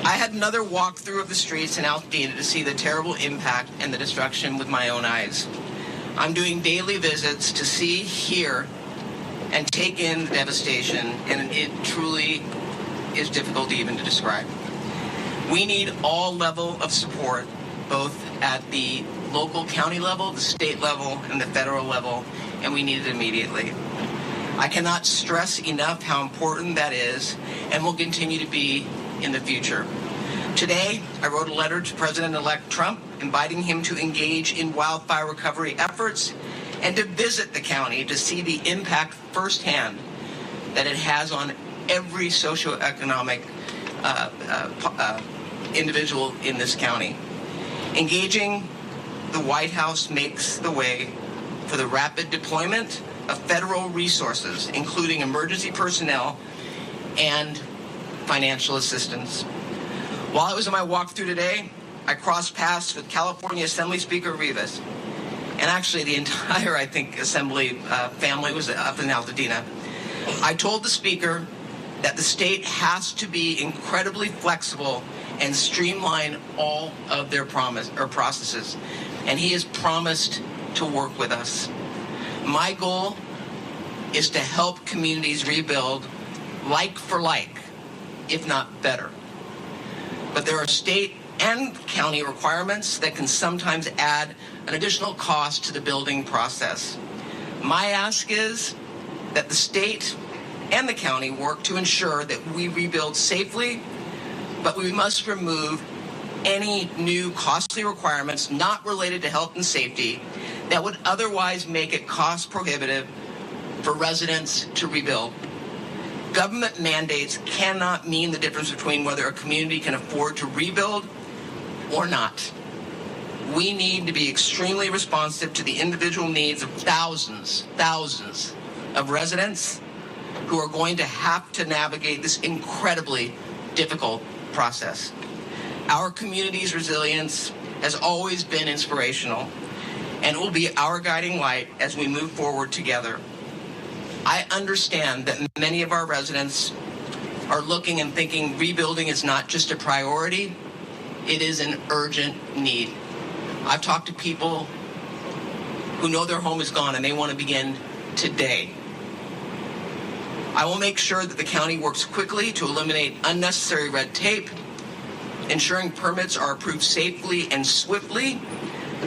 I had another walkthrough of the streets in Altadena to see the terrible impact and the destruction with my own eyes. I'm doing daily visits to see, hear, and take in the devastation, and it truly is difficult even to describe. We need all level of support, both at the local county level, the state level, and the federal level, and we need it immediately. I cannot stress enough how important that is and will continue to be in the future. Today, I wrote a letter to President-elect Trump inviting him to engage in wildfire recovery efforts and to visit the county to see the impact firsthand that it has on every socioeconomic individual in this county. Engaging the White House makes the way for the rapid deployment of federal resources, including emergency personnel and financial assistance. While I was on my walkthrough today, I crossed paths with California Assembly Speaker Rivas, and actually the entire, I think, Assembly family was up in Altadena. I told the Speaker that the state has to be incredibly flexible and streamline all of their processes, and he has promised to work with us. My goal is to help communities rebuild like for like, if not better. But there are state and county requirements that can sometimes add an additional cost to the building process. My ask is that the state and the county work to ensure that we rebuild safely, but we must remove any new costly requirements not related to health and safety that would otherwise make it cost prohibitive for residents to rebuild. Government mandates cannot mean the difference between whether a community can afford to rebuild or not. We need to be extremely responsive to the individual needs of thousands of residents who are going to have to navigate this incredibly difficult process. Our community's resilience has always been inspirational and will be our guiding light as we move forward together. I understand that many of our residents are looking and thinking rebuilding is not just a priority, it is an urgent need. I've talked to people who know their home is gone and they want to begin today. I will make sure that the county works quickly to eliminate unnecessary red tape, ensuring permits are approved safely and swiftly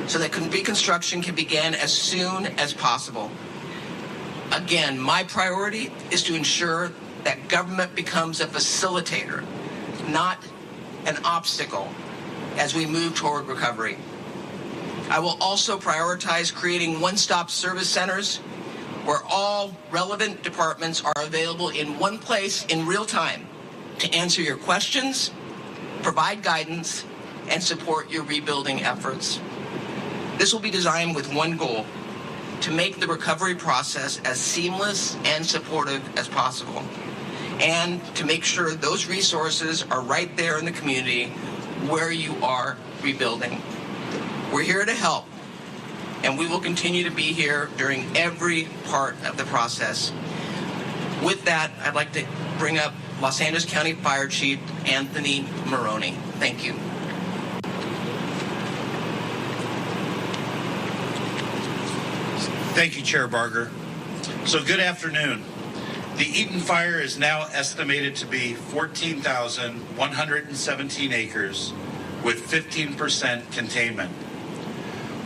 so that reconstruction can begin as soon as possible. Again, my priority is to ensure that government becomes a facilitator, not an obstacle, as we move toward recovery. I will also prioritize creating one-stop service centers where all relevant departments are available in one place in real time to answer your questions, provide guidance, and support your rebuilding efforts. This will be designed with one goal: to make the recovery process as seamless and supportive as possible, and to make sure those resources are right there in the community where you are rebuilding. We're here to help, and we will continue to be here during every part of the process. With that, I'd like to bring up Los Angeles County Fire Chief Anthony Maroney. Thank you. Thank you, Chair Barger. So good afternoon. The Eaton Fire is now estimated to be 14,117 acres with 15% containment.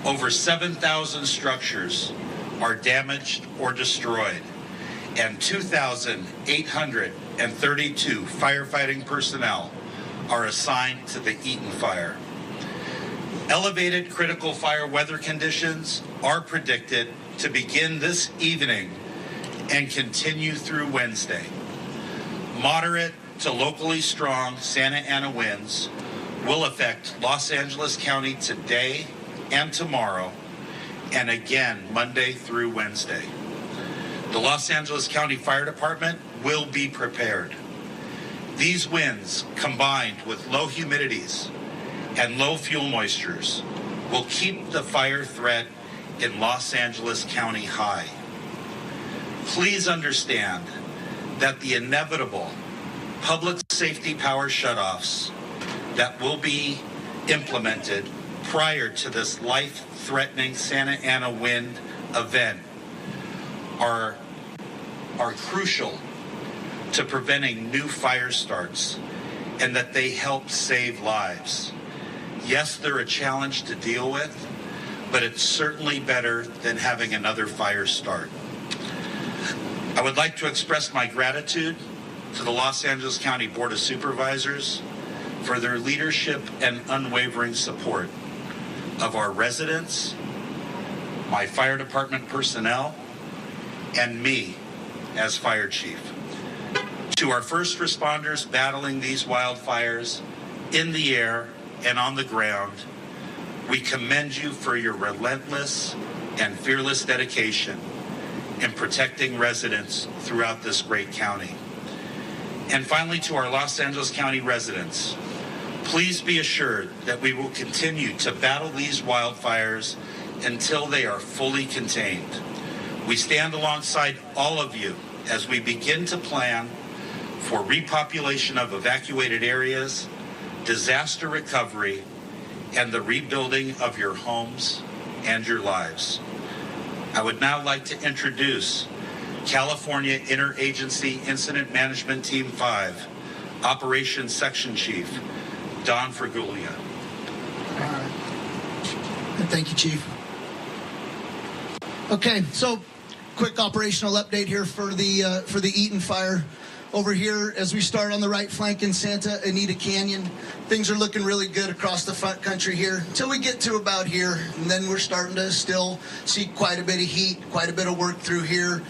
Over 7,000 structures are damaged or destroyed, and 2,832 firefighting personnel are assigned to the Eaton Fire. Elevated critical fire weather conditions are predicted to begin this evening and continue through Wednesday. Moderate to locally strong Santa Ana winds will affect Los Angeles County today and tomorrow, and again Monday through Wednesday. The Los Angeles County Fire Department will be prepared. These winds, combined with low humidities and low fuel moistures, will keep the fire threat in Los Angeles County high. Please understand that the inevitable public safety power shutoffs that will be implemented prior to this life-threatening Santa Ana wind event are crucial to preventing new fire starts, and that they help save lives. Yes, they're a challenge to deal with, but it's certainly better than having another fire start. I would like to express my gratitude to the Los Angeles County Board of Supervisors for their leadership and unwavering support of our residents, my fire department personnel, and me as fire chief. To our first responders battling these wildfires in the air and on the ground, we commend you for your relentless and fearless dedication in protecting residents throughout this great county. And finally, to our Los Angeles County residents, please be assured that we will continue to battle these wildfires until they are fully contained. We stand alongside all of you as we begin to plan for repopulation of evacuated areas, disaster recovery, and the rebuilding of your homes and your lives. I would now like to introduce California Interagency Incident Management Team 5, Operations Section Chief, Don Fraguglia. Thank you, Chief. Okay, so quick operational update here for the Eaton fire. Over here, as we start on the right flank in Santa Anita Canyon, things are looking really good across the front country here until we get to about here, and then we're starting to still see quite a bit of heat, quite a bit of work through here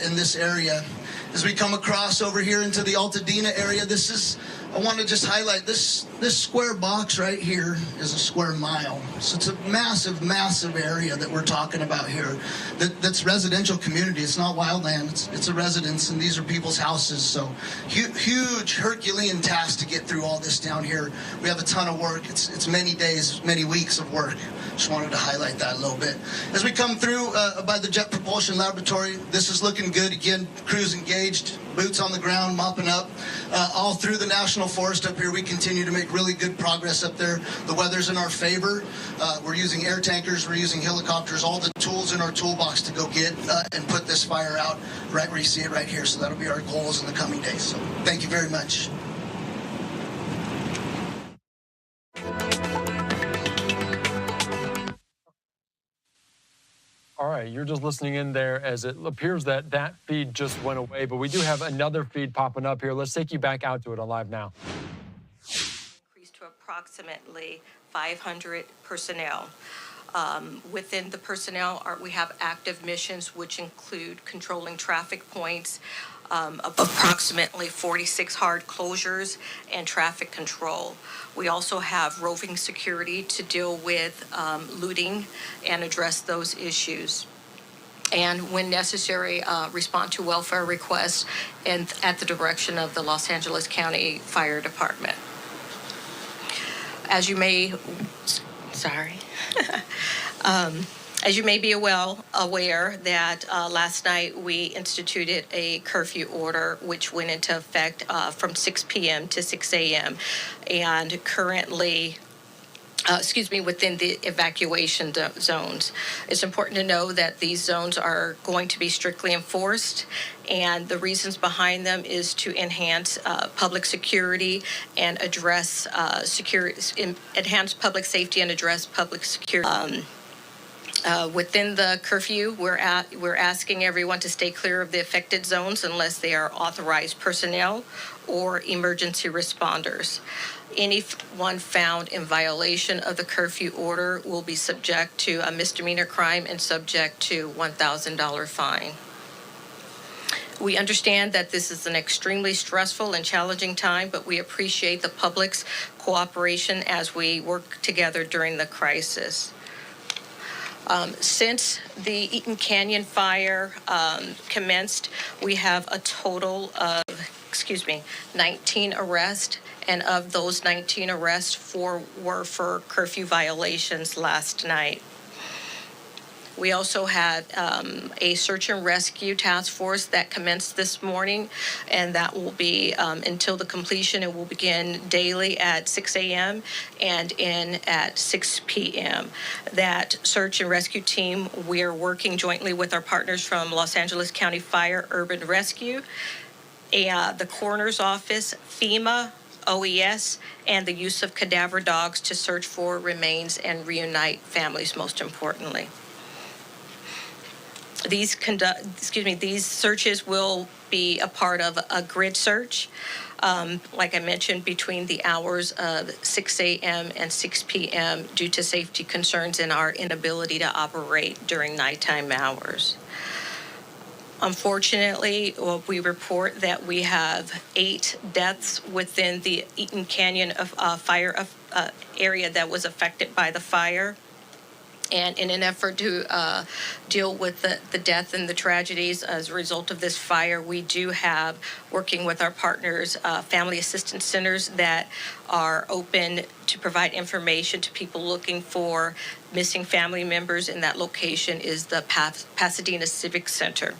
in this area. As we come across over here into the Altadena area, I want to just highlight this square box right here is a square mile. So it's a massive, massive area that we're talking about here. That's residential community. It's not wildland. It's a residence, and these are people's houses. So huge Herculean task to get through all this down here. We have a ton of work. It's many days, many weeks of work. Just wanted to highlight that a little bit. As we come through by the Jet Propulsion Laboratory, this is looking good. Again, crews engaged, boots on the ground, mopping up. All through the National Forest up here, we continue to make really good progress up there. The weather's in our favor. We're using air tankers, we're using helicopters, all the tools in our toolbox to go get and put this fire out right where you see it right here. So that'll be our goals in the coming days. So thank you very much. All right, you're just listening in there as it appears that that feed just went away, but we do have another feed popping up here. Let's take you back out to it on Live Now. Increased to approximately 500 personnel. Within the personnel, we have active missions, which include controlling traffic points, approximately 46 hard closures, and traffic control. We also have roving security to deal with looting and address those issues. And when necessary, respond to welfare requests and at the direction of the Los Angeles County Fire Department. As you may, as you may be well aware that last night we instituted a curfew order which went into effect from 6 p.m. to 6 a.m. and currently within the evacuation zones. It's important to know that these zones are going to be strictly enforced, and the reasons behind them is to enhance public security and address enhance public safety and address public security. Within the curfew, we're asking everyone to stay clear of the affected zones unless they are authorized personnel or emergency responders. Anyone found in violation of the curfew order will be subject to a misdemeanor crime and subject to $1,000 fine. We understand that this is an extremely stressful and challenging time, but we appreciate the public's cooperation as we work together during the crisis. Since the Eaton Canyon fire commenced, we have a total of, 19 arrests, and of those 19 arrests, 4 were for curfew violations last night. We also had a search and rescue task force that commenced this morning, and that will be until the completion. It will begin daily at 6 a.m. and end at 6 p.m. That search and rescue team, we are working jointly with our partners from Los Angeles County Fire Urban Rescue, the Coroner's Office, FEMA, OES, and the use of cadaver dogs to search for remains and reunite families, most importantly. These searches will be a part of a grid search, like I mentioned, between the hours of 6 a.m. and 6 p.m. due to safety concerns and our inability to operate during nighttime hours. Unfortunately, we report that we have 8 deaths within the Eaton Canyon fire area that was affected by the fire. And in an effort to deal with the death and the tragedies as a result of this fire, we do have, working with our partners, family assistance centers that are open to provide information to people looking for missing family members. In that location is the Pasadena Civic Center.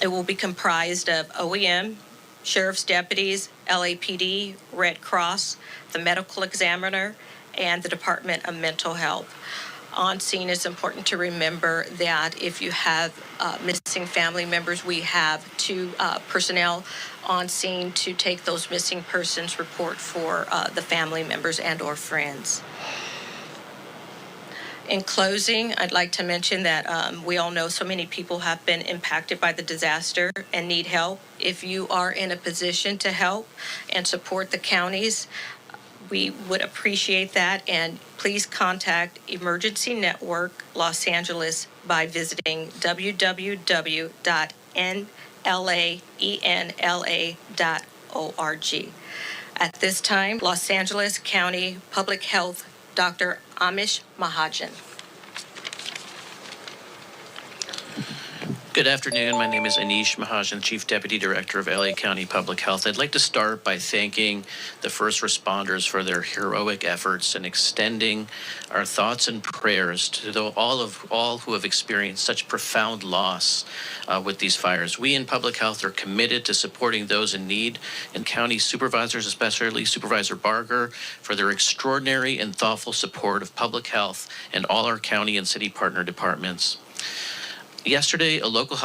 It will be comprised of OEM, sheriff's deputies, LAPD, Red Cross, the medical examiner, and the Department of Mental Health. On scene, it's important to remember that if you have missing family members, we have 2 personnel on scene to take those missing persons report for the family members and or friends. In closing, I'd like to mention that we all know so many people have been impacted by the disaster and need help. If you are in a position to help and support the counties, we would appreciate that, and please contact Emergency Network Los Angeles by visiting www.nlaenla.org. At this time, Los Angeles County Public Health, Dr. Amish Mahajan. Good afternoon. My name is Anish Mahajan, Chief Deputy Director of LA County Public Health. I'd like to start by thanking the first responders for their heroic efforts and extending our thoughts and prayers to all who have experienced such profound loss with these fires. We in public health are committed to supporting those in need, and county supervisors, especially Supervisor Barger, for their extraordinary and thoughtful support of public health and all our county and city partner departments. Yesterday, a local health